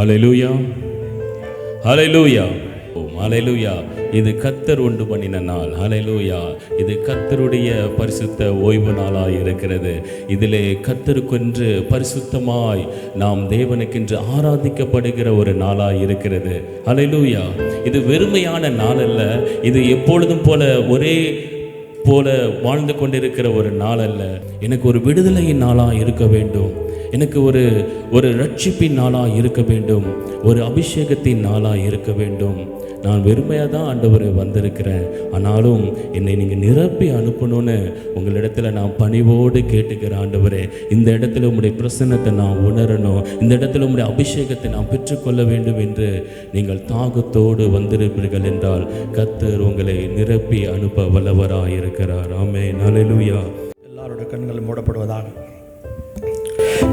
ஹல்லேலூயா, ஹல்லேலூயா, ஹல்லேலூயா. இது கர்த்தர் உண்டு பண்ணின நாள். ஹல்லேலூயா. இது கர்த்தருடைய பரிசுத்த ஓய்வு நாளாய் இருக்கிறது. இதிலே கர்த்தருக்கென்று பரிசுத்தமாய் நாம் தேவனுக்கென்று ஆராதிக்கப்படுகிற ஒரு நாளாய் இருக்கிறது. ஹல்லேலூயா. இது வெறுமையான நாள் அல்ல. இது எப்பொழுதும் போல ஒரே போல வாழ்ந்து கொண்டிருக்கிற ஒரு நாள் அல்ல. எனக்கு ஒரு விடுதலையின் நாளாக இருக்க வேண்டும். எனக்கு ஒரு ரட்சிப்பின் நாளாக இருக்க வேண்டும். ஒரு அபிஷேகத்தின் நாளாக இருக்க வேண்டும். நான் வெறுமையாக தான் ஆண்டவரை வந்திருக்கிறேன். ஆனாலும் என்னை நீங்கள் நிரப்பி அனுப்பணும்னு உங்களிடத்துல நான் பணிவோடு கேட்டுக்கிறேன். ஆண்டவரே, இந்த இடத்துல உங்களுடைய பிரசன்னத்தை நான் உணரணும். இந்த இடத்துல உங்களுடைய அபிஷேகத்தை நான் பெற்றுக்கொள்ள வேண்டும் என்று நீங்கள் தாகத்தோடு வந்திருப்பீர்கள் என்றால் கர்த்தர் உங்களை நிரப்பி அனுப்ப வல்லவராக இருக்கிறார். ஆமென். ஹல்லேலூயா. எல்லாருடைய கண்களும் மூடப்படுவதாக.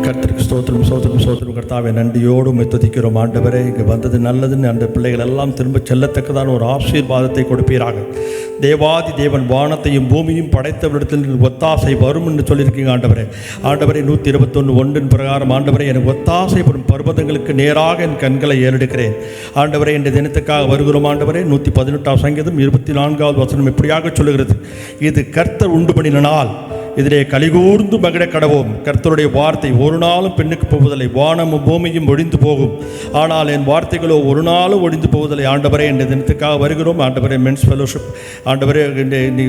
கர்த்தருக்கு ஸ்தோத்திரம், ஸ்தோத்திரம், ஸ்தோத்திரம். கர்த்தாவே, நன்றியோடு உம்மை துதிக்கிறோம். ஆண்டவரே, இங்கே வந்தது நல்லதுன்னு அந்த பிள்ளைகள் எல்லாம் திரும்ப செல்லத்தக்கதான ஒரு ஆசீர்வாதத்தை கொடுப்பீராக. தேவாதி தேவன் வானத்தையும் பூமியும் படைத்தவரிடத்தில் ஒத்தாசை வரும் என்று சொல்லியிருக்கீங்க. ஆண்டவரே, ஆண்டவரே 121:1 பிரகாரம் ஆண்டவரே, எனக்கு ஒத்தாசை வரும் பர்வதங்களுக்கு நேராக என் கண்களை ஏறெடுக்கிறேன். ஆண்டவரே, இந்த தினத்துக்காக வருகிறோம். ஆண்டவரே, 118 சங்கீதம் 24வது வசனம் இப்படியாக சொல்லுகிறது, இது கர்த்தர் உண்டு பண்ணின நாள், இதிலே கலிகூர்ந்து மகிழ கடவோம். கர்த்தருடைய வார்த்தை ஒரு நாளும் பின்னுக்கு போவதில்லை. வானமும் பூமியும் ஒழிந்து போகும், ஆனால் என் வார்த்தைகளோ ஒரு நாளும் ஒழிந்து போவதில்லை. ஆண்டவரே, இந்த தினத்துக்காக வருகிறோம். ஆண்டவரே, மென்ஸ் ஃபெலோஷிப் ஆண்டவரே, நீ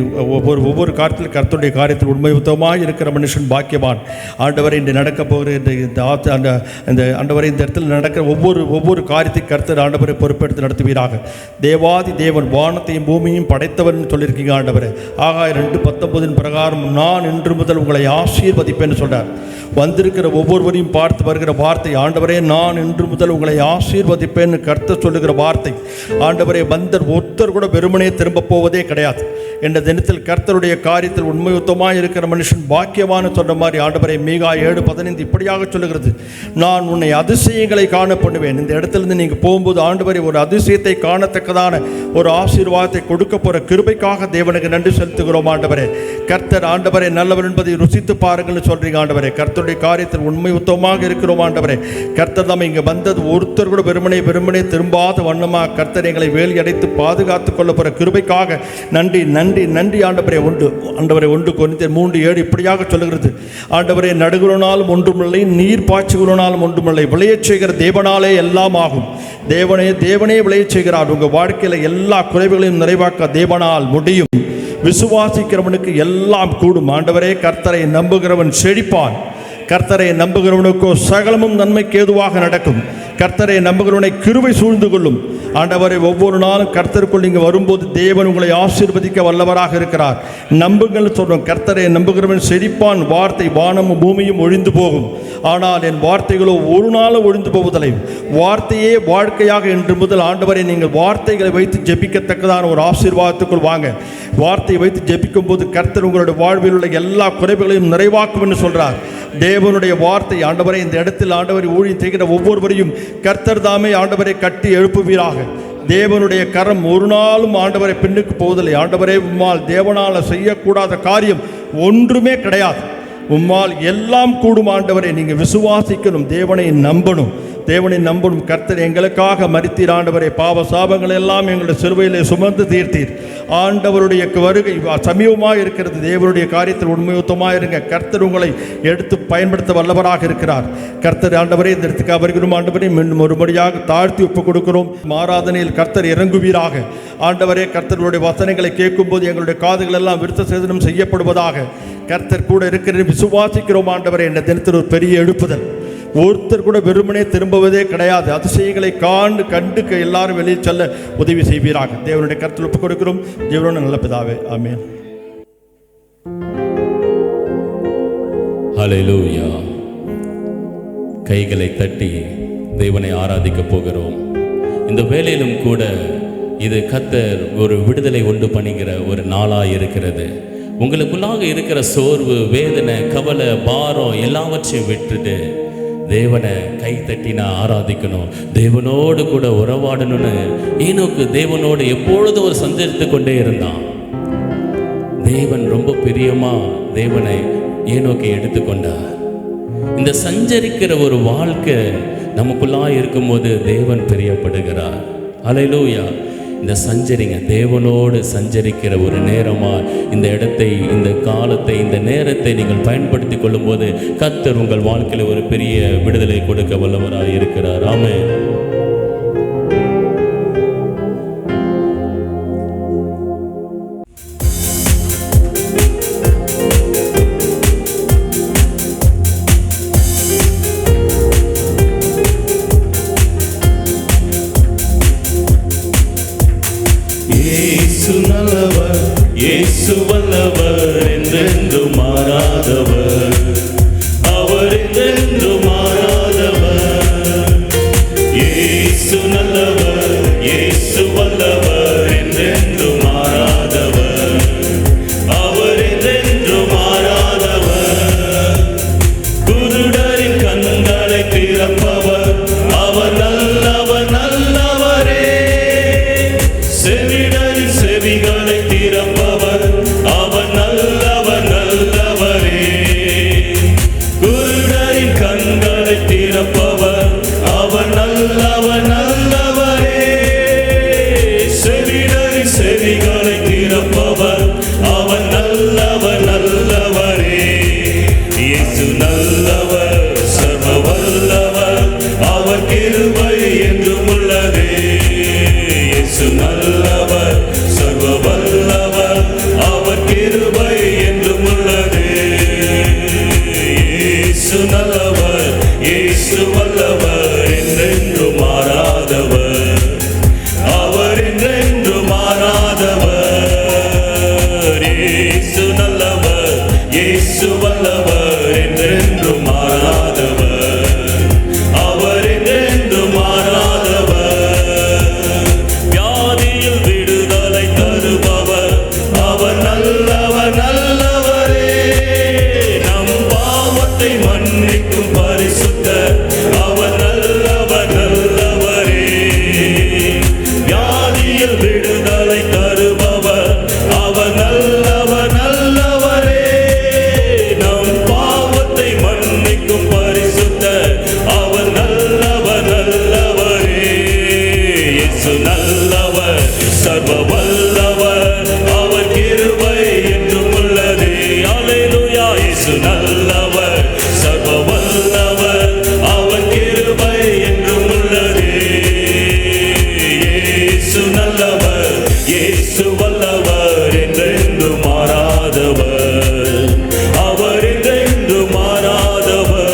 ஒவ்வொரு காரியத்தில் கர்த்தருடைய காரியத்தில் உண்மையுத்தமாக இருக்கிற மனுஷன் பாக்கியவான். ஆண்டவரை, இன்று நடக்க போகிற இந்த ஆண்டவரை, இந்த இடத்துல நடக்கிற ஒவ்வொரு காரியத்தை கர்த்தர் ஆண்டவரை பொறுப்பெடுத்து நடத்துவீராக. தேவாதி தேவன் வானத்தையும் பூமியும் படைத்தவன் சொல்லியிருக்கீங்க. ஆண்டவரே, ஆகாயம் 2:19 பிரகாரம் நான் இன்று முதல் உங்களை ஆசீர்வதிப்பேன்னு சொல்றார். வந்திருக்கிற ஒவ்வொருவரையும் பார்த்து வருகிற வார்த்தை, ஆண்டவரே, நான் இன்று முதல் உங்களை ஆசீர்வதிப்பேன்னு கர்த்தர் சொல்லுகிற வார்த்தை. ஆண்டவரே, வந்தர் ஒருத்தர் கூட வெறுமனே திரும்ப போவதே கிடையாது. என்ற தினத்தில் கர்த்தருடைய காரியத்தில் உண்மையுத்தமாக இருக்கிற மனுஷன் பாக்கியவான்னு சொன்ன மாதிரி ஆண்டவரே, மீகா 7:15 இப்படியாக சொல்லுகிறது, நான் உன்னை அதிசயங்களை காண பண்ணுவேன். இந்த இடத்துலேருந்து நீங்கள் போகும்போது ஆண்டவரே, ஒரு அதிசயத்தை காணத்தக்கதான ஒரு ஆசீர்வாதத்தை கொடுக்க போகிற கிருபைக்காக தேவனுக்கு நன்றி செலுத்துகிறோம். ஆண்டவரே, கர்த்தர் ஆண்டவரே நல்லவர் என்பதை ருசித்து பாருங்கள்னு சொல்கிறீங்க. ஆண்டவரே, கர்த்தருடைய காரியத்தில் உண்மை உத்தமாக இருக்கிறோம். ஆண்டவரே, கர்த்தர் தாம் இங்கே வந்தது ஒருத்தர் கூட வெறுமனே திரும்பாத வண்ணமாக கர்த்தர் எங்களை வேலி அடைத்து பாதுகாத்து கொள்ள போகிற கிருபைக்காக நன்றி நன்றி நன்றி. ஆண்டவரே, ஆண்டவரே 1 கொரிந்தியர் 3:7 இப்படியாக சொல்லுகிறது, ஆண்டவரே, நடுகிறனாலும் ஒன்றுமில்லை, நீர் பாய்ச்சுகிறனாலும் ஒன்றுமில்லை, விளையச் செய்கிற தேவனாலே எல்லாம் ஆகும். தேவனே விளையச் செய்கிறார். உங்கள் வாழ்க்கையில் எல்லா குறைவுகளையும் நிறைவாக்க தேவனால் முடியும். விசுவாசிக்கிறவனுக்கு எல்லாம் கூடும். ஆண்டவரே, கர்த்தரை நம்புகிறவன் செழிப்பான். கர்த்தரை நம்புகிறவனுக்கோ சகலமும் நன்மைக்கு ஏதுவாக நடக்கும். கர்த்தரை நம்புகிறவனை கிருபை சூழ்ந்து கொள்ளும். ஆண்டவரை, ஒவ்வொரு நாளும் கர்த்தருக்குள் நீங்கள் வரும்போது தேவன் உங்களை ஆசீர்வதிக்க வல்லவராக இருக்கிறார். நம்புங்கள் சொல்கிறோம். கர்த்தரை நம்புகிறவன் செழிப்பான். வார்த்தை வானமும் பூமியும் ஒழிந்து போகும், ஆனால் என் வார்த்தைகளோ ஒரு நாளும் ஒழிந்து போவதில்லை. வார்த்தையே வாழ்க்கையாக என்று முதல் ஆண்டவரை, நீங்கள் வார்த்தைகளை வைத்து ஜெபிக்கத்தக்கதான ஒரு ஆசீர்வாதத்துக்குள் வாங்க. வார்த்தையை வைத்து ஜெபிக்கும் போது கர்த்தர் உங்களுடைய வாழ்வில் உள்ள எல்லா குறைவுகளையும் நிறைவாக்கும் என்று சொல்கிறார். தேவனுடைய வார்த்தை ஆண்டவரை, இந்த இடத்தில் ஆண்டவரை ஊழியம் செய்கிற ஒவ்வொருவரையும் கர்த்தர் தாமே ஆண்டவரை கட்டி எழுப்புவீராக. தேவனுடைய கரம் ஒரு நாளும் ஆண்டவரை பின்னுக்கு போவதில்லை. ஆண்டவரே, உம்மால் தேவனால் செய்யக்கூடாத காரியம் ஒன்றுமே கிடையாது. உம்மால் எல்லாம் கூடும். ஆண்டவரை, நீங்கள் விசுவாசிக்கணும், தேவனை நம்பணும். கர்த்தர் எங்களுக்காக மரித்தீர். ஆண்டவரே, பாவ சாபங்கள் எல்லாம் எங்களுடைய சிலுவையிலே சுமந்து தீர்த்தீர். ஆண்டவருடைய வருகை சமீபமாக இருக்கிறது. தேவனுடைய காரியத்தில் உண்மையுத்தமாக இருங்க. கர்த்தர் உங்களை எடுத்து பயன்படுத்த வல்லவராக இருக்கிறார். கர்த்தர் ஆண்டவரே, இந்த இடத்துக்காக வருகிறோம். ஆண்டவரே, மீண்டும் ஒருபடியாக தாழ்த்தி ஒப்புக் கொடுக்கிறோம். ஆராதனையில் கர்த்தர் இறங்குவீராக. ஆண்டவரே, கர்த்தருடைய வசனங்களை கேட்கும்போது எங்களுடைய காதுகள் எல்லாம் விருத்த சேதனம் செய்யப்படுவதாக. கர்த்தர் கூட இருக்கிற விசுவாசிக்கிறோம். ஆண்டவரே, இந்த தினத்தில் ஒரு பெரிய எழுப்புதல். ஒருத்தர் கூட வெறுமனே திரும்புவதே கிடையாது. அதிசயங்களை கண்டு எல்லாரும் வெளியே செல்ல உதவி செய்வீராக. தேவனுடைய கருத்தில் ஒப்புக் கொடுக்கிறோம். தேவனுடைய நல்ல பிதாவே, ஆமென். ஹல்லேலூயா. கைகளை தட்டி தேவனை ஆராதிக்க போகிறோம். இந்த வேளையிலும் கூட இது கர்த்தர் ஒரு விடுதலை உண்டு பண்ணுகிற ஒரு நாளாக இருக்கிறது. உங்களுக்குள்ளாக இருக்கிற சோர்வு, வேதனை, கவலை, பாரம் எல்லாவற்றையும் விட்டுட்டு தேவனை கை தட்டினா ஆராதிக்கணும். தேவனோடு கூட உறவாடணும்னு ஈனோக்கு தேவனோடு எப்பொழுதும் ஒரு சஞ்சரித்து கொண்டே இருந்தான். தேவன் ரொம்ப பிரியமா தேவனை ஈனோக்கை எடுத்துக்கொண்டார். இந்த சஞ்சரிக்கிற ஒரு வாழ்க்கை நமக்குள்ளாய் இருக்கும்போது தேவன் பிரியப்படுகிறார். அல்லேலூயா. இந்த சஞ்சரிங்க, தேவனோடு சஞ்சரிக்கிற ஒரு நேரமாக இந்த இடத்தை, இந்த காலத்தை, இந்த நேரத்தை நீங்கள் பயன்படுத்தி கொள்ளும்போது கர்த்தர் உங்கள் வாழ்க்கையில் ஒரு பெரிய விடுதலை கொடுக்க வல்லவராக இருக்கிறார். ஆமென். இயேசு நல்லவர், இயேசு வல்லவர், என்றென்று மாறாதவர், அவர் என்றென்று மாறாதவர். இயேசு நல்லவர், இயேசு வல்லவர், என்றென்று மாறாதவர், அவர் என்றென்று மாறாதவர். குருடரின் கண்களை திறப்பவர், அவர் நல்லவர், நல்லவரே. செவிடரின் செவிகளை திறப்பவர், அவர் நல்லவர், நல்லவரே. குருடரின் கண்களை திறப்பவர், அவர் நல்லவர், நல்லவரே. செவிடரின் செவிகளை திறப்பவர், அவர் நல்லவர், நல்லவரே. இயேசு நல்லவர், சர்வ வல்லவர், அவர் கிருபை என்றும் உள்ளதே. இயேசு நல்லவர், சர்வ வல்லவர், அவர் கிருபை என்றும் உள்ளதே. இயேசு நல்லவர், இயேசு வல்லவர், என்றென்று மாறாதவர், அவர் என்றென்று மாறாதவர். இயேசு நல்லவர், இயேசு வல்லவர், என்றென்று மாறாதவர், அவர் என்றென்று மாறாதவர். வியாதியில் விடுதலை தருபவர், அவர் நல்லவர், நல்லவரே. நம் பாவத்தை மன்னிக்கும் பரிசுத்தர், அவர் நல்லவர், நல்லவரே. வியாதியில் விடுதலை தருபவர், அவர் நல்லவர், நல்லவரே. நம் பாவத்தை மன்னிக்கும் பரிசுத்தர், அவர் நல்லவர், நல்லவரே. இயேசு நல்லவர், சர்வ வல்லவர், அவர் கிருபை என்றும் உள்ளதே. அல்லேலூயா. இயேசு நல்லவர், சர்வ வல்லவர், அவர் கிருபை என்றும் உள்ளதே. இயேசு நல்லவர், இயேசு வல்லவர், என்றென்று மாறாதவர், அவர் என்றென்று மாறாதவர்.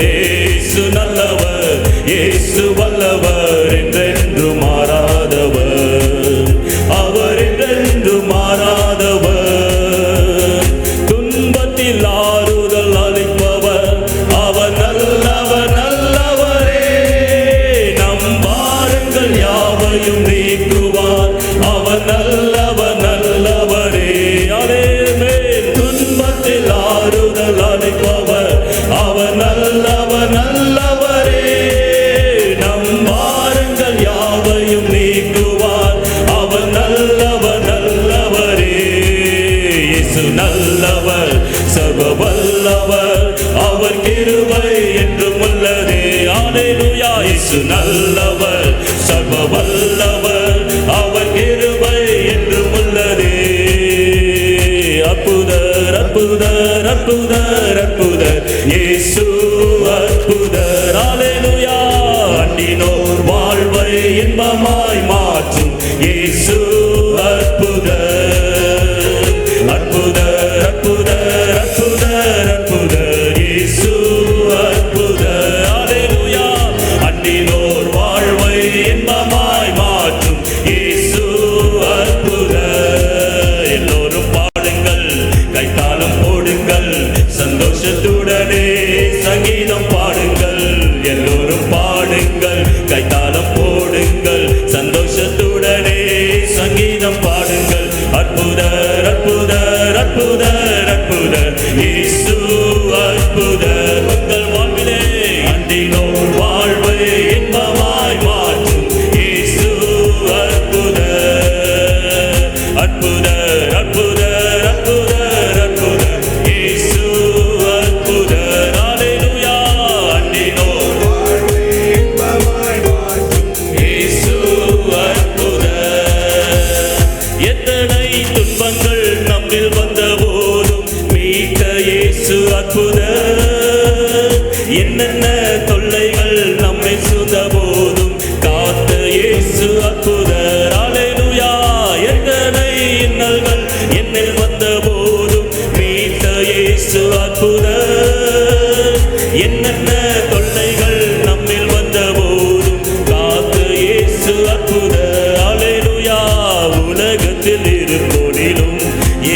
இயேசு நல்லவர், இயேசு வல்லவர், என்றென்று மாறாதவர், அவர் என்றென்று மாறாதவர். துன்பத்தில் ஆறுதல் அளிப்பவர், அவர் நல்லவர், நல்லவரே. நம் பாரங்கள் யாவையும் நீக்குவார், அவர் நல்லவர், நல்லவரே. ஆமென். துன்பத்தில் ஆறுதல் அளிப்பவர், அவர் நல்லவர், நல்லவரே. நம் பாரங்கள் யாவையும் நீக்குவார், அவர் நல்லவர், நல்லவரே. இயேசு நல்லவர், சர்வ வல்லவர், அவர் கிருபை என்றும் உள்ளதே. அல்லேலூயா. இயேசு நல்லவர், சர்வ வல்லவர், அவர் கிருபை என்றும் உள்ளதே. அற்புதர், அற்புதர், அற்புதர், அற்புதர், இயேசு அற்புதர். அல்லேலூயா. அண்டினோர் வாழ்வை இன்பமாய் மாற்றும் இயேசு அற்புதர். அற்புதர், அற்புதர், அற்புதர், அற்புதர், இயேசு அற்புதர். அல்லேலூயா. அண்டினோர் வாழ்வை இன்பமாய் மாற்றும் இயேசு அற்புதர். எல்லோரும் பாடுங்கள், கைத்தாளம் போடுங்கள், சந்தோஷத்துடனே சங்கீதம் பாடுங்கள். எல்லோரும் பாடுங்கள், கைத்தாளம் போடுங்கள், சந்தோஷத்துடனே சங்கீதம் பாடுங்கள். அற்புதர், அற்புதர், அற்புதர், அற்புதர், இயேசு அற்புதர். உங்கள் வாழ்விலே அண்டினோர் வாழ்வை இன்பமாய் மாற்றும் இயேசு அற்புதர். அற்புதர், அற்புதர், அற்புதர், அற்புதர், இயேசு அற்புதர். அல்லேலூயா. அண்டினோர் அற்புதர். என்னென்ன தொல்லைகள் நம்மை சூழ்ந்த போதும் காத்த இயேசு அற்புதர். அல்லேலூயா. எத்தனை இன்னல்கள் என்னில் வந்த போதும் மீட்ட இயேசு அற்புதர். என்னென்ன தொல்லைகள் நம்மில் வந்த போதும் காத்த இயேசு அற்புதர். அல்லேலூயா. உலகத்தில் இருப்போனிலும்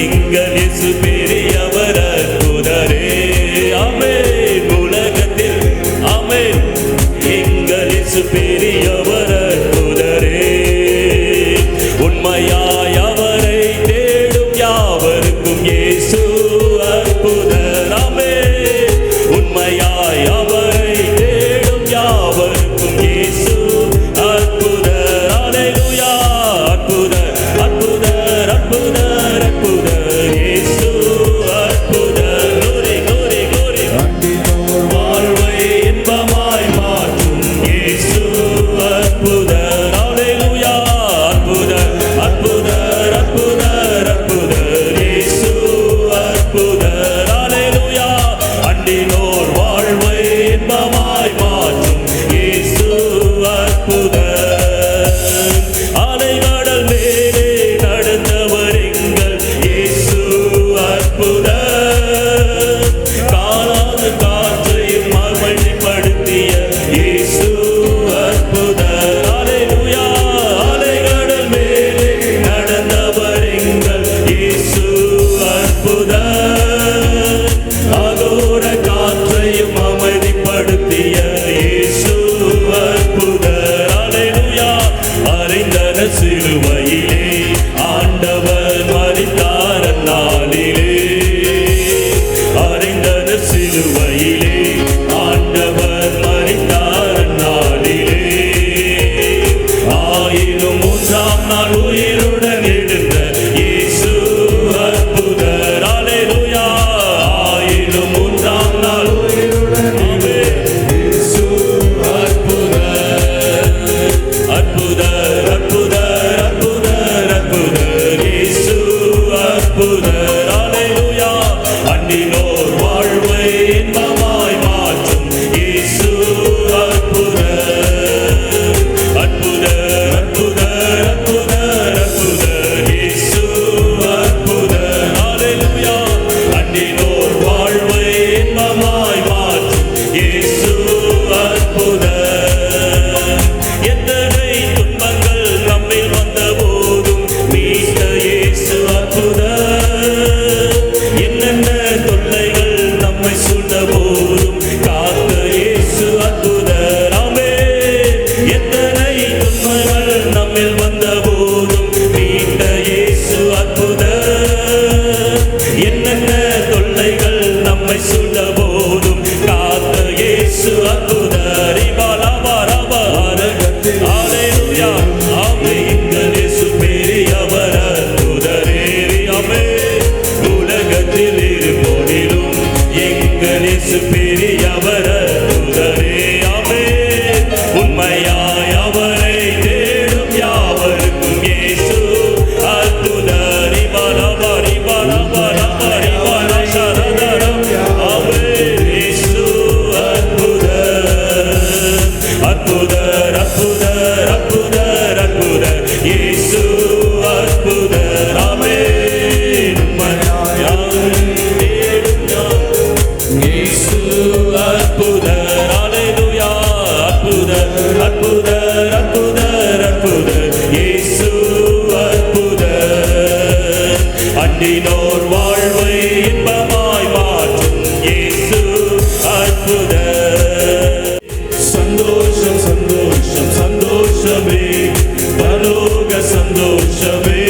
எங்கள் இயேசு பெரியவர் அற்புதரே. ஆமென். உலகத்தில் ஆமென் எங்கள் இயேசு பெரியவர் அற்புதரே. உண்மையாய் அவரை தேடும் யாவருக்கும் இயேசு அற்புதர். ஆமென். உண்மையாய் அவரை தேடும் யாவருக்கும் இயேசு அற்புதர். அல்லேலூயா. அற்புதர் அற்புதர் அற்புதர் அற்புதர் இயேசு அற்புதர். glory glory glory. வாழ்வை இன்பமாய் மாற்றும் இயேசு அற்புதர். அல்லேலூயா. அற்புதர் அற்புதர் அற்புதர் அற்புதர் இயேசு அற்புதர். அல்லேலூயா. அண்டினோர் வாழ்வை இன்பமாய் மாற்றும் இயேசு அற்புதர். அலைகடல் மேலே நடந்தவர் எங்கள் இயேசு அற்புதர். காணாத காற்றையும் அமைதிப்படுத்திய இயேசு அற்புதர். அல்லேலூயா. அலைகடல் மேலே நடந்தவர் எங்கள் இயேசு அற்புதர். அகோர காற்றையும் அமைதிப்படுத்திய இயேசு அற்புதர். அல்லேலூயா. அறைந்தன சிலுவையிலே ஆண்டவர் மரித்தார் அந்நாளிலே. அறைந்தன சிலுவையிலே ஆண்டவர் மரித்தார் அந்நாளிலே. 1003ஆம் நாள் உயிருடன் எழுந்த இயேசு அற்புதர். அல்லேலூயா. 1003ஆம் நாள் உயிருடன் இயேசு அற்புதர். அற்புதர் அற்புதர் அற்புதர் அற்புதர் இயேசு அற்புதர். அல்லேலூயா. அண்டினோர் வாழ்வை இன்பமாய் மாற்றும் இயேசு அற்புதர். அற்புதர் அற்புதர் அற்புதர் அற்புதர் இயேசு அற்புதர். அல்லேலூயா. அண்டினோர் வாழ்வை இன்பமாய் மாற்றும் இயேசு அற்புதர். எத்தனை துன்பங்கள் நம்மில் வந்த போதும் மீட்ட இயேசு அற்புதர். என்னென்ன தொல்லைகள் நம்மை சூழ்ந்த போதும் காத்த இயேசு அற்புதர். ஆமென். எத்தனை துன்பங்கள் நம்மில் வந்த போதும் மீட்ட இயேசு அற்புதர். என்னென்ன தொல்லைகள் நம்மை சூழ்ந்த போதும் காத்த இயேசு அற்புதர். அல்லேலூயா. ஆமென். எங்கள் இயேசு பெரியவர் அற்புதரே. ஆமென். உலகத்தில் இருப்போனிலும் எங்கள் இயேசு பெரியவர் அற்புதரே. ஆமென். உண்மையாய் அவரை தேடும் யாவருக்கும் இயேசு அற்புதர். ரிபலபரி பலபரி பரிபல சரதரம். ஆமென். இயேசு அற்புதர். அற்புதர் அற்புதர் அற்புதர் அற்புதர் இயேசு அற்புதர். ஆமென். உண்மையாய் அவரை தேடும் யாவருக்கும் இயேசு அற்புதர். அல்லேலூயா. அற்புதர் அற்புதர் அற்புதர் அற்புதர் இயேசு அற்புதர். அண்டினோர் வாழ்வை இன்பமாய் மாற்றும் இயேசு அற்புதர். சந்தோஷம் சந்தோஷம் சந்தோஷமே பரலோக சந்தோஷமே.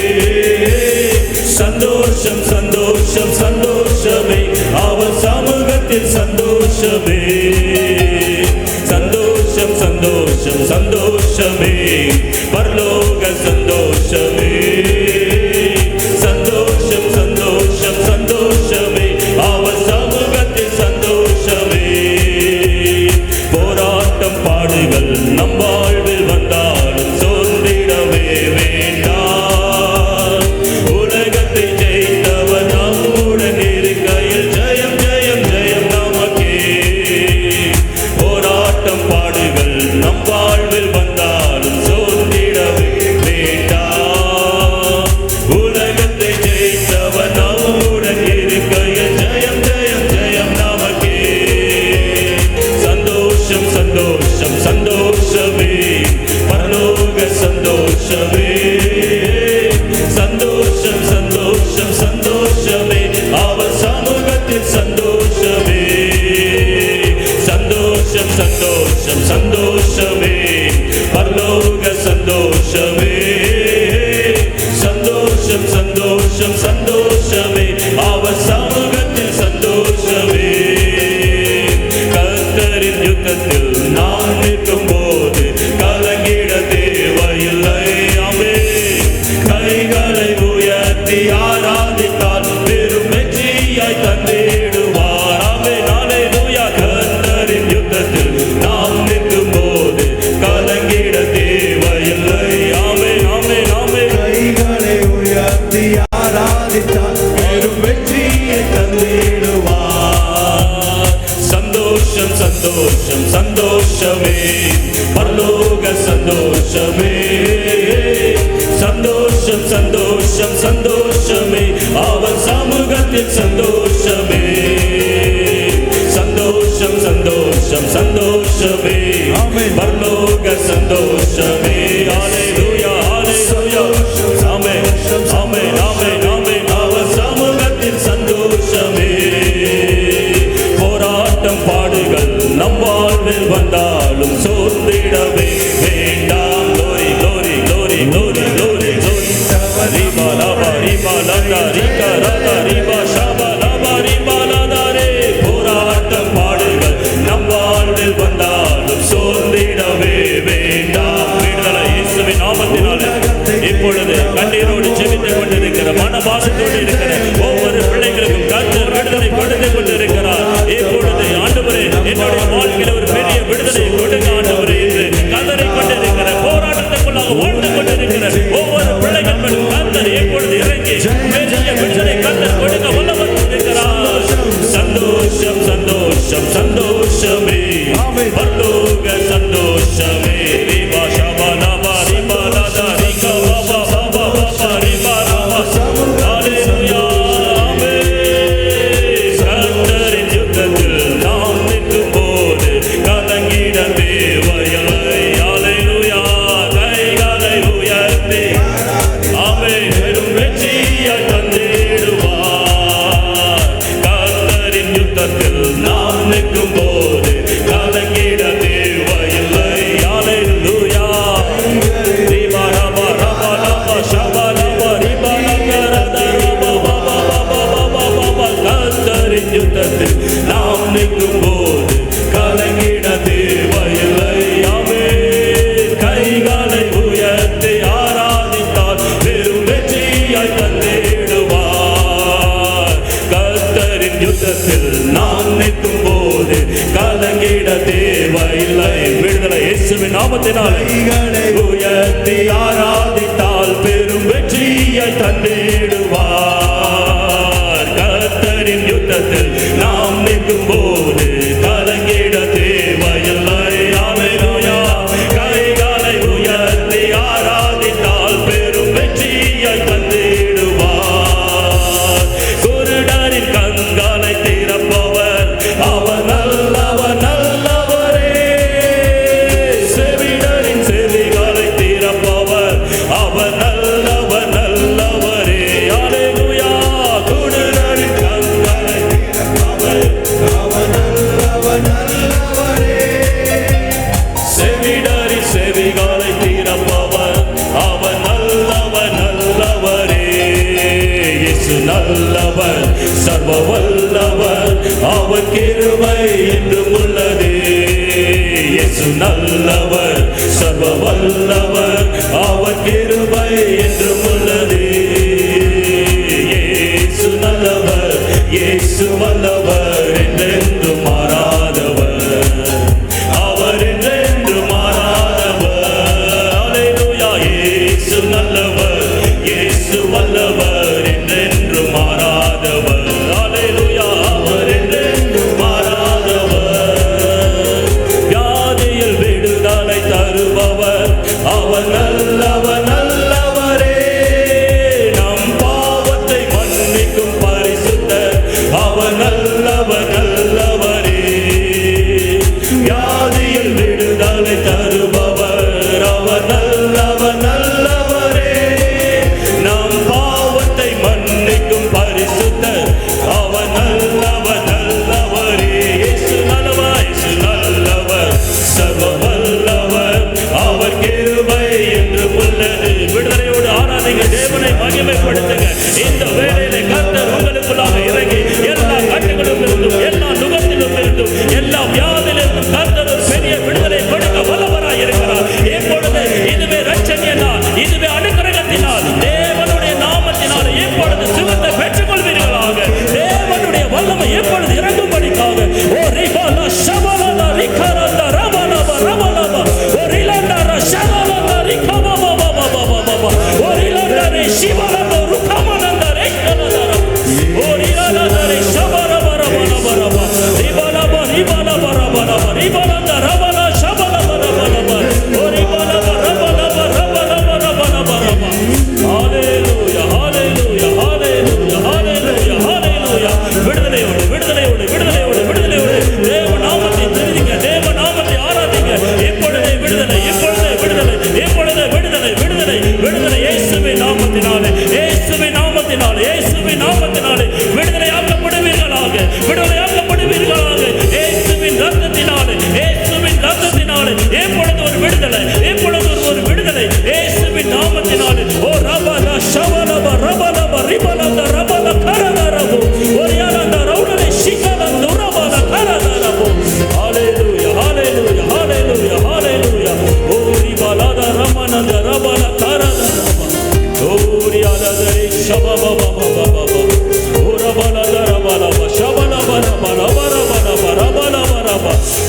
சந்தோஷம் சந்தோஷம் சந்தோஷமே அவர் சமூகத்தில் சந்தோஷமே. சந்தோஷம் சந்தோஷம் சந்தோஷமே பரலோக சந்தோஷமே. சந்தோஷம் சந்தோஷம் சந்தோஷமே அவர் சமூகத்தில் சந்தோஷமே. போராட்டம் பாடுகள் நம் வாழ்வில் வந்தாலும் சோர்ந்திடவே வேண்டாம். உலகத்தை ஜெயித்தவர் நம்முடன் இருக்கையில் ஜெயம் ஜெயம் ஜெயம் சந்தோஷம் சந்தோஷம் சந்தோஷமே, அவன் சமூகத்தில் சந்தோஷமே. சந்தோஷம் சந்தோஷம் சந்தோஷமே, பரலோக சந்தோஷமே. ஹல்லேலூயா ஹல்லேலூயா. ஆமென் ஆமென் ஆமென் ஆமென். அவன் சமூகத்தில் சந்தோஷமே. போராட்டம் பாடுகள் நம் வாழ்வில் வந்தாலும் சோர்ந்திடவே வேண்டாம். glory glory glory glory glory glory. ரிபா லபா ரிபா Latha ரிகா Radha ரிபா ஷபா லபா ரிபா லதாரே. போராட்டம் பாடுகள் நம் வாழ்வில் வந்தாலும் சோர்ந்திடவே வேண்டாம். விடுதலை இயேசுவின் நாமத்தினாலே இப்பொழுது கண்ணீரோடு ஜெபித்துக் கொண்டிருக்கிற, மனபாரத்தோடு இருக்கிற ஒவ்வொரு பிள்ளைகளுக்கும் கர்த்தர் விடுதலை கொடுத்து கொண்டிருக்கிறார். இப்பொழுது ஆண்டவரே, என்னுடைய வாழ்க்கையில் ஒரு பெரிய விடுதலை கொடுங்க ஆண்டவரே என்று கதறி கொண்டிருக்கிற, போராட்டத்துக்குள்ளாக வாழ்ந்து கொண்டிருக்கிற ஒவ்வொரு பிள்ளைகள் மேலும் கர்த்தர் இப்பொழுது இறங்கி பெரிய விடுதலை கர்த்தர் கொடுக்க வல்லவர் இருக்கிறார். சந்தோஷம் சந்தோஷம் சந்தோஷமே, பரலோக சந்தோஷமே. ரிபா ஷபா லபா ரிபா லதா ரிகா பாபா பாபா பாபா ரிபா லபா. ஹல்லேலூயா ஆமென். கர்த்தரின் யுத்தத்தில் நாம் நிற்கும்போது கலங்கிட தேவையில்லை. ஹல்லேலூயா. கைகளை உயர்த்தி ஆமென் பெரும் வெற்றியாய் தந்திடுவார். கர்த்தரின் யுத்தத்தில் நாம் நிற்கும்போது கலங்கிட தேவையில்லை. ஹல்லேலூயா. ரிபா ரபா ரபா ரபா ஷபா லபா ரிபா லகரதா ரபா பாபா பாபா பாபா பாபா. கர்த்தரின் யுத்தத்தில் நாம் நிற்கும்போது கலங்கிட தேவையில்லை. ஆமென். கைகளை உயர்த்தி ஆராதித்தால் பெரும் வெற்றியாய் தந்திடுவார். கர்த்தரின் யுத்தத்தில் நாம் நிற்கும்போது கலங்கிட தேவையில்லை. விடுதலை இயேசுவின் நாமத்தினால் கைகளை உயர்த்தி ஆராதித்தால் பெரும் வெற்றியாய் தந்திடுவார். கர்த்தரின் யுத்தத்தில் நாம் நிற்கும்போது கலங்கிட தேவையில்லை. ஹல்லேலூயா. கைகளை உயர்த்தி ஆராதித்தால் பெரும் வெற்றியாய் தந்திடுவார். குருடரின் கண்களை திறப்பவர் அவர் நல்லவர் நல்லவரே. செவிடரின் செவிகளை திறப்பவர் அவர் நல்லவர் நல்லவரே. ஹல்லேலூயா. குருடரின் கண்களை திறப்பவர் அவர் நல்லவர் நல்லவரே. செவிடரின் செவிகளை திறப்பவர் அவர் நல்லவர் நல்லவரே. இயேசு நல்லவர் சர்வ வல்லவர், அவர் கிருபை என்றும் உள்ளதே. இயேசு நல்லவர் சர்வ வல்லவர், அவர் கிருபை என்றும் உள்ளதே. இயேசு நல்லவர், இயேசு வல்லவர், என்றென்றும் மாறாதவர், அவர் என்றென்றும் மாறாதவர். ஹல்லேலூயா. இயேசு நல்லவர், இயேசு வல்லவர், என்றென்றும் மாறாதவர். ஹல்லேலூயா. அவர் என்றென்றும் மாறாதவர். வியாதியில் விடுதலை தருபவர் அவர் நல்லவர் நல்லவரே. நம் பாவத்தை மன்னிக்கும் பரிசுத்தர் அவர் நல்லவர் நல்லவரே. வியாதியில் விடுதலை தருபவர் அவர் நல்லவர் நல்லவரே. நம் பாவத்தை மன்னிக்கும் பரிசுத்தர் அவர் நல்லவர் நல்லவரே. இயேசு நல்லவர், இயேசு நல்லவர், சர்வ வல்லவர், அவர் கிருபை என்று உள்ளது. விடுதலையோடு ஆராதிங்க, தேவனை மகிமைப்படுத்துங்க. இந்த வேளையிலே கர்த்தர் உங்களுக்குள்ளாக இறங்கி எல்லா கட்டுகளிலும் இருந்தும் எல்லா நுகத்திலும் இருந்தும் எல்லா வியாதியிலிருந்தும் கர்த்தர் ஒரு பெரிய விடுதலை கொடுக்க வல்லவராய் இருக்கிறார். இப்பொழுது இதுவே ரட்சணியனால், இதுவே அனுக்கிரகத்தினால், தேவனுடைய நாமத்தினால் இப்பொழுது சுகத்தை பெற்றுக் கொள்வீர்களாக. தேவனுடைய வல்லமை இப்பொழுது இறங்கும்படிக்காக ஓ ரிபாலா ஷபலா ரிகரந்தா ரபலபா ரபலபா ஓ ரிலந்தா ஷபலா ரிகபபா பபா பபா ஓ ரிலந்தா ஷிபலா ருகமனந்தா ரெக்கனதா ஓ ரிலந்தா ஷபரபா ரபலபா ரபா ரிபலபா ரிபலபா ரபலபா ரிபலந்தா ரபலா ஷபலபா ரபலபா ஓ ரிபலபா ரபலபா ரபலபா ரபலபா ரபா. ஷபபபபபபப ஓரபலதரபலப ஷபலபலபலபரபரபரபரபரப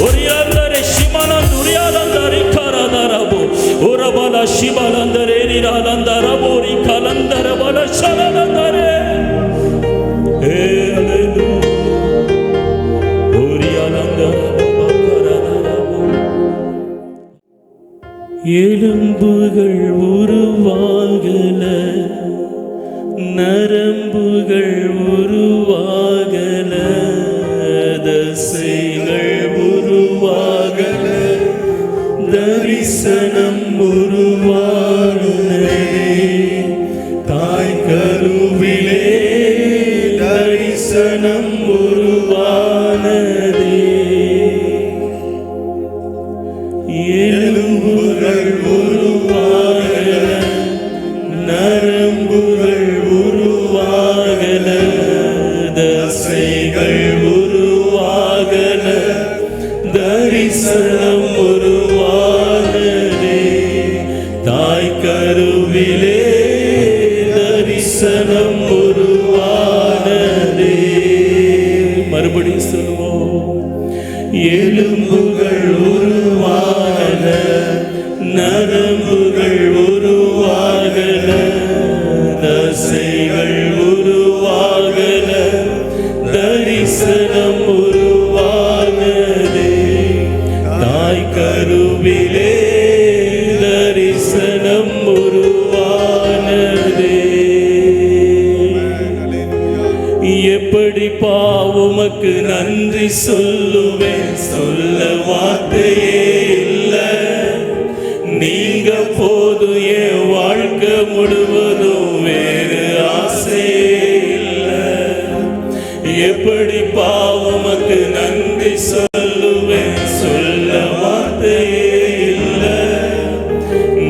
ஒரியந்தரே ஷிமனந்துரியாலந்தரி கரதரபு ஓரபல ஷிபலந்தரே ரிராலந்தரபோரி கலந்தரபல ஷலலந்தரே ஹalleluya ஓரியாலந்தரபரபரப எலும்புகள் உருவாகல நரம்புகள் உருவாகல தசைகள் உருவாகல தரிசனம் உருவாகலே தாய் கருவிலே தரிசனம் உருவானதே எலும்புகள் உருவாகல நரம்புகள் உருவாகல தசைகள் உருவாகல தரிசனம் உருவாகலே தாய் கருவிலே தரிசனம் உருவானதே. மறுபடியும் சொல்லுவோம். எலும்புகள் உருவாகல நரம்புகள் உருவாகல தசைகள் உருவாகல தரிசனம் உருவாகலே தாய் கருவிலே தரிசனம் உருவானதே. எப்படி உமக்கு நன்றி சொல்லுவேன், சொல்ல வார்த்தையே இல்லை. நீங்க போது என் வாழ்க்கை முழுவதும் வேறு ஆசையே இல்லை. எப்படி உமக்கு நன்றி சொல்லுவேன், சொல்ல வார்த்தையே இல்லை.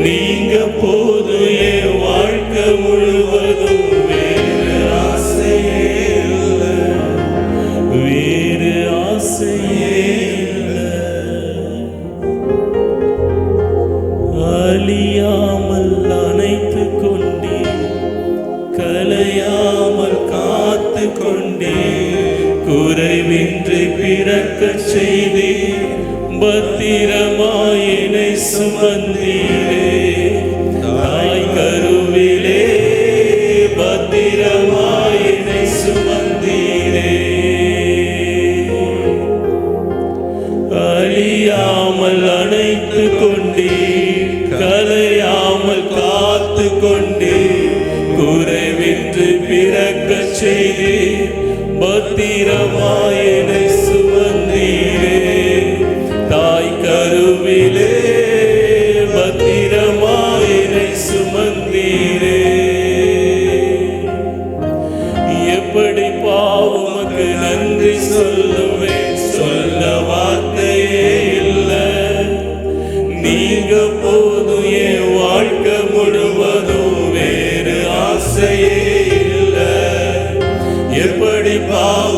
நீங்க போது என் வாழ்க்கை முழுவதும் வேறு ஆசையே இல்லை, வேறு ஆசையே இல்லை. அழியாமல் அணைத்து கொண்டே, கலையாமல் காத்து கொண்டே, குறைவின்றி பிறக்க செய்தே, பத்திரமாயினை சுமந்தீரே. தாய் கருவிலே பத்திரமாயினை சுமந்தீரே. அழியாமல் அணைத்து கொண்டே, கலையாமல் காத்து கொண்டே, குறைவின்றி பிறக்க செய்தே, பத்திரமாயினை சுமந்தீரே. தாய் கருவிலே பத்திரமாயினை சுமந்தீரே. எப்படி உமக்கு நன்றி சொல்லுவேன், சொல்ல வார்த்தையே இல்லை. நீங்க போது என் வாழ்க்கை முழுவதும் வேறு ஆசையே இல்லை. எப்படி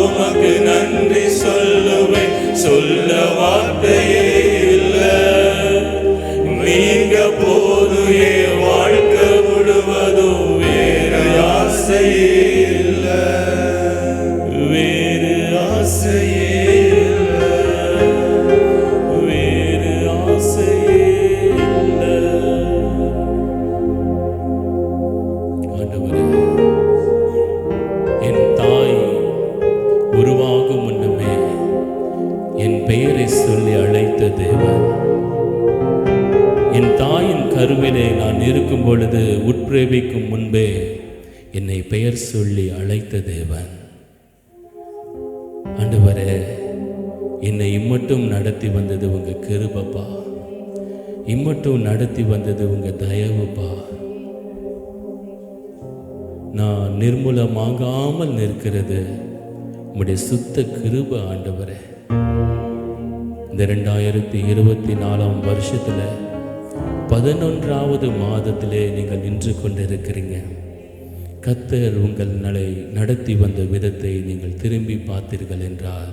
உமக்கு நன்றி சொல்லுவேன், சொல்ல வார்த்தையே இல்லை. நீங்க போது என் வாழ்க்கை முழுவதும் வேறு ஆசையே இல்லை, வேறு ஆசையே இல்லை, வேறு ஆசையே இல்லை. ஆண்டவரே, என் தாய் உருவாகும் முன்னமே என் பெயரை சொல்லி அழைத்த தேவன், என் தாயின் கருவிலே நான் இருக்கும் பொழுது உட்பிரவேசிக்கும் முன்பே என்னை பெயர் சொல்லி அழைத்த தேவன். ஆண்டவரே, என்னை இம்மட்டும் நடத்தி வந்தது உங்க கிருபைப்பா, இம்மட்டும் நடத்தி வந்தது உங்க தயவுப்பா. நான் நிர்மூலமாகாமல் நிற்கிறது உம்முடைய சுத்த கிருபை ஆண்டவரே. இந்த 2024 வருஷத்துல 11வது மாதத்திலே நீங்கள் நின்று கொண்டிருக்கிறீங்க. கர்த்தர் உங்கள் நடத்தி வந்த விதத்தை நீங்கள் திரும்பி பார்த்தீர்கள் என்றால்,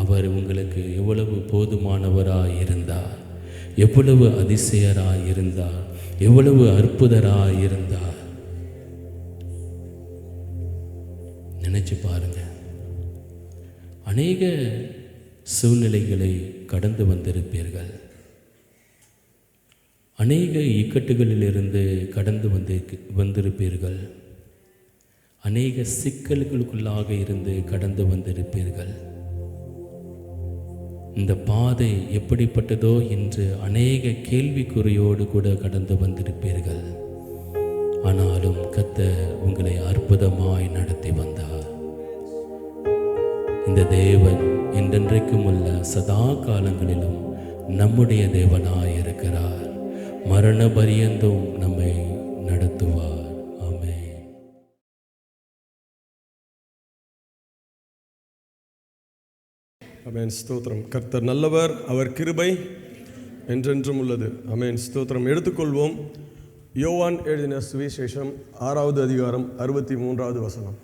அவர் உங்களுக்கு எவ்வளவு போதுமானவராய் இருந்தார், எவ்வளவு அதிசயராய் இருந்தார், எவ்வளவு அற்புதராய் இருந்தார். நினைச்சு பாருங்க. அநேக சூழ்நிலைகளை கடந்து வந்திருப்பீர்கள். அநேக இக்கட்டுகளிலிருந்து கடந்து வந்திருப்பீர்கள். அநேக சிக்கல்களுக்குள்ளாக இருந்து கடந்து வந்திருப்பீர்கள். இந்த பாதை எப்படிப்பட்டதோ என்று அநேக கேள்விக்குறியோடு கூட கடந்து வந்திருப்பீர்கள். ஆனாலும் கர்த்தர் உங்களை அற்புதமாய் நடத்தி வந்தார். இந்த தேவன் என்றென்றைக்கும் உள்ள சதா காலங்களிலும் நம்முடைய தேவனாய் இருக்கிறார். மரண பரியந்தும் நம்மை நடத்துவார். ஆமென். ஆமென். ஸ்தோத்திரம். கர்த்தர் நல்லவர், அவர் கிருபை என்றென்றும் உள்ளது. ஆமென். ஸ்தோத்திரம். எடுத்துக்கொள்வோம். யோவான் எழுதின சுவிசேஷம் 6வது அதிகாரம் 63வது வசனம்.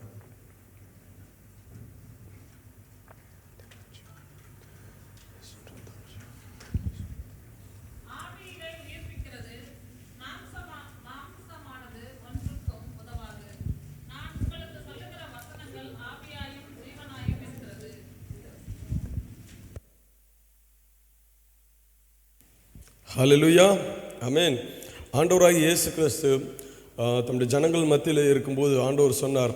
ஹல்லேலூயா. ஆமென். ஆண்டவராகிய இயேசு கிறிஸ்து தம்முடைய ஜனங்கள் மத்தியில் இருக்கும்போது ஆண்டவர் சொன்னார்,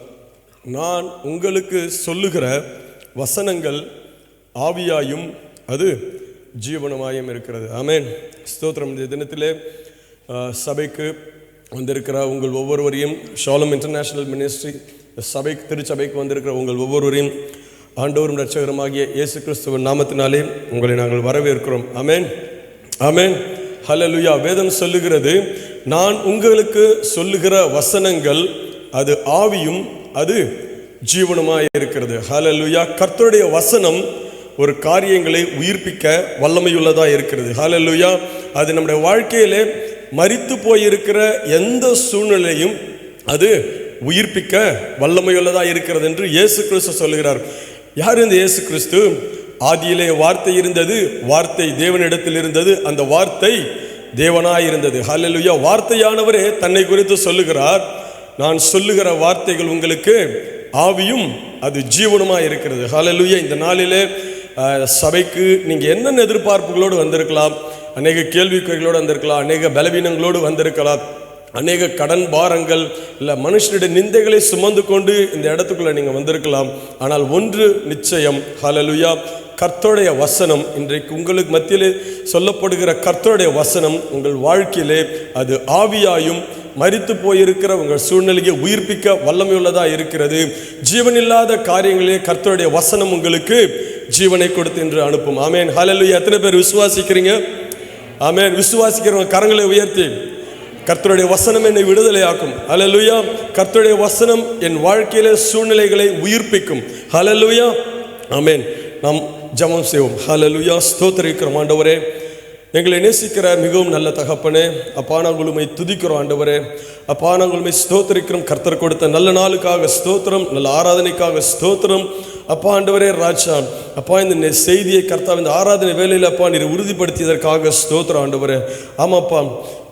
நான் உங்களுக்கு சொல்லுகிற வசனங்கள் ஆவியாயும் அது ஜீவனமாயும் இருக்கிறது. ஆமென். ஸ்தோத்திரம். இந்த தினத்திலே சபைக்கு வந்திருக்கிற உங்கள் ஒவ்வொருவரையும், ஷாலம் இன்டர்நேஷ்னல் மினிஸ்ட்ரி சபைக்கு, திருச்சபைக்கு வந்திருக்கிற உங்கள் ஒவ்வொருவரையும் ஆண்டவரும் இரட்சகருமாகிய இயேசு கிறிஸ்துவின் நாமத்தினாலே உங்களை நாங்கள் வரவேற்கிறோம். ஆமென். ஆமென். ஹல்லேலூயா. வேதம் சொல்லுகிறது, நான் உங்களுக்கு சொல்லுகிற வசனங்கள் அது ஆவியும் அது ஜீவனுமாய் இருக்கிறது. ஹல்லேலூயா. கர்த்தருடைய வசனம் ஒரு காரியங்களை உயிர்ப்பிக்க வல்லமையுள்ளதா இருக்கிறது. ஹல்லேலூயா. அது நம்முடைய வாழ்க்கையிலே மரித்து போயிருக்கிற எந்த சூழ்நிலையும் அது உயிர்ப்பிக்க வல்லமையுள்ளதா இருக்கிறது என்று இயேசு கிறிஸ்து சொல்லுகிறார். யார் இந்த இயேசு கிறிஸ்து? ஆதியிலே வார்த்தை இருந்தது, வார்த்தை தேவனிடத்தில் இருந்தது, அந்த வார்த்தை தேவனாய் இருந்தது. ஹல்லேலூயா. வார்த்தையானவரே தன்னை குறித்து சொல்லுகிறார், நான் சொல்லுகிற வார்த்தைகள் உங்களுக்கு ஆவியும் அது ஜீவனுமாய் இருக்கிறது. ஹல்லேலூயா. இந்த நாளிலே சபைக்கு நீங்கள் என்னென்ன எதிர்பார்ப்புகளோடு வந்திருக்கலாம், அநேக கேள்விக்குறிகளோடு வந்திருக்கலாம், அநேக பலவீனங்களோடு வந்திருக்கலாம், அநேக கடன் பாரங்கள் இல்லை மனுஷனுடைய நிந்தைகளை சுமந்து கொண்டு இந்த இடத்துக்குள்ளே நீங்கள் வந்திருக்கலாம். ஆனால் ஒன்று நிச்சயம், ஹல்லேலூயா, கர்த்தருடைய வசனம் இன்றைக்கு உங்களுக்கு மத்தியிலே சொல்லப்படுகிற கர்த்தருடைய வசனம் உங்கள் வாழ்க்கையிலே அது ஆவியாயும் மரித்து போயிருக்கிற உங்கள் சூழ்நிலையை உயிர்ப்பிக்க வல்லமையுள்ளதாக இருக்கிறது. ஜீவனில்லாத காரியங்களே கர்த்தருடைய வசனம் உங்களுக்கு ஜீவனை கொடுத்து என்று அனுப்பும். ஆமென். ஹல்லேலூயா. எத்தனை பேர் விசுவாசிக்கிறீங்க? ஆமென். விசுவாசிக்கிறவங்க கரங்களை உயர்த்தி, கர்த்தருடைய வசனம் என்னை விடுதலையாக்கும். ஹல்லேலூயா. கர்த்தருடைய வசனம் என் வாழ்க்கையிலே சூழ்நிலைகளை உயிர்ப்பிக்கும். ஹல்லேலூயா. ஆமென். நாம் ஜெபம் செய்வோம். ஹல்லேலூயா. ஸ்தோத்திரிக்கிறோம் ஆண்டவரே, எங்களை நேசிக்கிற மிகவும் நல்ல தகப்பனே. அப்பா, நாங்கள் உம்மை துதிக்கிறோம் ஆண்டவரே. அப்பா, நாங்கள் உம்மை ஸ்தோத்திரிக்கிறோம். கர்த்தர் கொடுத்த நல்ல நாளுக்காக ஸ்தோத்திரம், நல்ல ஆராதனைக்காக ஸ்தோத்திரம். அப்பா ஆண்டவரே ராஜா, அப்பா இந்த செய்தியை கர்த்தா இந்த ஆராதனை வேலையில் அப்பா நீர் உறுதிப்படுத்தியதற்காக ஸ்தோத்திரம் ஆண்டவரே. ஆமாப்பா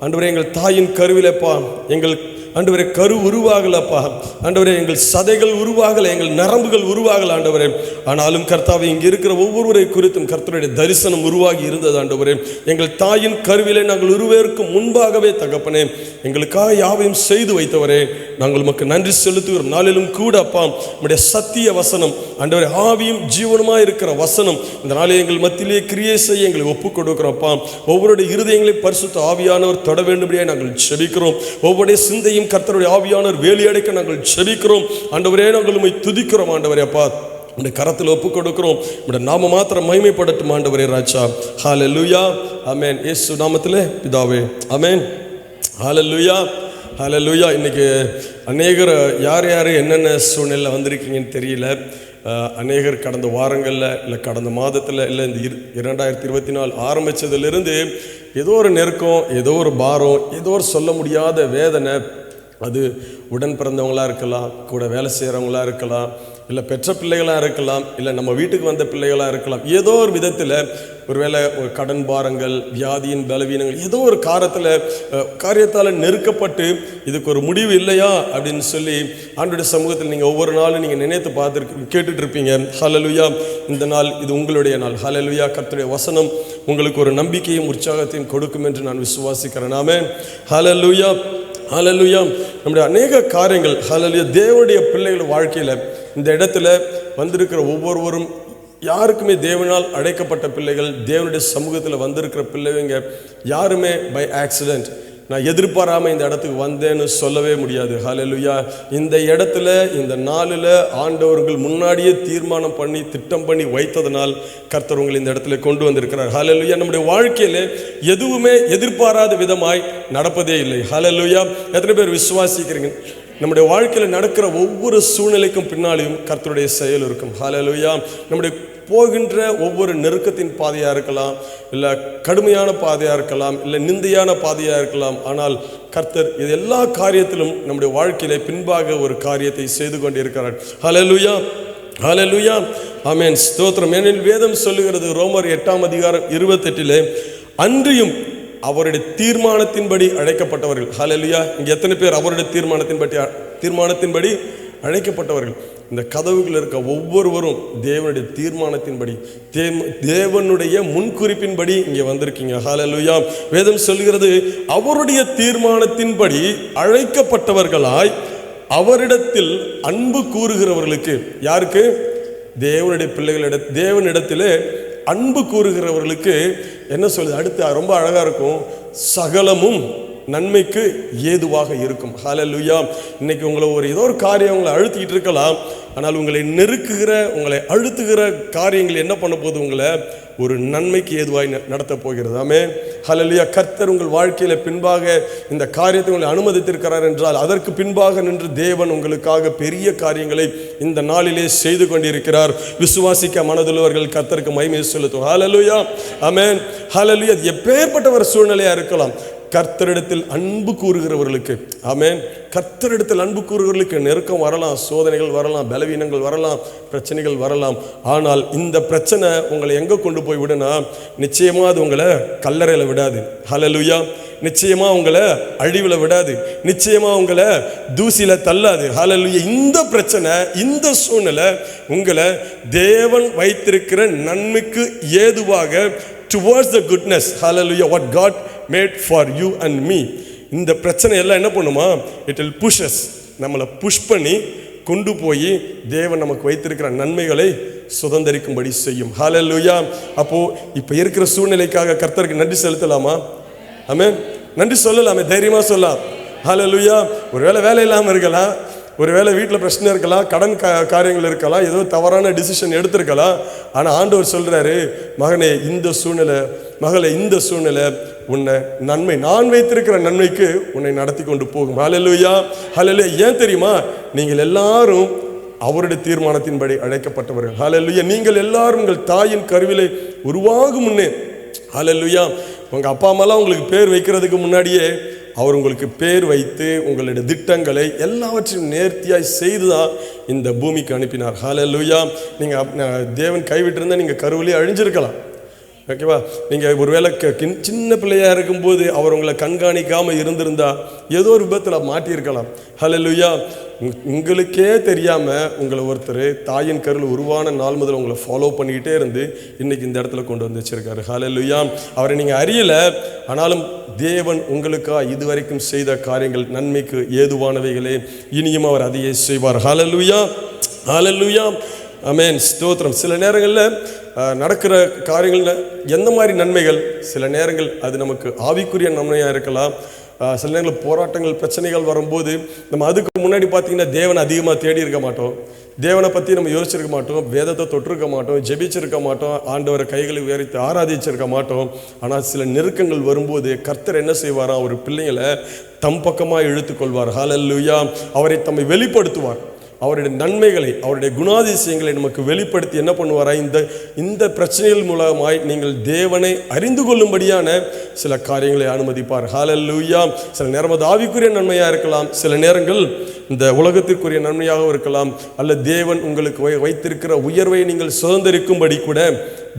ஆண்டவரே, எங்கள் தாயின் கருவிலப்பா எங்கள் ஆண்டவரே கரு உருவாகலப்பா ஆண்டவரே, எங்கள் சதைகள் உருவாகலை, எங்கள் நரம்புகள் உருவாகலை ஆண்டவரே. ஆனாலும் கர்த்தாவை இங்கே இருக்கிற ஒவ்வொருவரை குறித்தும் கர்த்தருடைய தரிசனம் உருவாகி இருந்தது ஆண்டவரே. எங்கள் தாயின் கருவிலே நாங்கள் உருவேற்கும் முன்பாகவே தகப்பனே எங்களுக்காக யாவையும் செய்து வைத்தவரே, நாங்கள் உமக்கு நன்றி செலுத்துகிறோம். நாளிலும் கூட அப்பா நம்முடைய சத்திய வசனம் ஆண்டவரே ஆவியும் ஜீவனுமாக இருக்கிற வசனம் இந்த நாளில் எங்கள் மத்தியிலே கிரியை செய்ய எங்களை ஒப்புக் கொடுக்கிறோம்ப்பா. ஒவ்வொருடைய இருதயங்களை பரிசுத்த ஆவியானவர் தொட வேண்டும்படியாக நாங்கள் செபிக்கிறோம். ஒவ்வொருடைய சிந்தையும் கர்த்தருடைய ஆவியானவர் வேலியடைக்க நாங்கள் செபிக்கிறோம் ஆண்டவரே. நாங்கள் உம்மை துதிக்கிறோம் ஆண்டவரே. அப்பா உடைய கரத்தில் ஒப்புக் கொடுக்கிறோம். உடைய நாம மாத்திரம் மகிமைப்படட்டும் ஆண்டவரே ராஜா. ஹல்லேலூயா. ஆமென். இயேசு நாமத்திலே பிதாவே. ஆமென். ஹல்லேலூயா. ஹல்லேலூயா. இன்னைக்கு அநேகர் யார் யார் என்னென்ன சூழ்நிலை வந்திருக்கீங்கன்னு தெரியல. அநேகர் கடந்த வாரங்களில் இல்லை கடந்த மாதத்தில் இல்லை இந்த 2024 ஆரம்பித்ததிலிருந்து ஏதோ ஒரு நெருக்கம், ஏதோ ஒரு பாரம், ஏதோ ஒரு சொல்ல முடியாத வேதனை, அது உடன் பிறந்தவங்களாக இருக்கலாம், கூட வேலை செய்கிறவங்களா இருக்கலாம், இல்லை பெற்ற பிள்ளைகளாக இருக்கலாம், இல்லை நம்ம வீட்டுக்கு வந்த பிள்ளைகளாக இருக்கலாம். ஏதோ ஒரு விதத்தில் ஒருவேளை ஒரு கடன் பாரங்கள், வியாதியின் பலவீனங்கள், ஏதோ ஒரு காரியத்தால் நெருக்கப்பட்டு இதுக்கு ஒரு முடிவு இல்லையா அப்படின்னு சொல்லி ஆண்டவருடைய சமூகத்தில் நீங்கள் ஒவ்வொரு நாளும் நீங்கள் நினைத்து கேட்டுட்டு இருப்பீங்க. ஹல்லேலூயா, இந்த நாள் இது உங்களுடைய நாள். ஹல்லேலூயா, கர்த்தருடைய வசனம் உங்களுக்கு ஒரு நம்பிக்கையும் உற்சாகத்தையும் கொடுக்கும் என்று நான் விசுவாசிக்கிறேன். ஆமென். ஹல்லேலூயா, ஹல்லேலூயா. நம்முடைய அநேக காரியங்கள், ஹல்லேலூயா, தேவனுடைய பிள்ளைகள் வாழ்க்கையில் இந்த இடத்துல வந்திருக்கிற ஒவ்வொருவரும் யாருக்குமே தேவனால் அழைக்கப்பட்ட பிள்ளைகள், தேவனுடைய சமூகத்தில் வந்திருக்கிற பிள்ளைங்க யாருமே பை ஆக்சிடென்ட் நான் எதிர்பாராமல் இந்த இடத்துக்கு வந்தேன்னு சொல்லவே முடியாது. ஹல்லேலூயா, இந்த இடத்துல இந்த நாளில் ஆண்டவர்கள் முன்னாடியே தீர்மானம் பண்ணி திட்டம் பண்ணி வைத்ததனால் கர்த்தர் உங்களை இந்த இடத்துல கொண்டு வந்திருக்கிறார். ஹல்லேலூயா, நம்முடைய வாழ்க்கையில் எதுவுமே எதிர்பாராத விதமாய் நடப்பதே இல்லை. ஹல்லேலூயா, எத்தனை பேர் விசுவாசிக்கிறீங்க? நம்முடைய வாழ்க்கையில் நடக்கிற ஒவ்வொரு சூழ்நிலைக்கும் பின்னாலேயும் கர்த்தருடைய செயல் இருக்கும். ஹல்லேலூயா, நம்முடைய போகின்ற ஒவ்வொரு நெருக்கத்தின் பாதையாக இருக்கலாம், இல்லை கடுமையான பாதையாக இருக்கலாம், இல்லை நிந்தையான பாதையாக இருக்கலாம். ஆனால் கர்த்தர் இது எல்லா காரியத்திலும் நம்முடைய வாழ்க்கையிலே பின்பாக ஒரு காரியத்தை செய்து கொண்டிருக்கிறார். ஹல்லேலூயா, ஹல்லேலூயா, ஆமென், ஸ்தோத்திரம். ஏனெனில் வேதம் சொல்லுகிறது, ரோமர் 8:28, அன்றியும் அவருடைய தீர்மானத்தின்படி அழைக்கப்பட்டவர்கள். ஹல்லேலூயா, இங்கே எத்தனை பேர் அவருடைய தீர்மானத்தின்படி அழைக்கப்பட்டவர்கள்? இந்த கதவுகள் இருக்க ஒவ்வொருவரும் தேவனுடைய தீர்மானத்தின்படி, தேவனுடைய முன்குறிப்பின்படி இங்கே வந்திருக்கீங்க. ஹல்லேலூயா, வேதம் சொல்கிறது, அவருடைய தீர்மானத்தின்படி அழைக்கப்பட்டவர்களாய் அவரிடத்தில் அன்பு கூறுகிறவர்களுக்கு. யாருக்கு? தேவனுடைய தேவனிடத்திலே அன்பு கூறுகிறவர்களுக்கு என்ன சொல்லுது அடுத்து? ரொம்ப அழகா இருக்கும், சகலமும் நன்மைக்கு ஏதுவாக இருக்கும். ஹல்லேலூயா, இன்னைக்கு உங்களை ஏதோ ஒரு காரியம் உங்களை அழுத்திக்கிட்டு இருக்கலாம். ஆனால் உங்களை நெருக்குகிற, உங்களை அழுத்துகிற காரியங்கள் என்ன பண்ண போகுது? உங்களை ஒரு நன்மைக்கு ஏதுவாய் நடத்த போகிறது. ஆமென். ஹல்லேலூயா, கர்த்தர் உங்கள் வாழ்க்கையில் பின்பாக இந்த காரியத்தை உங்களை அனுமதித்திருக்கிறார் என்றால் அதற்கு பின்பாக நின்று தேவன் உங்களுக்காக பெரிய காரியங்களை இந்த நாளிலே செய்து கொண்டிருக்கிறார். விசுவாசிக்க மனதுள்ளவர்கள் கர்த்தருக்கு மகிமை செலுத்தும். ஹல்லேலூயா, ஆமென். ஹல்லேலூயா, எப்பேற்பட்ட ஒரு சூழ்நிலையாக இருக்கலாம், கர்த்தரிடத்தில் அன்பு கூறுகிறவர்களுக்கு, ஆமென், கர்த்தரிடத்தில் அன்பு கூறுகிறவர்களுக்கு நெருக்கம் வரலாம், சோதனைகள் வரலாம், பலவீனங்கள் வரலாம், பிரச்சனைகள் வரலாம். ஆனால் இந்த பிரச்சனை உங்களை எங்கே கொண்டு போய் விடுனா, நிச்சயமா அது உங்களை கல்லறையில் விடாது. ஹல்லேலூயா, நிச்சயமா உங்களை அழிவில் விடாது, நிச்சயமா உங்களை தூசியில தள்ளாது. ஹல்லேலூயா, இந்த பிரச்சனை, இந்த சூழ்நிலை உங்களை தேவன் வைத்திருக்கிற நன்மைக்கு ஏதுவாக, towards the goodness, hallelujah, what God made for you and me. இந்த பிரச்சனை எல்லாம் என்ன பண்ணுமா? it will push us, நம்மளை புஷ் பண்ணி கொண்டு போய் தேவன் நமக்கு வைத்திருக்கிற நன்மைகளை சுதந்தரிக்கும்படி செய்யும். ஹல்லேலூயா. அப்போ இப்போ இருக்கிற சூழ்நிலைக்காக கர்த்தருக்கு நன்றி செலுத்தலாமா? ஆமென். நன்றி சொல்லலாமே, தைரியமா சொல்லலாம். ஹல்லேலூயா. ஒருவேளை வேலை இல்லாமல் இருக்கலாம், ஒருவேளை வீட்டில் பிரச்சனை இருக்கலாம், கடன் காரியங்கள் இருக்கலாம், ஏதோ தவறான டிசிஷன் எடுத்திருக்கலாம். ஆனால் ஆண்டவர் சொல்கிறாரு, மகனே இந்த சூழ்நிலை, மகளே இந்த சூழ்நிலை உன்னை நன்மை, நான் வைத்திருக்கிற நன்மைக்கு உன்னை நடத்தி கொண்டு போகும். ஹல்லேலூயா, ஹல்லேலூயா. ஏன் தெரியுமா? நீங்கள் எல்லாரும் அவருடைய தீர்மானத்தின்படி அழைக்கப்பட்டவர்கள். ஹல்லேலூயா. நீங்கள் எல்லாரும் உங்கள் தாயின் கருவிலை உருவாகும் முன்னே, ஹல்லேலூயா, உங்கள் அப்பா அம்மாலாம் உங்களுக்கு பேர் வைக்கிறதுக்கு முன்னாடியே அவர் உங்களுக்கு பேர் வைத்து உங்களுடைய திட்டங்களை எல்லாவற்றையும் நேர்த்தியாய் செய்து தான் இந்த பூமிக்கு அனுப்பினார். ஹல்லேலூயா. நீங்கள் தேவன் கைவிட்டிருந்தால் நீங்கள் கருவிலே அழிஞ்சிருக்கலாம். ஓகேவா? நீங்கள் ஒருவேளை சின்ன பிள்ளையாக இருக்கும்போது அவர் உங்களை கண்காணிக்காமல் இருந்திருந்தா ஏதோ ஒரு விபத்தில் மாட்டியிருக்கலாம். ஹல்லேலூயா. உங்களுக்கே தெரியாமல் உங்களை ஒருத்தர் தாயின் கருவில் உருவான நாள் முதல் உங்களை ஃபாலோ பண்ணிக்கிட்டே இருந்து இன்னைக்கு இந்த இடத்துல கொண்டு வந்து வச்சிருக்காரு. ஹல்லேலூயா. அவரை நீங்கள் அறியலை, ஆனாலும் தேவன் உங்களுக்காக இதுவரைக்கும் செய்த காரியங்கள் நன்மைக்கு ஏதுவானவைகளே, இனியும் அவர் அதையே செய்வார். ஹல்லேலூயா, ஹல்லேலூயா, ஆமென், ஸ்தோத்திரம். சில நேரங்களில் நடக்கிற காரியங்களில் எந்த மாதிரி நன்மைகள், சில நேரங்கள் அது நமக்கு ஆவிக்குரிய நன்மையாக இருக்கலாம். சில நேரங்களில் போராட்டங்கள், பிரச்சனைகள் வரும்போது நம்ம அதுக்கு முன்னாடி பார்த்திங்கன்னா தேவனை அதிகமாக தேடி இருக்க மாட்டோம், தேவனை பற்றி நம்ம யோசிச்சிருக்க மாட்டோம், வேதத்தை தொட்டிருக்க மாட்டோம், ஜெபிச்சிருக்க மாட்டோம், ஆண்டவரை கைகளை உயர்த்தி ஆராதிச்சிருக்க மாட்டோம். ஆனால் சில நெருக்கங்கள் வரும்போது கர்த்தர் என்ன செய்வாரா? ஒரு பிள்ளைங்களை தம் பக்கமாக இழுத்துக்கொள்வார். ஹல்லேலூயா. அவரை தம்மை வெளிப்படுத்துவார். அவருடைய நன்மைகளை, அவருடைய குணாதிசயங்களை நமக்கு வெளிப்படுத்தி என்ன பண்ணுவாரா, இந்த பிரச்சனைகள் மூலமாய் நீங்கள் தேவனை அறிந்து கொள்ளும்படியான சில காரியங்களை அனுமதிப்பார். ஹல்லேலூயா. சில நேரம் அது ஆவிக்குரிய நன்மையாக இருக்கலாம், சில நேரங்கள் இந்த உலகத்திற்குரிய நன்மையாக இருக்கலாம், அல்ல தேவன் உங்களுக்கு வைத்திருக்கிற உயர்வை நீங்கள் சுதந்திரிக்கும்படி கூட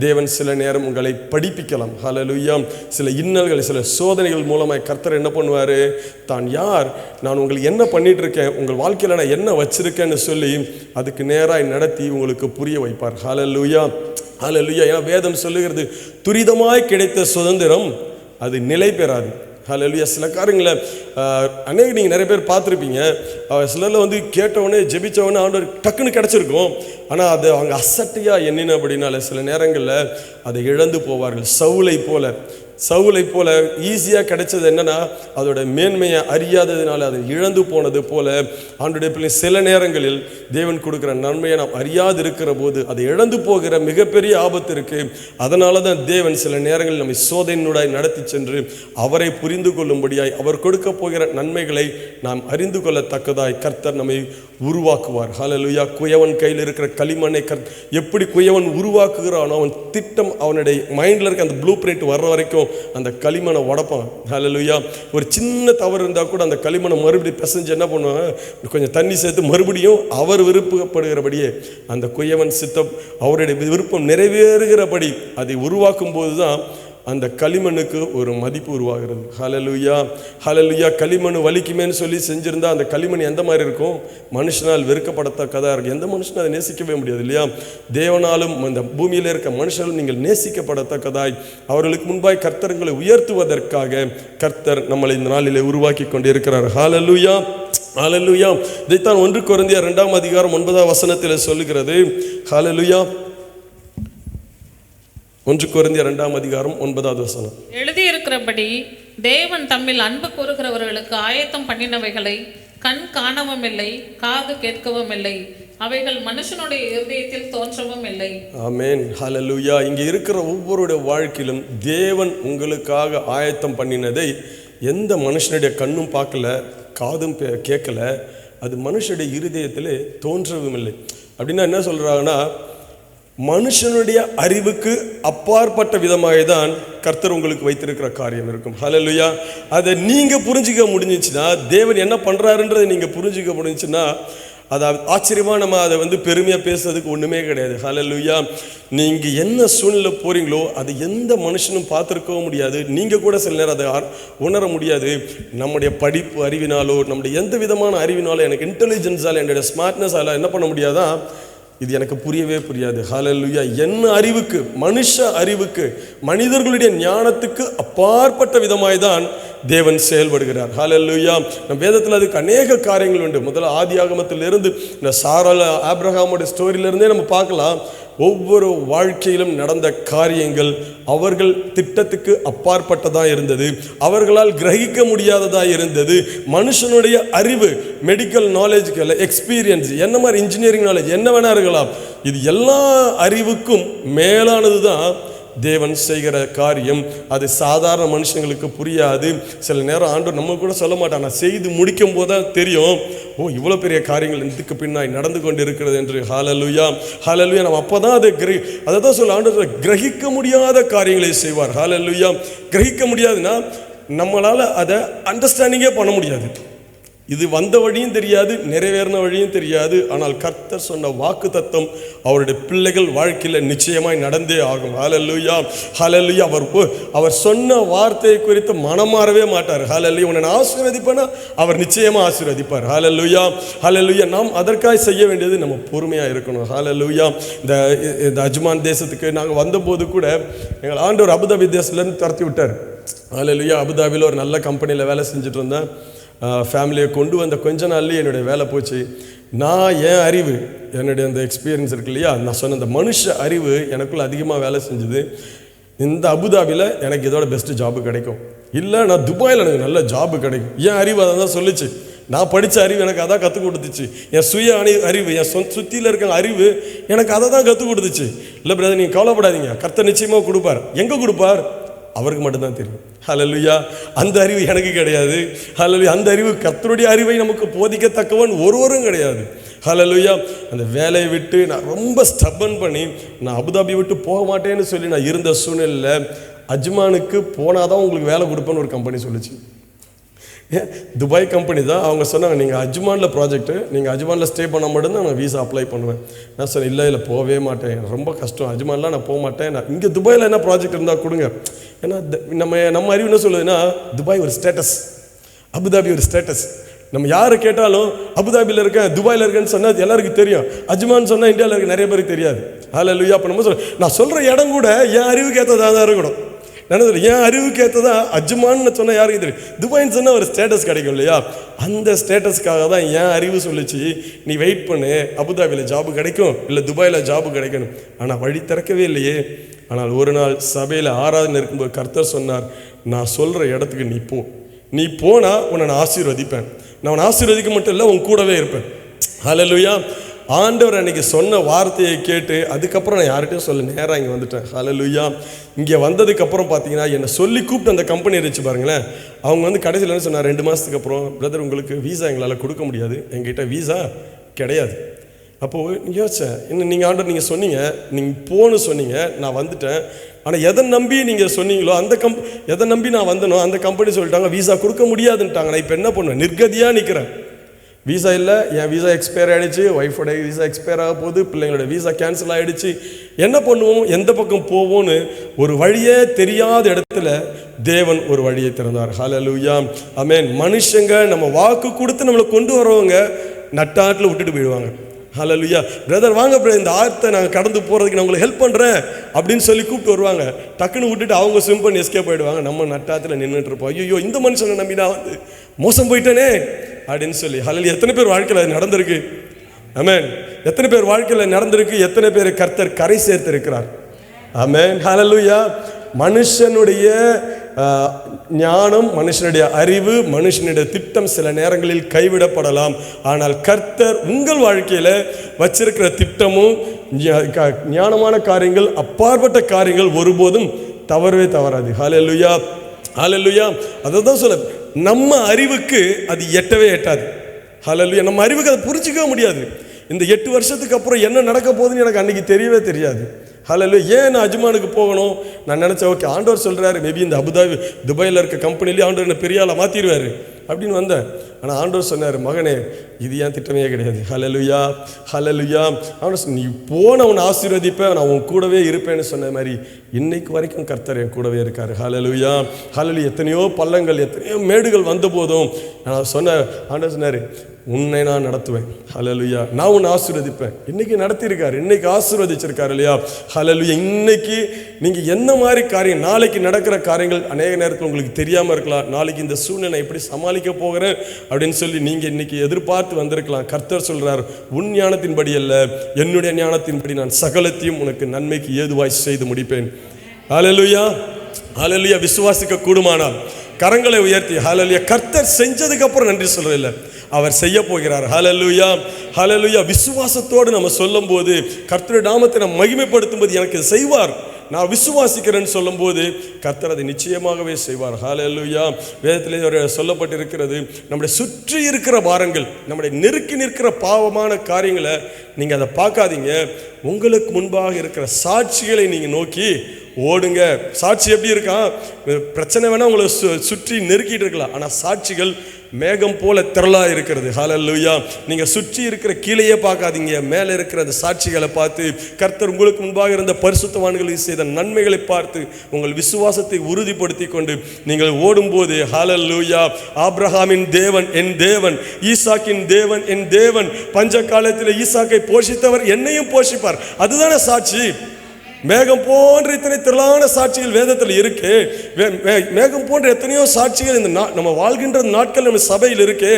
தேவன் சில நேரம் உங்களை படிப்பிக்கலாம். ஹல்லேலூயா. சில இன்னல்கள், சில சோதனைகள் மூலமாக கர்த்தர் என்ன பண்ணுவார், தான் யார், நான் உங்களுக்கு என்ன பண்ணிட்டு இருக்கேன், உங்கள் வாழ்க்கையில் நான் என்ன வச்சிருக்கேன்னு சொல்லி அதுக்கு நேராக நடத்தி உங்களுக்கு புரிய வைப்பார். ஹல்லேலூயா, ஹல்லேலூயா. ஏன்னா வேதம் சொல்லுகிறது, துரிதமாய் கிடைத்த சுதந்திரம் அது நிலை பெறாது. ஹல்லேலூயா. சில காரியங்களை நீங்கள் நிறைய பேர் பார்த்துருப்பீங்க. சிலரில் வந்து கேட்டவொடனே ஜெபிச்சவொடனே ஆண்டவர் டக்குன்னு கிடச்சிருக்கும். ஆனால் அது அவங்க அசட்டையாக எண்ணின அப்படின்னால சில நேரங்களில் அதை இழந்து போவார்கள். சவுலை போல ஈஸியாக கிடைச்சது என்னன்னா, அதோட மேன்மையை அறியாததுனால அதை இழந்து போனது போல ஆண்டுடைய பிள்ளை சில நேரங்களில் தேவன் கொடுக்குற நன்மையை நாம் அறியாது இருக்கிற போது அதை இழந்து போகிற மிகப்பெரிய ஆபத்து இருக்கு. அதனால தான் தேவன் சில நேரங்களில் நம்மை சோதனையுடாய் நடத்தி சென்று அவரை புரிந்து கொள்ளும்படியாய், அவர் கொடுக்க போகிற நன்மைகளை நாம் அறிந்து கொள்ளத்தக்கதாய் கர்த்தர் நம்மை உருவாக்குவார். ஹல்லேலூயா. குயவன் கையில் இருக்கிற களிமண்ணை எப்படி குயவன் உருவாக்குகிறானோ, அவன் திட்டம், அவனுடைய மைண்டில் இருக்க அந்த ப்ளூ பிரிண்ட் வர்ற வரைக்கும் அந்த களிமண்ணை உடைப்பான். ஹல்லேலூயா. ஒரு சின்ன தவறு இருந்தால் கூட அந்த களிமண்ணை மறுபடியும் பிசைஞ்சு என்ன பண்ணுவாங்க, கொஞ்சம் தண்ணி சேர்த்து மறுபடியும் அவர் விருப்பப்படுகிறபடியே அந்த குயவன் சித்தம், அவருடைய விருப்பம் நிறைவேறுகிறபடி அதை உருவாக்கும் போது தான் அந்த களிமண்ணுக்கு ஒரு மதிப்பு உருவாகிறது. ஹல்லேலூயா, ஹல்லேலூயா. களிமண் வலிக்குமேன்னு சொல்லி செஞ்சிருந்தா அந்த களிமண் எந்த மாதிரி இருக்கும், மனுஷனால் வெறுக்கப்படத்தக்கதாக இருக்கும். எந்த மனுஷனும் அதை நேசிக்கவே முடியாது இல்லையா? தேவனாலும் இந்த பூமியில் இருக்க மனுஷனும் நீங்கள் நேசிக்கப்படத்தக்கதாய் அவர்களுக்கு முன்பாய் கர்த்தர்களை உயர்த்துவதற்காக கர்த்தர் நம்மளை இந்த நாளிலே உருவாக்கி கொண்டு இருக்கிறார். ஹல்லேலூயா, ஹல்லேலூயா. இதைத்தான் 1 கொரிந்தியர் 2:9 சொல்லுகிறது. ஹல்லேலூயா. 1 கொரிந்தியர் 2:9 எழுதியிருக்கிறபடி தேவன் தம்மில் அன்பு கூறுகிறவர்களுக்கு ஆயத்தம் பண்ணினவைகளை கண் காணவும் இல்லை, காது கேட்கவும் இல்லை, அவைகள் மனுஷனுடைய இருதயத்தில் தோன்றவும் இல்லை. ஆமென். ஹல்லேலூயா. இங்கே இருக்கிற ஒவ்வொருடைய வாழ்க்கையிலும் தேவன் உங்களுக்காக ஆயத்தம் பண்ணினதை எந்த மனுஷனுடைய கண்ணும் பார்க்கல, காதும் கேட்கல, அது மனுஷனுடைய இருதயத்திலே தோன்றவும் இல்லை. அப்படின்னா என்ன சொல்றாங்கன்னா, மனுஷனுடைய அறிவுக்கு அப்பாற்பட்ட விதமாக தான் கர்த்தர் உங்களுக்கு வைத்திருக்கிற காரியம் இருக்கும். ஹல்லேலூயா. அதை நீங்கள் புரிஞ்சிக்க முடிஞ்சிச்சுன்னா, தேவன் என்ன பண்ணுறாருன்றதை நீங்கள் புரிஞ்சிக்க முடிஞ்சுன்னா, அதை ஆச்சரியமாக நம்ம அதை வந்து பெருமையாக பேசுறதுக்கு ஒன்றுமே கிடையாது. ஹல்லேலூயா. நீங்கள் என்ன சூழ்நிலை போகிறீங்களோ அது எந்த மனுஷனும் பார்த்துருக்கவும் முடியாது, நீங்கள் கூட சில நேரம் அதை உணர முடியாது. நம்முடைய படிப்பு அறிவினாலோ, நம்முடைய எந்த விதமான அறிவினாலோ, எனக்கு இன்டெலிஜென்ஸால், என்னுடைய ஸ்மார்ட்னஸால் என்ன பண்ண முடியாதான், இது எனக்கு புரியவே புரியாது. ஹல்லேலூயா. என்ன அறிவுக்கு, மனுஷ அறிவுக்கு, மனிதர்களுடைய ஞானத்துக்கு அப்பாற்பட்ட விதமாய் தான் தேவன் செயல்படுகிறார். ஹல்லேலூயா. நம் வேதத்தில் அதுக்கு அநேக காரியங்கள் உண்டு. முதல்ல ஆதியாகமத்திலிருந்து இந்த சாரால் ஆபிரகாமுடைய ஸ்டோரியிலிருந்தே நம்ம பார்க்கலாம். ஒவ்வொரு வாழ்க்கையிலும் நடந்த காரியங்கள் அவர்கள் திட்டத்துக்கு அப்பாற்பட்டதாக இருந்தது, அவர்களால் கிரகிக்க முடியாததாக இருந்தது. மனுஷனுடைய அறிவு, மெடிக்கல் நாலேஜுக்கு, எக்ஸ்பீரியன்ஸ், என்ன மாதிரி இன்ஜினியரிங் நாலேஜ் என்ன வேணா இருக்கலாம், இது எல்லா அறிவுக்கும் மேலானது தான் தேவன் செய்கிற காரியம். அது சாதாரண மனுஷங்களுக்கு புரியாது. சில நேரம் ஆண்டவர் நம்ம கூட சொல்ல மாட்டான், நான் செய்து முடிக்கும் போது தான் தெரியும், ஓ இவ்வளோ பெரிய காரியங்கள் இதுக்கு பின்னாடி நடந்து கொண்டு இருக்கிறது என்று. ஹல்லேலூயா, ஹல்லேலூயா. நம்ம அப்போ தான் அதை தான் சொல்ல, ஆண்டவர் கிரகிக்க முடியாத காரியங்களை செய்வார். ஹல்லேலூயா. கிரகிக்க முடியாதுன்னா நம்மளால் அதை அண்டர்ஸ்டாண்டிங்கே பண்ண முடியாது. இது வந்த வழியும் தெரியாது, நிறைவேறின வழியும் தெரியாது. ஆனால் கர்த்தர் சொன்ன வாக்கு தத்தம் அவருடைய பிள்ளைகள் வாழ்க்கையில் நிச்சயமாய் நடந்தே ஆகும். ஹல்லேலூயா, ஹல்லேலூயா. அவர் சொன்ன வார்த்தையை குறித்து மனமாறவே மாட்டார். ஹல்லேலூயா. உன்னை ஆசீர்வதிப்பேனா அவர் நிச்சயமாக ஆசீர்வதிப்பார். ஹல்லேலூயா, ஹல்லேலூயா. நாம் அதற்காக செய்ய வேண்டியது நம்ம பொறுமையாக இருக்கணும். ஹல்லேலூயா. இந்த அஜ்மான் தேசத்துக்கு நாங்கள் வந்தபோது கூட எங்கள் ஆண்டவர் அபுதாபி தேசத்துலேருந்து துரத்தி விட்டார். ஹல்லேலூயா. அபுதாபியில் ஒரு நல்ல கம்பெனியில் வேலை செஞ்சுட்டு இருந்தேன். ஃபேமிலியை கொண்டு வந்த கொஞ்ச நாள்லேயே என்னுடைய வேலை போச்சு. நான் என் அறிவு, என்னுடைய அந்த எக்ஸ்பீரியன்ஸ் இருக்கு இல்லையா, நான் சொன்ன அந்த மனுஷ அறிவு எனக்குள்ளே அதிகமாக வேலை செஞ்சுது. இந்த அபுதாபியில் எனக்கு இதோட பெஸ்ட்டு ஜாபு கிடைக்கும், இல்லை நான் துபாயில் எனக்கு நல்ல ஜாபு கிடைக்கும். என் அறிவு அதை தான் சொல்லிச்சு. நான் படித்த அறிவு எனக்கு அதான் கற்றுக் கொடுத்துச்சு. என் சுய அறிவு, என் சுற்றியில் இருக்க அறிவு எனக்கு அதை தான் கற்றுக் கொடுத்துச்சு. இல்லை பிரதர் நீங்கள் கவலைப்படாதீங்க, கர்த்தர் நிச்சயமாக கொடுப்பார். எங்கே கொடுப்பார்? அவருக்கு மட்டும்தான் தெரியும். ஹல்லேலூயா. அந்த அறிவு எனக்கு கிடையாது. ஹல்லேலூயா. அந்த அறிவு கர்த்தருடைய அறிவை நமக்கு போதிக்கத்தக்கவன் ஒருவரும் கிடையாது. ஹல்லேலூயா. அந்த வேலையை விட்டு நான் ரொம்ப ஸ்டப்பன் பண்ணி நான் அபுதாபி விட்டு போக மாட்டேன்னு சொல்லி நான் இருந்த சூழ்நிலையில் அஜ்மானுக்கு போனாதான் உங்களுக்கு வேலை கொடுப்பேன்னு ஒரு கம்பெனி சொல்லிச்சு. துபாய் கம்பெனி தான். அவங்க சொன்னாங்க, நீங்கள் அஜ்மானில் ப்ராஜெக்ட்டு, நீங்கள் அஜ்மானில் ஸ்டே பண்ண மட்டும்தான் நான் வீசா அப்ளை பண்ணுவேன். நான் சொன்னேன், இல்லை போகவே மாட்டேன், ரொம்ப கஷ்டம், அஜ்மான்லாம் நான் போக மாட்டேன். நான் இங்கே துபாயில் என்ன ப்ராஜெக்ட் இருந்தால் கொடுங்க. ஏன்னா நம்ம அறிவு என்ன சொல்லுதுன்னா, துபாய் ஒரு ஸ்டேட்டஸ், அபுதாபி ஒரு ஸ்டேட்டஸ். நம்ம யாரை கேட்டாலும் அபுதாபியில் இருக்கேன், துபாயில் இருக்கேன்னு சொன்னால் எல்லாருக்கும் தெரியும். அஜ்மான் சொன்னால் இந்தியாவில் இருக்க நிறைய பேருக்கு தெரியாது. ஹல்லேலூயா. அப்போ நம்ம நான் சொல்கிற இடம் கூட என் அறிவுக்கு ஏற்றதாக தான் இருக்கணும். நினைச்சு என் அறிவுக்கு ஏற்றதா அஜ்மான்னு சொன்னால் யாருக்கு தெரியும், துபாய்ன்னு சொன்னால் ஒரு ஸ்டேட்டஸ் கிடைக்கும் இல்லையா? அந்த ஸ்டேட்டஸ்க்காக தான் என் அறிவு சொல்லிச்சு, நீ வெயிட் பண்ணு, அபுதாபியில் ஜாபு கிடைக்கும், இல்லை துபாயில் ஜாபு கிடைக்கணும். ஆனால் வழி திறக்கவே இல்லையே. ஆனால் ஒரு நாள் சபையில் ஆராதனை இருக்கும்போது கர்த்தர் சொன்னார், நான் சொல்கிற இடத்துக்கு நீ போனால் உன்னை நான் ஆசீர்வதிப்பேன். நான் உன்னை ஆசீர்வதிக்க மட்டும் இல்லை, உன் கூடவே இருப்பேன். ஹல்லேலூயா. ஆண்டவர் அன்னைக்கு சொன்ன வார்த்தையை கேட்டு அதுக்கப்புறம் நான் யார்கிட்டையும் சொல்ல நேராக இங்கே வந்துட்டேன். ஹல்லேலூயா. இங்கே வந்ததுக்கப்புறம் பார்த்தீங்கன்னா என்னை சொல்லி கூப்பிட்டு அந்த கம்பெனி இருந்துச்சு பாருங்களேன். அவங்க கடைசியில் என்ன சொன்னார், 2 மாதத்துக்கு அப்புறம், பிரதர் உங்களுக்கு வீசா எங்களால் கொடுக்க முடியாது, எங்ககிட்ட வீசா கிடையாது. அப்போது யோசிச்சேன், இன்னும் நீங்கள் ஆண்டவர் நீங்கள் சொன்னீங்க, நீங்கள் போன்னு சொன்னீங்க, நான் வந்துட்டேன். ஆனால் எதை நம்பி நீங்கள் சொன்னீங்களோ எதை நம்பி நான் வந்தனோ அந்த கம்பெனி சொல்லிட்டாங்க வீசா கொடுக்க முடியாதுன்ட்டாங்க. நான் இப்போ என்ன பண்ணுவேன், நிர்கதியாக நிற்கிறேன். வீசா இல்லை, என் வீசா எக்ஸ்பயர் ஆகிடுச்சு, ஒய்ஃபோட வீசா எக்ஸ்பயர் ஆக போகுது, பிள்ளைங்களோட வீசா கேன்சல் ஆகிடுச்சு, என்ன பண்ணுவோம், எந்த பக்கம் போவோன்னு ஒரு வழியே தெரியாத இடத்துல தேவன் ஒரு வழியை திறந்தார். ஹல்லேலூயா. ஆமென். மனுஷங்க நம்ம வாக்கு கொடுத்து நம்மளை கொண்டு வரவங்க நட்டாட்டில் விட்டுட்டு போயிடுவாங்க. ஹல்லேலூயா. பிரதர் வாங்க பிரதர், இந்த ஆயத்தை நாங்கள் கடந்து போகிறதுக்கு நான் உங்களுக்கு ஹெல்ப் பண்ணுறேன் அப்படின்னு சொல்லி கூப்பிட்டு வருவாங்க. டக்குன்னு விட்டுட்டு அவங்க ஸ்விம் பண்ணி எஸ்கேப் ஆகிடுவாங்க. நம்ம நட்டாத்தில் நின்றுட்டு இருப்போம், ஐயோ இந்த மனுஷனை நம்பி நான் மோசம் போயிட்டேனே அப்படின்னு சொல்லி. ஹல்லேலூயா. எத்தனை பேர் வாழ்க்கையில் அது நடந்திருக்கு? ஆமென். எத்தனை பேர் வாழ்க்கையில் நடந்திருக்கு? எத்தனை பேர் கர்த்தர் கரை சேர்த்து இருக்கிறார்? ஆமென். ஹல்லேலூயா. மனுஷனுடைய ஞானம், மனுஷனுடைய அறிவு, மனுஷனுடைய திட்டம் சில நேரங்களில் கைவிடப்படலாம். ஆனால் கர்த்தர் உங்கள் வாழ்க்கையில் வச்சிருக்கிற திட்டமும் ஞானமான காரியங்கள், அப்பாற்பட்ட காரியங்கள் ஒருபோதும் தவறவே தவறாது. ஹல்லேலூயா. ஹல்லேலூயா. அதை தான் சொல்ல, நம்ம அறிவுக்கு அது எட்டவே எட்டாது. ஹல்லேலூயா. நம்ம அறிவுக்கு அதை புரிஞ்சிக்கவே முடியாது. இந்த 8 வருஷத்துக்கு அப்புறம் என்ன நடக்க போகுதுன்னு எனக்கு அன்றைக்கி தெரியவே தெரியாது. ஹல்லேலூயா. ஏன் நான் அஜ்மானுக்கு போகணும்? நான் நினச்சேன், ஓகே ஆண்டவர் சொல்கிறாரு, மேபி இந்த அபுதாபி துபாயில் இருக்க கம்பெனிலேயே ஆண்டவர் என்ன பெரிய ஆளாக மாற்றிடுவார் அப்படின்னு வந்தேன். ஆனால் ஆண்டவர் சொன்னார், மகனே இது ஏன் திட்டமே கிடையாது. ஹல்லேலூயா. ஹல்லேலூயா. ஆண்டவர் நீ போன உன்னை ஆசீர்வதிப்பேன், நான் உன் கூடவே இருப்பேன்னு சொன்ன மாதிரி இன்னைக்கு வரைக்கும் கர்த்தர் என் கூடவே இருக்கார். ஹல்லேலூயா. ஹல்லேலூயா. எத்தனையோ பள்ளங்கள், எத்தனையோ மேடுகள் வந்த போதும் நான் சொன்ன ஆண்டவர் சொன்னார், உன்னை நான் நடத்துவேன். ஹல்லேலூயா. நான் உன்னை ஆசீர்வதிப்பேன். இன்னைக்கு நடத்தியிருக்காரு, இன்னைக்கு ஆசீர்வதிச்சிருக்காரு இல்லையா? ஹல்லேலூயா. இன்னைக்கு நீங்கள் என்ன மாதிரி காரியம், நாளைக்கு நடக்கிற காரியங்கள் அநேக நேரத்தில் உங்களுக்கு தெரியாமல் இருக்கலாம். நாளைக்கு இந்த சூழ்நிலை எப்படி சமாளிக்க போகிறேன் அப்படின்னு சொல்லி நீங்கள் இன்னைக்கு எதிர்பார்த்து வந்திருக்கலாம். கர்த்தர் சொல்கிறார், உன் ஞானத்தின்படி அல்ல, என்னுடைய ஞானத்தின்படி நான் சகலத்தையும் உனக்கு நன்மைக்கு ஏதுவாய் செய்து முடிப்பேன். ஹல்லேலூயா. ஹல்லேலூயா. விசுவாசிக்க கூடுமானால் கரங்களை உயர்த்தி ஹல்லேலூயா. கர்த்தர் செஞ்சதுக்கு அப்புறம் நன்றி சொல்றதில்லை, அவர் செய்ய போகிறார். ஹல்லேலூயா. ஹல்லேலூயா. விசுவாசத்தோடு நம்ம சொல்லும்போது, கர்த்தருடைய நாமத்தை நம்ம மகிமைப்படுத்தும் போது, எனக்கு செய்வார், நான் விசுவாசிக்கிறேன்னு சொல்லும்போது கர்த்தர் அதை நிச்சயமாகவே செய்வார். ஹல்லேலூயா. வேதத்திலே சொல்லப்பட்டிருக்கிறது, நம்முடைய சுற்றி இருக்கிற பாரங்கள், நம்முடைய நெருக்கி நிற்கிற பாவமான காரியங்களை நீங்கள் அதை பார்க்காதீங்க, உங்களுக்கு முன்பாக இருக்கிற சாட்சிகளை நீங்கள் நோக்கி ஓடுங்க. சாட்சி எப்படி இருக்கான்? பிரச்சனை வேணால் உங்களை சுற்றி நெருக்கிட்டு இருக்கலாம், ஆனால் சாட்சிகள் மேகம் போல திரளாக இருக்கிறது. ஹல்லேலூயா. நீங்கள் சுற்றி இருக்கிற கீழேயே பார்க்காதீங்க, மேலே இருக்கிற அந்த சாட்சிகளை பார்த்து, கர்த்தர் உங்களுக்கு முன்பாக இருந்த பரிசுத்தவான்களுக்கு செய்த நன்மைகளை பார்த்து உங்கள் விசுவாசத்தை உறுதிப்படுத்தி கொண்டு நீங்கள் ஓடும்போது, ஹல்லேலூயா, ஆபிரகாமின் தேவன் என் தேவன், ஈசாக்கின் தேவன் என் தேவன், பஞ்ச காலத்தில் ஈசாக்கை போஷித்தவர் என்னையும் போஷிப்பார். அதுதானே சாட்சி. மேகம் போன்ற இத்தனை திரளான சாட்சிகள் வேதத்தில் இருக்கு. மேகம் போன்ற எத்தனையோ சாட்சிகள் இந்த நம்ம வாழ்கின்ற நாட்கள் நம்ம சபையில் இருக்கு.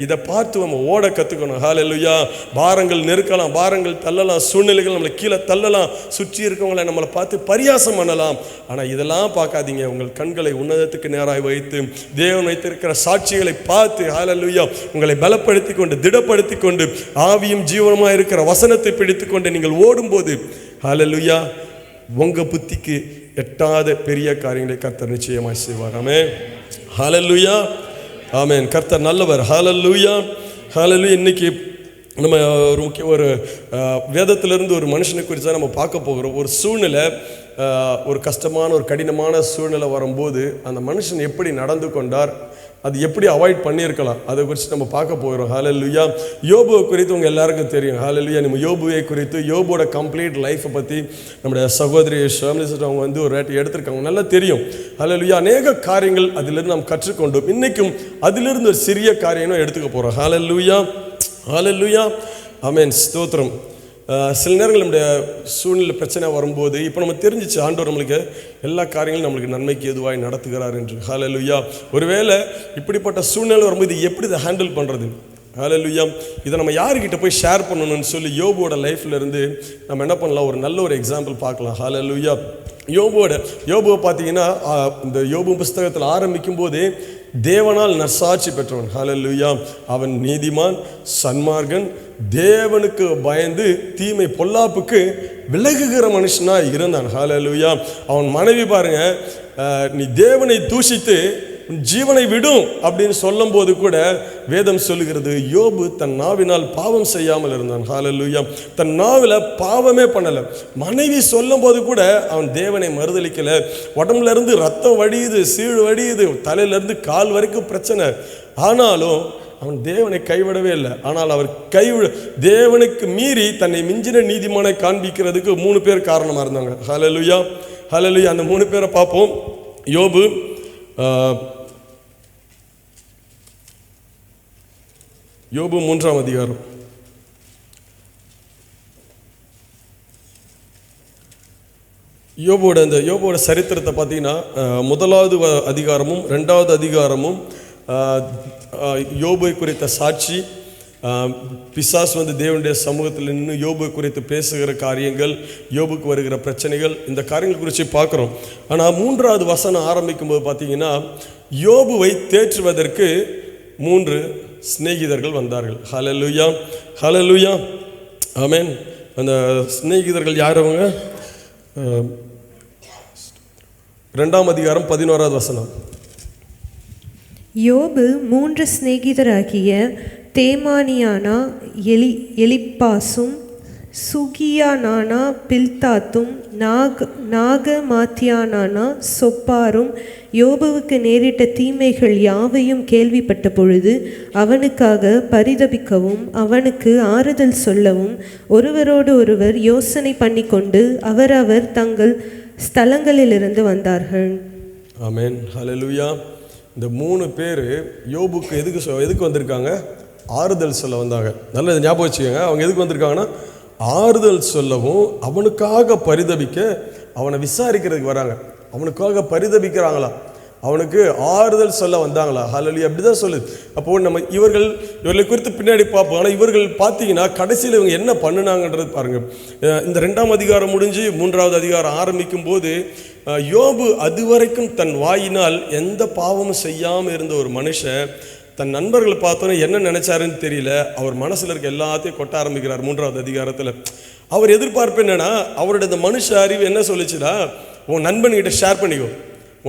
இதை பார்த்து நம்ம ஓட கற்றுக்கணும். ஹல்லேலூயா. பாரங்கள் நெருக்கலாம், பாரங்கள் தள்ளலாம், சூழ்நிலைகள் நம்மளை கீழே தள்ளலாம், சுற்றி இருக்கவங்களை நம்மளை பார்த்து பரியாசம் பண்ணலாம். ஆனால் இதெல்லாம் பார்க்காதீங்க, உங்கள் கண்களை உன்னதத்துக்கு நேராக வைத்து தேவன் வைத்திருக்கிற சாட்சிகளை பார்த்து ஹல்லேலூயா உங்களை பலப்படுத்தி கொண்டு, திடப்படுத்தி கொண்டு, ஆவியும் ஜீவனமாக இருக்கிற வசனத்தை பிடித்து கொண்டு நீங்கள் ஓடும்போது, ஹல்லேலூயா, உங்கள் புத்திக்கு எட்டாத பெரிய காரியங்களை கர்த்தர் நிச்சயமாய் செய்வார். ஆமென். ஹல்லேலூயா. ஆமென். கர்த்தர் நல்லவர். ஹல்லேலூயா. ஹல்லேலூயா. இன்னைக்கு நம்ம ஒரு வேதத்திலிருந்து ஒரு மனுஷனை குறித்து தான் நம்ம பார்க்க போகிறோம். ஒரு சூழ்நிலை, ஒரு கஷ்டமான ஒரு கடினமான சூழ்நிலை வரும்போது அந்த மனுஷன் எப்படி நடந்து கொண்டார், அது எப்படி அவாய்ட் பண்ணியிருக்கலாம், அதை குறித்து நம்ம பார்க்க போகிறோம். ஹல்லேலூயா. யோபுவை குறித்து உங்கள் எல்லாருக்கும் தெரியும். ஹல்லேலூயா. நம்ம யோபுவை குறித்து, யோபுவோட கம்ப்ளீட் லைஃப்பை பற்றி நம்முடைய சகோதரி ஷர்மிலிஸ்ட் அவங்க வந்து ஒரு ரேட்டு எடுத்திருக்காங்க, நல்லா தெரியும். ஹல்லேலூயா. அநேக காரியங்கள் அதிலிருந்து நாம் கற்றுக்கொண்டோம். இன்றைக்கும் அதிலிருந்து ஒரு சிறிய காரியங்களும் எடுத்துக்க போகிறோம். ஹல்லேலூயா. ஹல்லேலூயா. ஆமென். ஸ்தோத்திரம். சில நேரங்கள் நம்முடைய சூழ்நிலை பிரச்சனை வரும்போது இப்போ நம்ம தெரிஞ்சிச்சு ஆண்டவர் நம்மளுக்கு எல்லா காரியங்களும் நம்மளுக்கு நன்மைக்கு எதுவாய் நடத்துகிறார் என்று. ஹல்லேலூயா. ஒருவேளை இப்படிப்பட்ட சூழ்நிலை வரும்போது எப்படி இதை ஹேண்டில் பண்ணுறது? ஹல்லேலூயா. இதை நம்ம யாருக்கிட்ட போய் ஷேர் பண்ணணும்னு சொல்லி யோபுவோட லைஃப்ல இருந்து நம்ம என்ன பண்ணலாம், ஒரு நல்ல ஒரு எக்ஸாம்பிள் பார்க்கலாம். ஹல்லேலூயா. யோபுவை பார்த்தீங்கன்னா இந்த யோபு புஸ்தகத்தில் ஆரம்பிக்கும் போதே தேவனால் நற்சாட்சி பெற்றவன். ஹல்லேலூயா. அவன் நீதிமான், சன்மார்கன், தேவனுக்கு பயந்து தீமை பொல்லாப்புக்கு விலகுகிற மனுஷனா இருந்தான். ஹல்லேலூயா. அவன் மனைவி பாருங்க, நீ தேவனை தூஷித்து ஜீவனை விடும் அப்படின்னு சொல்லும் போது கூட வேதம் சொல்லுகிறது, யோபு தன் நாவினால் பாவம் செய்யாமல் இருந்தான். ஹல்லேலூயா. தன் நாவில பாவமே பண்ணல. மனைவி சொல்லும் போது கூட அவன் தேவனை மறுதலிக்கல. உடம்புல இருந்து ரத்தம் வடியுது, சீழ் வடியுது, தலையில இருந்து கால் வரைக்கும் பிரச்சனை. ஆனாலும் அவன் தேவனை கைவிடவே இல்லை. ஆனால் அவர் தேவனுக்கு மீறி தன்னை மிஞ்சின நீதிமானை காண்பிக்கிறதுக்கு 3 பேர் காரணமாக இருந்தாங்க. ஹல்லேலூயா. ஹல்லேலூயா. அந்த 3 பேரை பார்ப்போம். யோபு யோபு 3ஆம் அதிகாரம். யோபுவோட சரித்திரத்தை பார்த்தீங்கன்னா 1வது அதிகாரமும் 2வது அதிகாரமும் யோபுவை குறித்த சாட்சி, பிசாசு வந்து தேவனுடைய சமூகத்தில் நின்று யோபுவை குறித்து பேசுகிற காரியங்கள், யோபுக்கு வருகிற பிரச்சனைகள், இந்த காரியங்கள் குறித்து பார்க்குறோம். ஆனால் 3வது வசனம் ஆரம்பிக்கும் போது பார்த்தீங்கன்னா யோபுவை தேற்றுவதற்கு 3 சிநேகிதர்கள் வந்தார்கள். ஹல்லேலூயா. ஹல்லேலூயா. ஆமென். அந்த சிநேகிதர்கள் யார்? அவங்க 2ஆம் அதிகாரம் 11வது வசனம். யோபு 3 சிநேகிதராகிய தேமானியானா எலிப்பாசும் சுகியானானா பில்தாத்தும் நாகமாத்தியானானா சொப்பாரும் யோபுவுக்கு நேரிட்ட தீமைகள் யாவையும் கேள்விப்பட்ட பொழுது அவனுக்காக பரிதபிக்கவும் அவனுக்கு ஆறுதல் சொல்லவும் ஒருவரோடு ஒருவர் யோசனை பண்ணி கொண்டு அவரவர் தங்கள் ஸ்தலங்களிலிருந்து வந்தார்கள். ஆமென். ஹல்லேலூயா. இந்த 3 பேர் யோபுக்கு எதுக்கு வந்திருக்காங்க? ஆறுதல் சொல்ல வந்தாங்க. நல்ல இதை ஞாபகம் வச்சுக்கோங்க. அவங்க எதுக்கு வந்திருக்காங்கன்னா ஆறுதல் சொல்லவும் அவனுக்காக பரிதபிக்க, அவனை விசாரிக்கிறதுக்கு வராங்க. அவனுக்காக பரிதபிக்கிறாங்களா, அவனுக்கு ஆறுதல் சொல்ல வந்தாங்களா? ஹல்லேலூயா. அப்படி தான் சொல்லுது. அப்போது நம்ம இவர்களை குறித்து பின்னாடி பார்ப்போம். ஆனால் இவர்கள் பார்த்தீங்கன்னா கடைசியில் இவங்க என்ன பண்ணினாங்கன்றது பாருங்கள். இந்த 2ஆம் அதிகாரம் முடிஞ்சு 3வது அதிகாரம் ஆரம்பிக்கும் போது யோபு அதுவரைக்கும் தன் வாயினால் எந்த பாவமும் செய்யாமல் இருந்த ஒரு மனுஷன் தன் நண்பர்களை பார்த்தோன்னே என்ன நினைச்சாருன்னு தெரியல, அவர் மனசில் இருக்க எல்லாத்தையும் கொட்ட ஆரம்பிக்கிறார். 3வது அதிகாரத்தில் அவர் எதிர்பார்ப்பு என்னன்னா, அவருடைய இந்த மனுஷ அறிவு என்ன சொல்லிச்சுன்னா, உன் நண்பன்கிட்ட ஷேர் பண்ணிக்கோ,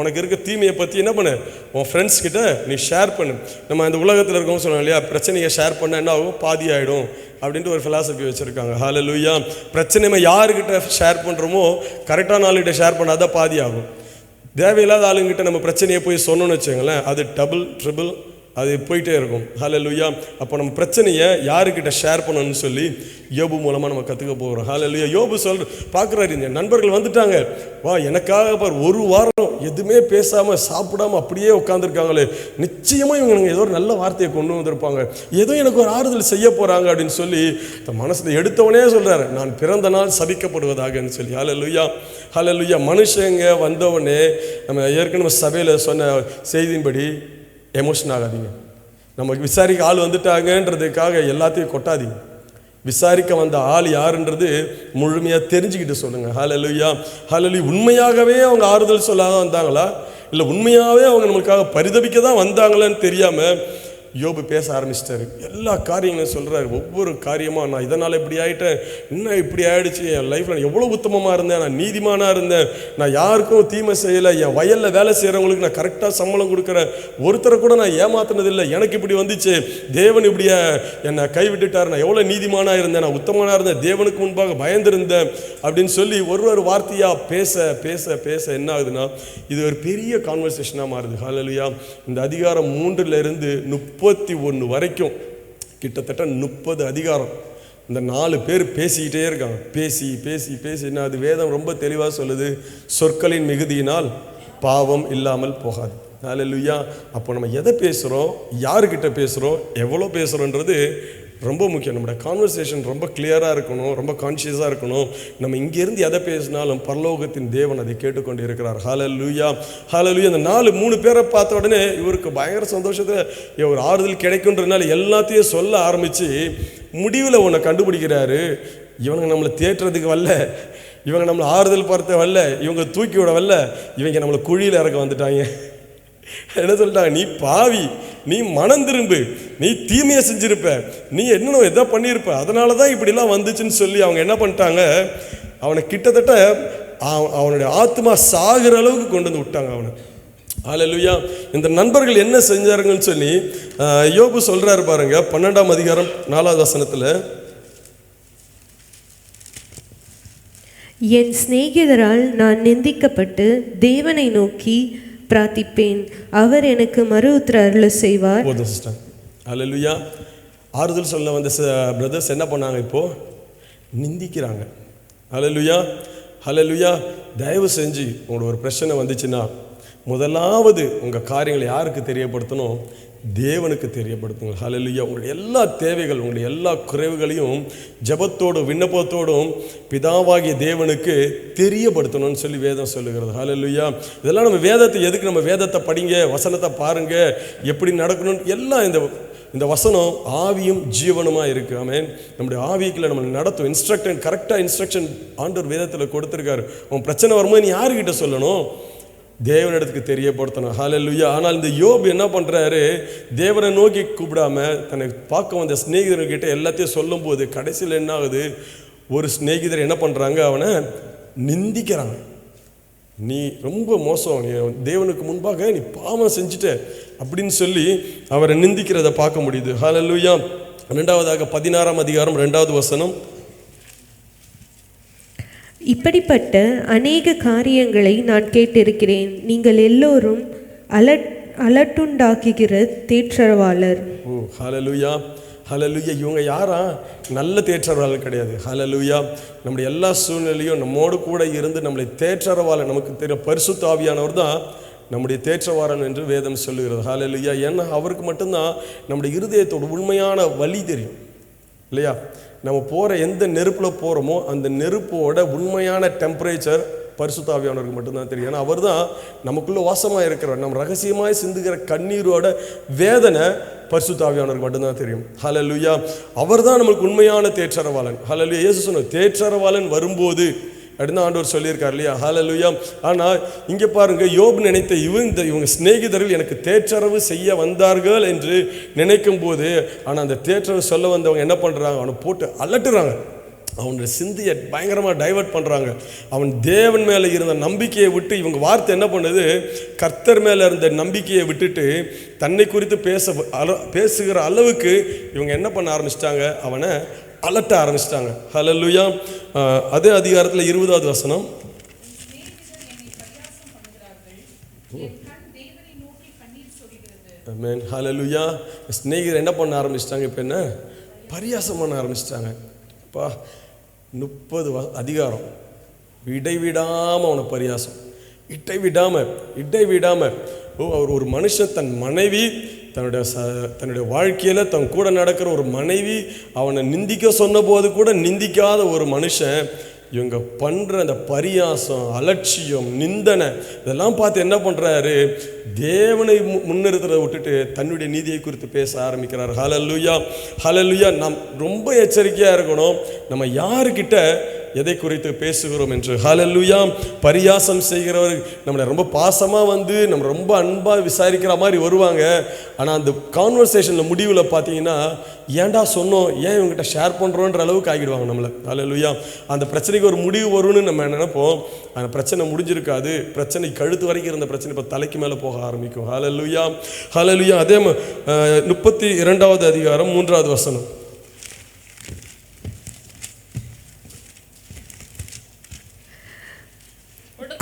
உனக்கு இருக்க தீமையை பற்றி என்ன பண்ணு, உன் ஃப்ரெண்ட்ஸ் கிட்ட நீ ஷேர் பண்ணு. நம்ம இந்த உலகத்தில் இருக்கவங்க சொன்னோம் இல்லையா, பிரச்சனையை ஷேர் பண்ண என்ன ஆகும், பாதி ஆகிடும் அப்படின்ட்டு ஒரு ஃபிலாசபி வச்சுருக்காங்க. ஹல்லேலூயா. பிரச்சனை யாருக்கிட்ட ஷேர் பண்ணுறோமோ கரெக்டான ஆளுகிட்ட ஷேர் பண்ணாதான் பாதி ஆகும். தேவையில்லாத ஆளுங்கிட்ட நம்ம பிரச்சனையை போய் சொன்னோன்னு வச்சுங்களேன், அது டபுள் ட்ரிபிள் அது போயிட்டே இருக்கும். ஹல்லேலூயா. அப்போ நம்ம பிரச்சனையை யாருக்கிட்ட ஷேர் பண்ணணும்னு சொல்லி யோபு மூலமாக நம்ம கற்றுக்க போகிறோம். ஹல்லேலூயா. யோபு பார்க்குறாரு, இந்த நண்பர்கள் வந்துட்டாங்க, வா எனக்காக பார் 1 வாரம் எதுவுமே பேசாமல் சாப்பிடாமல் அப்படியே உட்காந்துருக்காங்களே, நிச்சயமாக இவங்க ஏதோ ஒரு நல்ல வார்த்தையை கொண்டு வந்திருப்பாங்க, ஏதோ எனக்கு ஒரு ஆறுதல் செய்ய போகிறாங்க அப்படின்னு சொல்லி மனசில் எடுத்தவனே சொல்கிறாரு, நான் பிறந்த நாள் சபிக்கப்படுவதாகன்னு சொல்லி. ஹல்லேலூயா. ஹல்லேலூயா. மனுஷங்க வந்தவொடனே நம்ம ஏற்கனவே சபையில் சொன்ன செய்தியின்படி எமோஷன் ஆகாதீங்க. நமக்கு விசாரிக்க ஆள் வந்துட்டாங்கன்றதுக்காக எல்லாத்தையும் கொட்டாதீங்க. விசாரிக்க வந்த ஆள் யாருன்றது முழுமையாக தெரிஞ்சுக்கிட்டு சொல்லுங்கள். ஹல்லேலூயா. ஹல்லேலூயா. உண்மையாகவே அவங்க ஆறுதல் சொல்லாத வந்தாங்களா, இல்லை உண்மையாகவே அவங்க நம்மளுக்காக பரிதபிக்க தான் வந்தாங்களான்னு தெரியாமல் யோபு பேச ஆரம்பிச்சிட்டாரு. எல்லா காரியங்களும் சொல்கிறாரு. ஒவ்வொரு காரியமாக நான் இதனால் இப்படி ஆகிட்டேன், இன்னும் இப்படி ஆகிடுச்சு, என் லைஃப்பில் நான் எவ்வளோ உத்தமமாக இருந்தேன், நான் நீதிமானாக இருந்தேன், நான் யாருக்கும் தீமை செய்யலை, என் வயலில் வேலை செய்கிறவங்களுக்கு நான் கரெக்டாக சம்பளம் கொடுக்குறேன், ஒருத்தரை கூட நான் ஏமாத்தினதில்லை, எனக்கு இப்படி வந்துச்சு, தேவன் இப்படியே என்னை கைவிட்டுட்டார், நான் எவ்வளோ நீதிமானாக இருந்தேன், நான் உத்தமனாக இருந்தேன், தேவனுக்கு முன்பாக பயந்திருந்தேன் அப்படின்னு சொல்லி ஒரு வார்த்தையாக பேச பேச பேச என்ன ஆகுதுன்னா இது ஒரு பெரிய கான்வர்சேஷனாக மாறுது. ஹல்லேலூயா. இந்த அதிகாரம் 3லிருந்து 31 வரைக்கும் கிட்டத்தட்ட 30 அதிகாரம் இந்த 4 பேர் பேசிக்கிட்டே இருக்காங்க. பேசி பேசி பேசி என்ன அது வேதம் ரொம்ப தெளிவாக சொல்லுது, சொற்களின் மிகுதியினால் பாவம் இல்லாமல் போகாது. ஹல்லேலூயா. அப்போ நம்ம எதை பேசுகிறோம், யாருக்கிட்ட பேசுகிறோம், எவ்வளோ பேசுகிறோன்றது ரொம்ப முக்கியம். நம்மளோட கான்வர்சேஷன் ரொம்ப கிளியராக இருக்கணும், ரொம்ப கான்ஷியஸாக இருக்கணும். நம்ம இங்கேருந்து எதை பேசினாலும் பரலோகத்தின் தேவன் அதை கேட்டுக்கொண்டு இருக்கிறார். ஹல்லேலூயா, ஹல்லேலூயா. இந்த 3 பேரை பார்த்த உடனே இவருக்கு பயங்கர சந்தோஷத்தில் ஒரு ஆறுதல் கிடைக்குன்றதுனால எல்லாத்தையும் சொல்ல ஆரம்பித்து முடிவில் ஒன்றை கண்டுபிடிக்கிறாரு. இவங்க நம்மளை தேற்றுறதுக்கு வரல, இவங்க நம்மளை ஆறுதல் பார்த்த வரல, இவங்க தூக்கி விட வரல, இவங்க நம்மளை குழியில் இறக்க வந்துட்டாங்க. என்ன சொல்லிட்டாங்க, நீ பாவி, நீ மனம் திரும்பு, நீ தீமையை செஞ்சிருப்ப, நீ என்னென்ன எதோ பண்ணியிருப்ப, அதனால தான் இப்படிலாம் வந்துச்சுன்னு சொல்லி அவங்க என்ன பண்ணிட்டாங்க, அவனை கிட்டத்தட்ட அவனுடைய ஆத்மா சாகிற அளவுக்கு கொண்டு வந்து விட்டாங்க அவனை. ஹல்லேலூயா. இந்த நண்பர்கள் என்ன செஞ்சாருங்கன்னு சொல்லி யோபு சொல்றாரு பாருங்க, 12ஆம் அதிகாரம் 4வது வசனத்தில், என் சிநேகிதரால் நான் நிந்திக்கப்பட்டு தேவனை நோக்கி பிரார்த்திப்பேன், அவர் எனக்கு மறு உத்தர அருள செய்வார். போதும் சிஸ்டர். ஹல்லேலூயா. ஆறுதல் சொல்ல வந்த பிரதர்ஸ் என்ன பண்ணாங்க, இப்போ நிந்திக்கிறாங்க. ஹல்லேலூயா, ஹல்லேலூயா. தயவு செஞ்சு உங்களோட ஒரு பிரச்சனை வந்துச்சுன்னா முதலாவது உங்கள் காரியங்களை யாருக்கு தெரியப்படுத்தணும், தேவனுக்கு தெரியப்படுத்துங்க. ஹல்லேலூயா. உங்களுடைய எல்லா தேவைகள், உங்களுடைய எல்லா குறைவுகளையும் ஜெபத்தோடும் விண்ணப்பத்தோடும் பிதாவாகிய தேவனுக்கு தெரியப்படுத்தணும்னு சொல்லி வேதம் சொல்லுகிறது. ஹல்லேலூயா. இதெல்லாம் நம்ம வேதத்தை எதுக்கு, நம்ம வேதத்தை படிங்க, வசனத்தை பாருங்க, எப்படி நடக்கணும், எல்லாம் இந்த வசனம் ஆவியும் ஜீவனுமாக இருக்குது. ஆமென். நம்முடைய ஆவிக்குள்ள நம்ம நடத்தும் இன்ஸ்ட்ரக்ஷன், கரெக்டாக இன்ஸ்ட்ரக்ஷன் ஆண்டவர் வேதத்தில் கொடுத்துருக்காரு. உன் பிரச்சனை வரும்போது நீ யாருக்கிட்ட சொல்லணும், தேவனிடத்துக்கு தெரியப்படுத்தணும். ஹல்லேலூயா. ஆனால் இந்த யோபு என்ன பண்ணுறாரு, தேவனை நோக்கி கூப்பிடாம தன்னை பார்க்க வந்த சிநேகிதர்கிட்ட எல்லாத்தையும் சொல்லும் போது கடைசியில் என்ன ஆகுது, ஒரு சிநேகிதர் என்ன பண்ணுறாங்க, அவனை நிந்திக்கிறாங்க. நீ ரொம்ப மோசம், நீ தேவனுக்கு முன்பாக நீ பாவம் செஞ்சுட்ட அப்படின்னு சொல்லி அவரை நிந்திக்கிறத பார்க்க முடியுது. ஹல்லேலூயா. 2வதாக 16ஆம் அதிகாரம் 2வது வசனம், இப்படிப்பட்ட அநேக காரியங்களை நான் கேட்டிருக்கிறேன், நீங்கள் எல்லோரும் அலட்டுண்டாக்குகிற தேற்றரவாளர். ஓ ஹல்லேலூயா, ஹல்லேலூயா. இவங்க யாரா, நல்ல தேற்றரவாளர் கிடையாது. ஹல்லேலூயா. நம்முடைய எல்லா சூழ்நிலையும் நம்மோடு கூட இருந்து நம்மளை தேற்றரவாளர், நமக்கு தெரியும் பரிசுத்த ஆவியானவர் தான் நம்முடைய தேற்றவாளன் என்று வேதம் சொல்லுகிறது. ஹல்லேலூயா. ஏன்னா அவருக்கு மட்டும்தான் நம்முடைய இருதயத்தோட உண்மையான வழி தெரியும் இல்லையா. நம்ம போகிற எந்த நெருப்பில் போகிறோமோ அந்த நெருப்போட உண்மையான டெம்பரேச்சர் பரிசுத்த ஆவியானவருக்கு மட்டும்தான் தெரியும். ஏன்னா அவர் தான் நமக்குள்ளே வாசமாக இருக்கிறவர். நம்ம ரகசியமாக சிந்துகிற கண்ணீரோட வேதனை பரிசுத்த ஆவியானவருக்கு மட்டும்தான் தெரியும். ஹல்லேலூயா. அவர் தான் நம்மளுக்கு உண்மையான தேற்றரவாளன். ஹல்லேலூயா. இயேசு சொன்னார், தேற்றரவாளன் வரும்போது அப்படின்னு ஆண்டவர் சொல்லியிருக்கார் இல்லையா. ஹல்லேலூயா. ஆனால் இங்கே பாருங்க, யோபு நினைத்த இவங்க சிநேகிதர்கள் எனக்கு தேற்றரவு செய்ய வந்தார்கள் என்று நினைக்கும் போது, ஆனால் அந்த தேற்றரவு சொல்ல வந்தவங்க என்ன பண்ணுறாங்க, அவனை போட்டு அலட்டுறாங்க, அவனுடைய சிந்தையை பயங்கரமாக டைவர்ட் பண்ணுறாங்க. அவன் தேவன் மேலே இருந்த நம்பிக்கையை விட்டு, இவங்க வார்த்தை என்ன பண்ணுது, கர்த்தர் மேலே இருந்த நம்பிக்கையை விட்டுட்டு தன்னை குறித்து பேசுகிற அளவுக்கு இவங்க என்ன பண்ண ஆரம்பிச்சிட்டாங்க, அவனை அலட்ட ஆரம்பிச்சிட்டாங்க. ஹல்லேலூயா. அதே அதிகாரத்தில் 20வது வசனம், ஆமென். ஹல்லேலூயா. சிநேகிதர் என்ன பண்ண ஆரம்பிச்சிட்டாங்க, இப்போ என்ன பரியாசம் பண்ண ஆரம்பிச்சிட்டாங்க. அப்பா 30 அதிகாரம் இடைவிடாமல் அவனை பரியாசம், இடைவிடாமல். அவர் ஒரு மனுஷன் தன் மனைவி தன்னுடைய வாழ்க்கையில் தன் கூட நடக்கிற ஒரு மனைவி அவனை நிந்திக்க சொன்ன போது கூட நிந்திக்காத ஒரு மனுஷன் இவங்க பண்ணுற அந்த பரியாசம், அலட்சியம், நிந்தனை இதெல்லாம் பார்த்து என்ன பண்ணுறாரு, தேவனை முன்னிறுத்துறதை விட்டுட்டு தன்னுடைய நீதியை குறித்து பேச ஆரம்பிக்கிறார். ஹல்லேலூயா, ஹல்லேலூயா. நாம் ரொம்ப எச்சரிக்கையாக இருக்கணும். நம்ம யாருக்கிட்ட எதை குறித்து பேசுகிறோம் என்று. ஹல்லேலூயா. பரியாசம் செய்கிறவர் நம்மளை ரொம்ப பாசமாக வந்து நம்ம ரொம்ப அன்பாக விசாரிக்கிற மாதிரி வருவாங்க. ஆனால் அந்த கான்வர்சேஷனில் முடிவில் பார்த்தீங்கன்னா ஏன்டா சொன்னோம், ஏன் இவங்ககிட்ட ஷேர் பண்ணுறோன்ற அளவுக்கு ஆகிடுவாங்க நம்மளை. ஹல்லேலூயா. அந்த பிரச்சனைக்கு ஒரு முடிவு வரும்னு நம்ம நினைப்போம். அந்த பிரச்சனை முடிஞ்சிருக்காது. பிரச்சனை கழுத்து வரைக்கும் இருந்த பிரச்சனை இப்போ தலைக்கு மேலே போக ஆரம்பிக்கும். ஹல்லேலூயா. ஹல்லேலூயா. அதே 32வது அதிகாரம் 3வது வசனம்.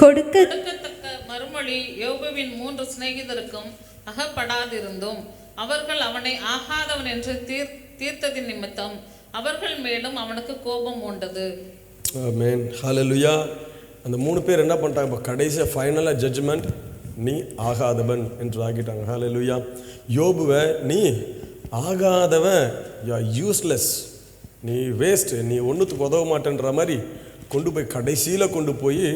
கொடுக்கத்தக்க மறுமொழி யோபுவின் 3 சிநேகிதருக்கும் அகப்படாதிருந்தும் அவர்கள் அவனை ஆகாதவன் என்று தீர்த்ததின் நிமித்தம் அவர்கள் மேலும் அவனுக்கு கோபம் உண்டது. ஆமென். ஹல்லேலூயா. அந்த 3 பேர் என்ன பண்ணிட்டாங்க, இப்போ கடைசியாக ஃபைனலாக ஜட்ஜ்மெண்ட், நீ ஆகாதவன் என்று ஆகிட்டாங்க. ஹல்லேலூயா. யோபுவை நீ ஆகாதவன், யூ ஆர் யூஸ்லெஸ், நீ வேஸ்ட், நீ ஒன்றுத்துக்கு உதவ மாட்டேன்ற மாதிரி கொண்டு போய் கடைசியில் கொண்டு போய்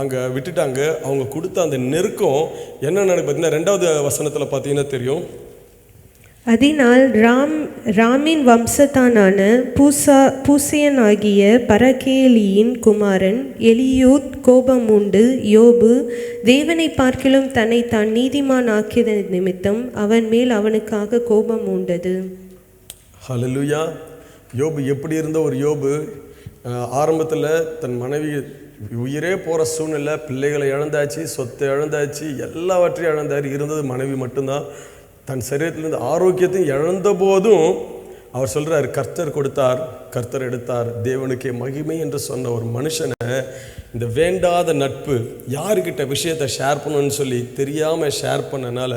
அங்கே விட்டுட்டாங்க. அவங்க கொடுத்த அந்த நெருக்கம் என்ன நடக்கு பார்த்தீங்கன்னா 2வது வசனத்தில் பார்த்தீங்கன்னா தெரியும். அதனால் ராமின் வம்சத்தானான பூசியனாகிய பரகேலியின் குமாரன் எலியூத் கோபம் உண்டு யோபு தேவனை பார்க்கிலும் தன்னை தான் நீதிமான் ஆக்கியத நிமித்தம் அவன் மேல் அவனுக்காக கோபம் உண்டது. ஹல்லேலூயா. யோபு எப்படி இருந்த ஒரு யோபு, ஆரம்பத்தில் தன் மனைவி உயிரே போகிற சூழ்நிலை, பிள்ளைகளை இழந்தாச்சு, சொத்தை இழந்தாச்சு, எல்லாவற்றையும் இழந்தார். இருந்தது மனைவி மட்டும்தான். தன் சரீரத்திலிருந்து ஆரோக்கியத்தையும் இழந்த போதும் அவர் சொல்கிறார், கர்த்தர் கொடுத்தார், கர்த்தர் எடுத்தார், தேவனுக்கே மகிமை என்று சொன்ன ஒரு மனுஷனை இந்த வேண்டாத நட்பு, யாருக்கிட்ட விஷயத்தை ஷேர் பண்ணணும்னு சொல்லி தெரியாமல் ஷேர் பண்ணனால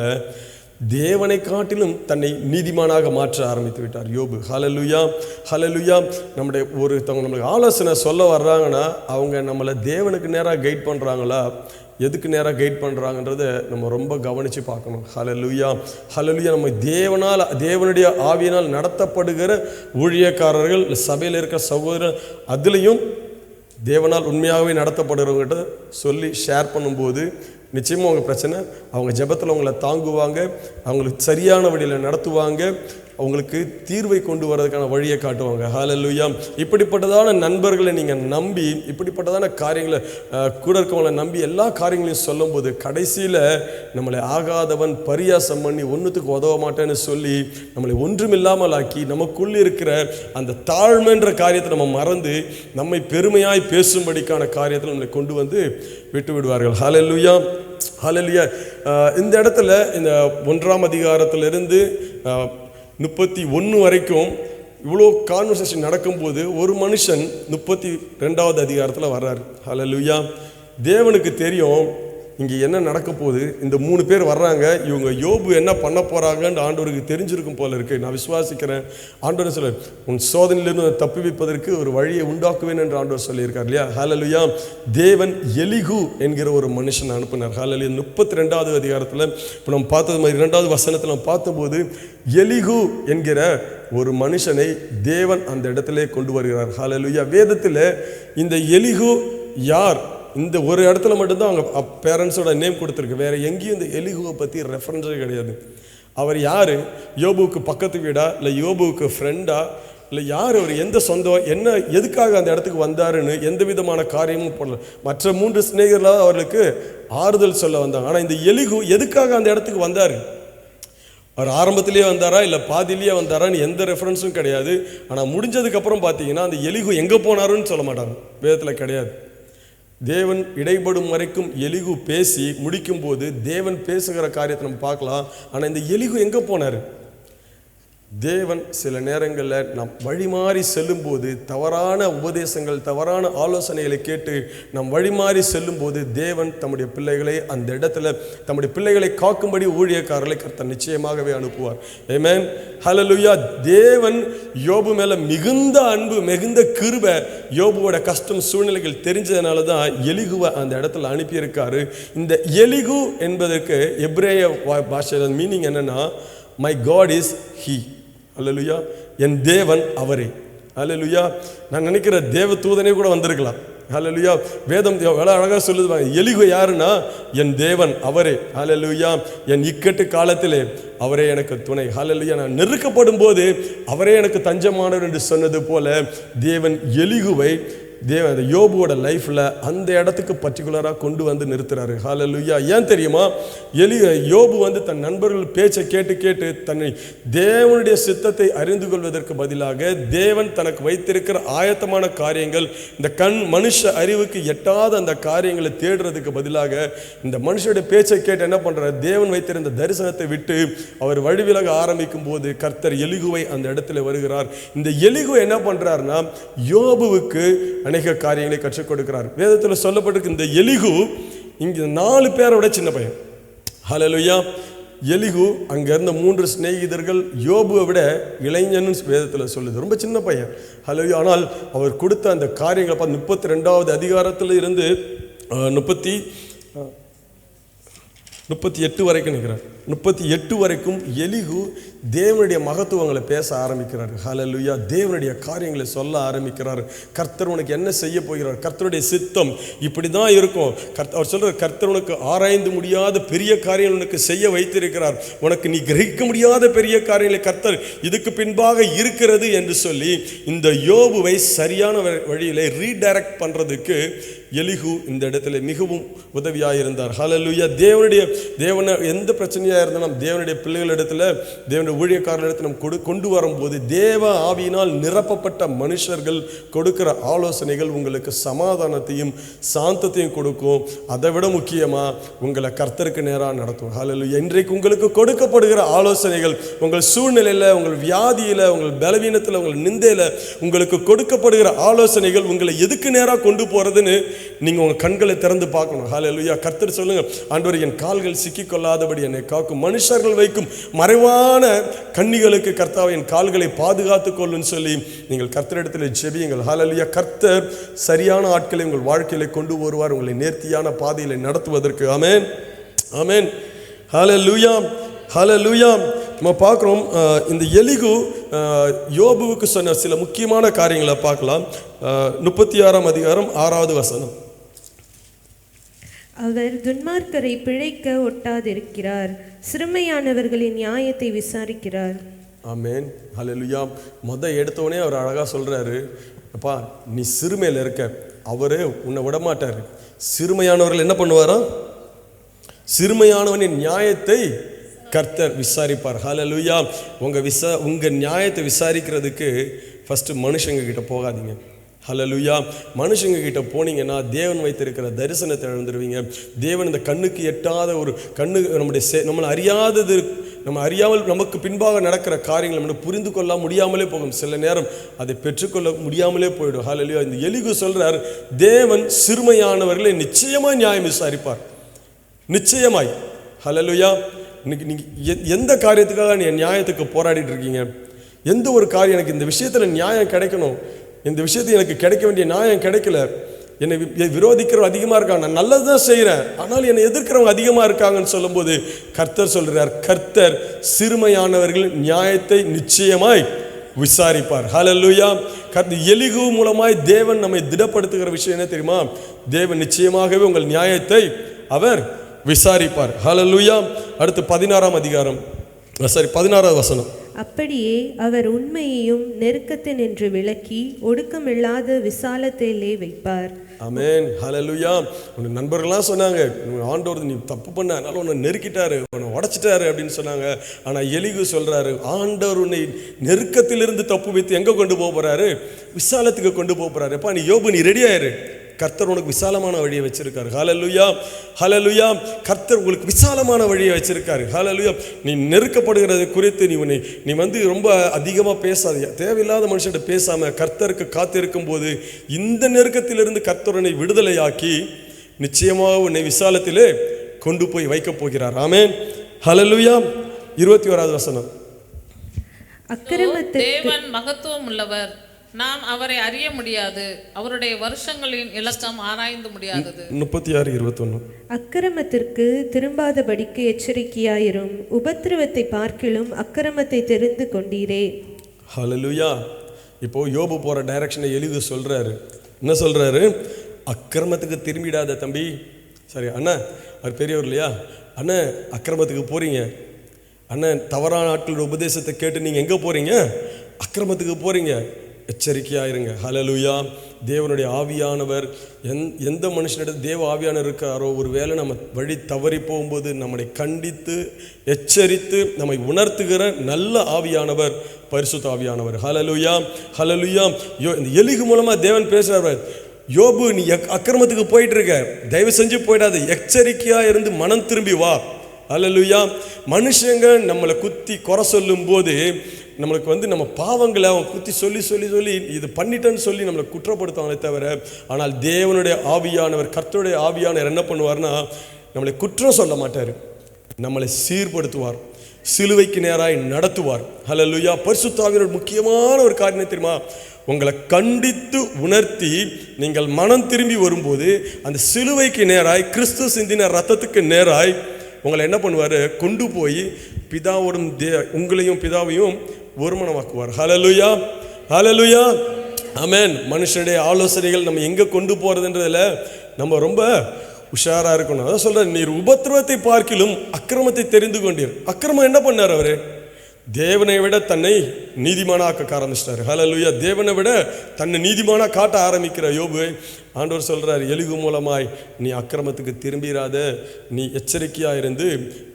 தேவனை காட்டிலும் தன்னை நீதிமானாக மாற்ற ஆரம்பித்து விட்டார் யோபு. ஹல்லேலூயா. ஹல்லேலூயா. ஒருத்தவங்க நம்மளுக்கு ஆலோசனை சொல்ல வர்றாங்கன்னா அவங்க நம்மளை தேவனுக்கு நேராக கைட் பண்ணுறாங்களா, எதுக்கு நேராக கைட் பண்ணுறாங்கன்றதை நம்ம ரொம்ப கவனித்து பார்க்கணும். ஹல்லேலூயா. ஹல்லேலூயா. நம்ம தேவனுடைய ஆவியினால் நடத்தப்படுகிற ஊழியக்காரர்கள், சபையில் இருக்கிற சகோதரர், அதுலேயும் தேவனால் உண்மையாகவே நடத்தப்படுறவங்ககிட்ட சொல்லி ஷேர் பண்ணும்போது நிச்சயமாக அவங்க பிரச்சனை, அவங்க ஜெபத்தில் அவங்கள தாங்குவாங்க, அவங்களுக்கு சரியான வழியில் நடத்துவாங்க, அவங்களுக்கு தீர்வை கொண்டு வர்றதுக்கான வழியை காட்டுவாங்க. ஹல்லேலூயா. இப்படிப்பட்டதான நண்பர்களை நீங்கள் நம்பி, இப்படிப்பட்டதான காரியங்களை கூட இருக்கவங்களை நம்பி எல்லா காரியங்களையும் சொல்லும்போது கடைசியில் நம்மளை ஆகாதவன், பரியாசம் பண்ணி ஒன்றுத்துக்கு உதவ மாட்டேன்னு சொல்லி நம்மளை ஒன்றுமில்லாமல் ஆக்கி நமக்குள்ளே இருக்கிற அந்த தாழ்மைன்ற காரியத்தை நம்ம மறந்து நம்மை பெருமையாய் பேசும்படிக்கான காரியத்தில் நம்மளை கொண்டு வந்து விட்டு விடுவார்கள். ஹல்லேலூயா. ஹல்லேலூயா. இந்த இடத்துல இந்த 1ஆம் அதிகாரத்திலிருந்து 31 வரைக்கும் இவ்வளோ கான்வர்சேஷன் நடக்கும்போது ஒரு மனுஷன் 32வது அதிகாரத்தில் வர்றார். ஹல்லேலூயா. தேவனுக்கு தெரியும் இங்கே என்ன நடக்க போகுது. இந்த 3 பேர் வர்றாங்க, இவங்க யோபு என்ன பண்ண போகிறாங்கன்னு ஆண்டவருக்கு தெரிஞ்சிருக்கும் போல இருக்குது. நான் விசுவாசிக்கிறேன். ஆண்டவர் சொல்ல, உன் சோதனையிலிருந்து தப்புவிப்பதற்கு ஒரு வழியை உண்டாக்குவேன் என்று ஆண்டவர் சொல்லியிருக்கார் இல்லையா. ஹல்லேலூயா. தேவன் எலிகு என்கிற ஒரு மனுஷன் அனுப்பினார். ஹல்லேலூயா. 32வது அதிகாரத்தில் இப்போ நம்ம பார்த்தது மாதிரி 2வது வசனத்தில் நம்ம பார்த்தபோது எலிகு என்கிற ஒரு மனுஷனை தேவன் அந்த இடத்துல கொண்டு வருகிறார். ஹல்லேலூயா. வேதத்தில் இந்த எலிகு யார், இந்த ஒரு இடத்துல மட்டும்தான் அவங்க பேரண்ட்ஸோட நேம் கொடுத்துருக்கு. வேறு எங்கேயும் இந்த எலிகுவை பற்றி ரெஃபரன்ஸே கிடையாது. அவர் யார், யோபுவுக்கு பக்கத்து வீடா, இல்லை யோபுவுக்கு ஃப்ரெண்டா, இல்லை யார், அவர் எந்த சொந்தம், என்ன எதுக்காக அந்த இடத்துக்கு வந்தாருன்னு எந்த விதமான காரியமும் போடல. மற்ற 3 சிநேகிதர்களாக அவர்களுக்கு ஆறுதல் சொல்ல வந்தாங்க. ஆனால் இந்த எலிகு எதுக்காக அந்த இடத்துக்கு வந்தார், அவர் ஆரம்பத்திலேயே வந்தாரா இல்லை பாதிலேயே வந்தாரான்னு எந்த ரெஃபரன்ஸும் கிடையாது. ஆனால் முடிஞ்சதுக்கப்புறம் பார்த்தீங்கன்னா அந்த எலிகு எங்கே போனாருன்னு சொல்ல மாட்டாங்க, வேதத்தில் கிடையாது. தேவன் இடைப்படும் வரைக்கும் எலிகு பேசி முடிக்கும் போது தேவன் பேசுகிற காரியத்தை நம்ம பார்க்கலாம். ஆனால் இந்த எலிகு எங்கே போனார், தேவன் சில நேரங்களில் நம் வழிமாறி செல்லும்போது, தவறான உபதேசங்கள், தவறான ஆலோசனைகளை கேட்டு நம் வழிமாறி செல்லும்போது தேவன் தம்முடைய பிள்ளைகளை அந்த இடத்துல தம்முடைய பிள்ளைகளை காக்கும்படி ஊழியக்காரர்களை கர்த்தர் நிச்சயமாகவே அனுப்புவார். ஆமென். ஹல்லேலூயா. தேவன் யோபு மேலே மிகுந்த அன்பு, மிகுந்த கிருபை, யோபுவோட கஷ்டம் சூழ்நிலைகள் தெரிஞ்சதுனால தான் எலிகுவை அந்த இடத்துல அனுப்பியிருக்காரு. இந்த எலிகு என்பதற்கு எபிரேய பாஷையில் மீனிங் என்னன்னா, மை காட் இஸ் ஹீ. அல்லேலூயா. என் தேவன் அவரே. அல்லேலூயா. நான் நினைக்கிற தேவ தூதனே கூட வந்திருக்கலாம். அல்லேலூயா. வேதம் எவ்வளோ அழகாக சொல்லுது. எலிகு யாருன்னா, என் தேவன் அவரே. அல்லேலூயா. என் இக்கட்டு காலத்திலே அவரே எனக்கு துணை. அல்லேலூயா. நான் நெருக்கப்படும் போது அவரே எனக்கு தஞ்சமானவர் என்று சொன்னது போல தேவன் எலிகுவை அந்த யோபுவோட லைஃப்பில் அந்த இடத்துக்கு பர்டிகுலராக கொண்டு வந்து நிறுத்துறாரு. ஹல்லேலூயா. ஏன் தெரியுமா? யோபு வந்து தன் நண்பர்கள் பேச்சை கேட்டு கேட்டு தன்னை தேவனுடைய சித்தத்தை அறிந்து கொள்வதற்கு பதிலாக தேவன் தனக்கு வைத்திருக்கிற ஆயத்தமான காரியங்கள், இந்த மனுஷ அறிவுக்கு எட்டாத அந்த காரியங்களை தேடுறதுக்கு பதிலாக இந்த மனுஷனுடைய பேச்சை கேட்டு என்ன பண்றாரு? தேவன் வைத்திருந்த தரிசனத்தை விட்டு அவர் வழிவிலக ஆரம்பிக்கும் போது கர்த்தர் எலிகுவை அந்த இடத்துல வருகிறார். இந்த எலிகு என்ன பண்றாருன்னா யோபுவுக்கு அநேக காரியங்களை கற்றுக் கொடுக்கிறார். வேதத்தில் சொல்லப்பட்டிருக்கு இந்த எலிகு இங்க 4 பேரோட சின்ன பையன். ஹல்லேலூயா. எலிகு அங்க இருந்த 3 சிநேகிதர்கள் யோபுவை விட இளைஞன்னு வேதத்தில் சொல்லுது. ரொம்ப சின்ன பையன். ஹல்லேலூயா. ஆனால் அவர் கொடுத்த அந்த காரியங்களை 32வது அதிகாரத்தில் இருந்து 38 வரைக்கும் நிற்கிறார். 38 வரைக்கும் எலிகு தேவனுடைய மகத்துவங்களை பேச ஆரம்பிக்கிறார். ஹல்லேலூயா. தேவனுடைய காரியங்களை சொல்ல ஆரம்பிக்கிறார். கர்த்தர் உனக்கு என்ன செய்ய போகிறார், கர்த்தருடைய சித்தம் இப்படி தான் இருக்கும். அவர் சொல்கிறார், கர்த்தர் உனக்கு ஆராய்ந்து முடியாத பெரிய காரியங்கள் உனக்கு செய்ய வைத்திருக்கிறார், உனக்கு நீ கிரகிக்க முடியாத பெரிய காரியங்களை கர்த்தர் இதுக்கு பின்பாக இருக்கிறது என்று சொல்லி இந்த யோபுவை சரியான வழியில் ரீடைரக்ட் பண்ணுறதுக்கு எலிகு இந்த இடத்துல மிகவும் உதவியாக இருந்தார். ஹல்லேலூயா. தேவனை எந்த பிரச்சனையாக இருந்தாலும் தேவனுடைய பிள்ளைகளிடத்தில், தேவனுடைய ஊழியக்காரர்களிடத்தில் நம்ம கொண்டு வரும்போது தேவ ஆவியினால் நிரப்பப்பட்ட மனுஷர்கள் கொடுக்கிற ஆலோசனைகள் உங்களுக்கு சமாதானத்தையும் சாந்தத்தையும் கொடுக்கும். அதை விட முக்கியமாக உங்களை கர்த்தருக்கு நேராக நடத்தும். ஹல்லேலூயா. இன்றைக்கு உங்களுக்கு கொடுக்கப்படுகிற ஆலோசனைகள் உங்கள் சூழ்நிலையில், உங்கள் வியாதியில், உங்கள் பலவீனத்தில், உங்கள் நிந்தையில் உங்களுக்கு கொடுக்கப்படுகிற ஆலோசனைகள் உங்களை எதுக்கு நேராக கொண்டு போகிறதுன்னு நீங்கள் உங்கள் கண்களை திறந்து பார்க்கணும். ஹல்லேலூயா. கர்த்தர் சொல்லுங்க, ஆண்டவரே என் கால்கள் சிக்கிக்கொள்ளாதபடி என்னை காக்கும், மனுஷர்கள் வைக்கும் மறைவான கண்ணிகளுக்கு கர்த்தாவே என் கால்களை பாதுகாத்துக் கொள்ளுன்னு சொல்லி நீங்கள் கர்த்தரிடத்தில் ஜெபியுங்கள். ஹல்லேலூயா. கர்த்தர் சரியான ஆட்களை உங்கள் வாழ்க்கையில கொண்டு வருவார், உங்களை நேர்த்தியான பாதையில நடத்துவதற்கு. ஆமென், ஆமென். ஹல்லேலூயா, ஹல்லேலூயா. நம்ம பார்க்குறோம் இந்த எலிகு யோபுவுக்கு சொன்ன சில முக்கியமான காரியங்களை பார்க்கலாம். 36ஆம் அதிகாரம் 6வது வசனம். அவர் துன்மார்க்கரை பிழைக்க ஒட்டாதிருக்கிறார், சிறுமையானவர்களின் நியாயத்தை விசாரிக்கிறார். ஆமென், ஹல்லேலூயா. எடுத்தவொடனே அவர் அழகாக சொல்கிறாரு, அப்பா நீ சிறுமையில் இருக்க, அவரு உன்னை விடமாட்டார். சிறுமையானவர்கள் என்ன பண்ணுவாரா? சிறுமையானவனின் நியாயத்தை கர்த்தர் விசாரிப்பார். ஹல்லேலூயா. உங்க நியாயத்தை விசாரிக்கிறதுக்கு ஃபர்ஸ்ட் மனுஷங்க கிட்ட போகாதீங்க. ஹல்லேலூயா. மனுஷங்க கிட்ட போனீங்கன்னா தேவன் வைத்திருக்கிற தரிசனத்தை இழந்துருவீங்க. தேவன் இந்த கண்ணுக்கு எட்டாத ஒரு நம்மளை அறியாதது, நம்ம அறியாமல் நமக்கு பின்பாக நடக்கிற காரியங்கள் நம்ம புரிந்து கொள்ள முடியாமலே போகும். சில நேரம் அதை பெற்றுக்கொள்ள முடியாமலே போயிடும். ஹல்லேலூயா. இந்த எலிகு சொல்றார், தேவன் சிறுமையானவர்களை நிச்சயமாய் நியாயம் விசாரிப்பார், நிச்சயமாய். ஹல்லேலூயா. இன்னைக்கு நீங்கள் எந்த காரியத்துக்காக நீ நியாயத்துக்கு போராடிட்டு இருக்கீங்க? எந்த ஒரு காரியம் எனக்கு இந்த விஷயத்தில் நியாயம் கிடைக்கணும், இந்த விஷயத்தில் எனக்கு கிடைக்க வேண்டிய நியாயம் கிடைக்கல, என்னை விரோதிக்கிறவங்க அதிகமாக இருக்காங்க, நான் நல்லது தான் செய்கிறேன், ஆனால் என்னை எதிர்க்கிறவங்க அதிகமாக இருக்காங்கன்னு சொல்லும்போது கர்த்தர் சொல்கிறார், கர்த்தர் சிறுமையானவர்கள் நியாயத்தை நிச்சயமாய் விசாரிப்பார். ஹல்லேலூயா. எலிகு மூலமாய் தேவன் நம்மை திடப்படுத்துகிற விஷயம் என்ன தெரியுமா? தேவன் நிச்சயமாகவே உங்கள் நியாயத்தை அவர் விசாரிப்பார். ஹல்லேலூயா. அடுத்து 16ஆம் அதிகாரம் 16வது வசனம். அப்படியே அவர் உண்மையையும் நெருக்கத்தினின்று விலக்கி ஒடுக்கமில்லாத விசாலத்திலே வைப்பார். ஆமென், ஹல்லேலூயா. உன் நண்பர்கள்லாம் சொன்னாங்க, ஆண்டவர் நீ தப்பு பண்ண, அதனால உன்னை நெருக்கிட்டாரு, உன்னை உடைச்சிட்டாரு அப்படின்னு சொன்னாங்க. ஆனால் எலிகு சொல்றாரு, ஆண்டவர் உன்னை நெருக்கத்திலிருந்து தப்பு வைத்து எங்கே கொண்டு போக போறாரு? விசாலத்துக்கு கொண்டு போக போறாரு. எப்பா நீ யோபு, நீ ரெடி ஆயிரு, கர்த்தர் உனக்கு விசாலமான வழியை வச்சிருக்காரு. ஹல்லேலூயா, ஹல்லேலூயா. கர்த்தர் உங்களுக்கு விசாலமான வழியை வச்சிருக்காரு. ஹல்லேலூயா. நீ நெருக்கப்படுகிறது குறித்து நீ ரொம்ப அதிகமாக பேசாதீங்க. தேவையில்லாத மனுஷன்கிட்ட பேசாம கர்த்தருக்கு காத்திருக்கும் போது இந்த நெருக்கத்திலிருந்து கர்த்தர் உன்னை விடுதலையாக்கி நிச்சயமாக உன்னை விசாலத்திலே கொண்டு போய் வைக்க போகிறார். ஆமென், ஹல்லேலூயா. 21வது வசனம். தேவன் மகத்துவம் உள்ளவர், நாம் அவரை அறிய முடியாது, அவருடைய வருஷங்களின் இலக்கம் ஆராய்ந்து முடியாதது. 36:21. அக்கிரமத்திற்கு திரும்பாதபடிக்கு எச்சரிக்கையாயிரும், உபத்திரவத்தை பார்க்கிலும் அக்கிரமத்தை தெரிந்து கொண்டீரே. ஹல்லேலூயா. இப்போ யோபு போற டைரக்ஷனை எலிகு சொல்றாரு. என்ன சொல்றாரு? அக்கிரமத்துக்கு திரும்பிடாத தம்பி. சரி அண்ணா, அவர் பெரியவர் இல்லையா? அண்ணா அக்கிரமத்துக்கு போறீங்க, அண்ணன் தவறான ஆட்களோட உபதேசத்தை கேட்டு நீங்க எங்க போறீங்க? அக்கிரமத்துக்கு போறீங்க. எச்சரிக்கையாயிருங்க. ஹல்லேலூயா. தேவனுடைய ஆவியானவர் எந்த மனுஷனிடம் தேவ ஆவியானவர் இருக்காரோ, ஒரு வேளை நம்ம வழி தவறி போகும்போது நம்மளை கண்டித்து எச்சரித்து நம்மை உணர்த்துகிற நல்ல ஆவியானவர் பரிசுத்த ஆவியானவர். ஹல்லேலூயா, ஹல்லேலூயா. இந்த எலிகு மூலமாக தேவன் பேசுகிறார், யோபு நீ அக்கிரமத்துக்கு போயிட்டு இருக்க, தயவு செஞ்சு போயிடாது, எச்சரிக்கையாக இருந்து மனம் திரும்பி வா. ஹல்லேலூயா. மனுஷங்க நம்மளை குத்தி குறை சொல்லும் போது நம்மளுக்கு நம்ம பாவங்களை அவன் குத்தி சொல்லி சொல்லி சொல்லி இது பண்ணிட்டேன்னு சொல்லி நம்மளை குற்றப்படுத்துவாங்களே தவிர, ஆனால் தேவனுடைய ஆவியானவர், கர்த்தருடைய ஆவியானவர் என்ன பண்ணுவார்னா, நம்மளை குற்றம் சொல்ல மாட்டார், நம்மளை சீர்படுத்துவார், சிலுவைக்கு நேராய் நடத்துவார். ஹல்லேலூயா. பரிசுத்த ஆவியானவர் முக்கியமான ஒரு காரியம் தெரியுமா, உங்களை கண்டித்து உணர்த்தி நீங்கள் மனம் திரும்பி வரும்போது அந்த சிலுவைக்கு நேராய், கிறிஸ்து சிந்தின ரத்தத்துக்கு நேராய் உங்களை என்ன பண்ணுவார், கொண்டு போய் பிதாவோடும் உங்களையும் பிதாவையும் ஒருமனமாக்குவார். ஹல்லேலூயா, ஹல்லேலூயா, ஆமென். மனுஷனுடைய ஆலோசனைகள் நம்ம எங்கே கொண்டு போகிறதுன்றதில் நம்ம ரொம்ப உஷாராக இருக்கணும். அதான் சொல்கிறேன், நீர் உபத்திரவத்தை பார்க்கிலும் அக்கிரமத்தை தெரிந்து கொண்டீர். அக்கிரமம் என்ன பண்ணார் அவர், தேவனை விட தன்னை நீதிமானாக்க ஆரம்பிச்சிட்டார். ஹல்லேலூயா. தேவனை விட தன்னை நீதிமானா காட்ட ஆரம்பிக்கிற யோபு ஆண்டவர் சொல்கிறார், எலிகு மூலமாய் நீ அக்கிரமத்துக்கு திரும்பிடாத, நீ எச்சரிக்கையாக இருந்து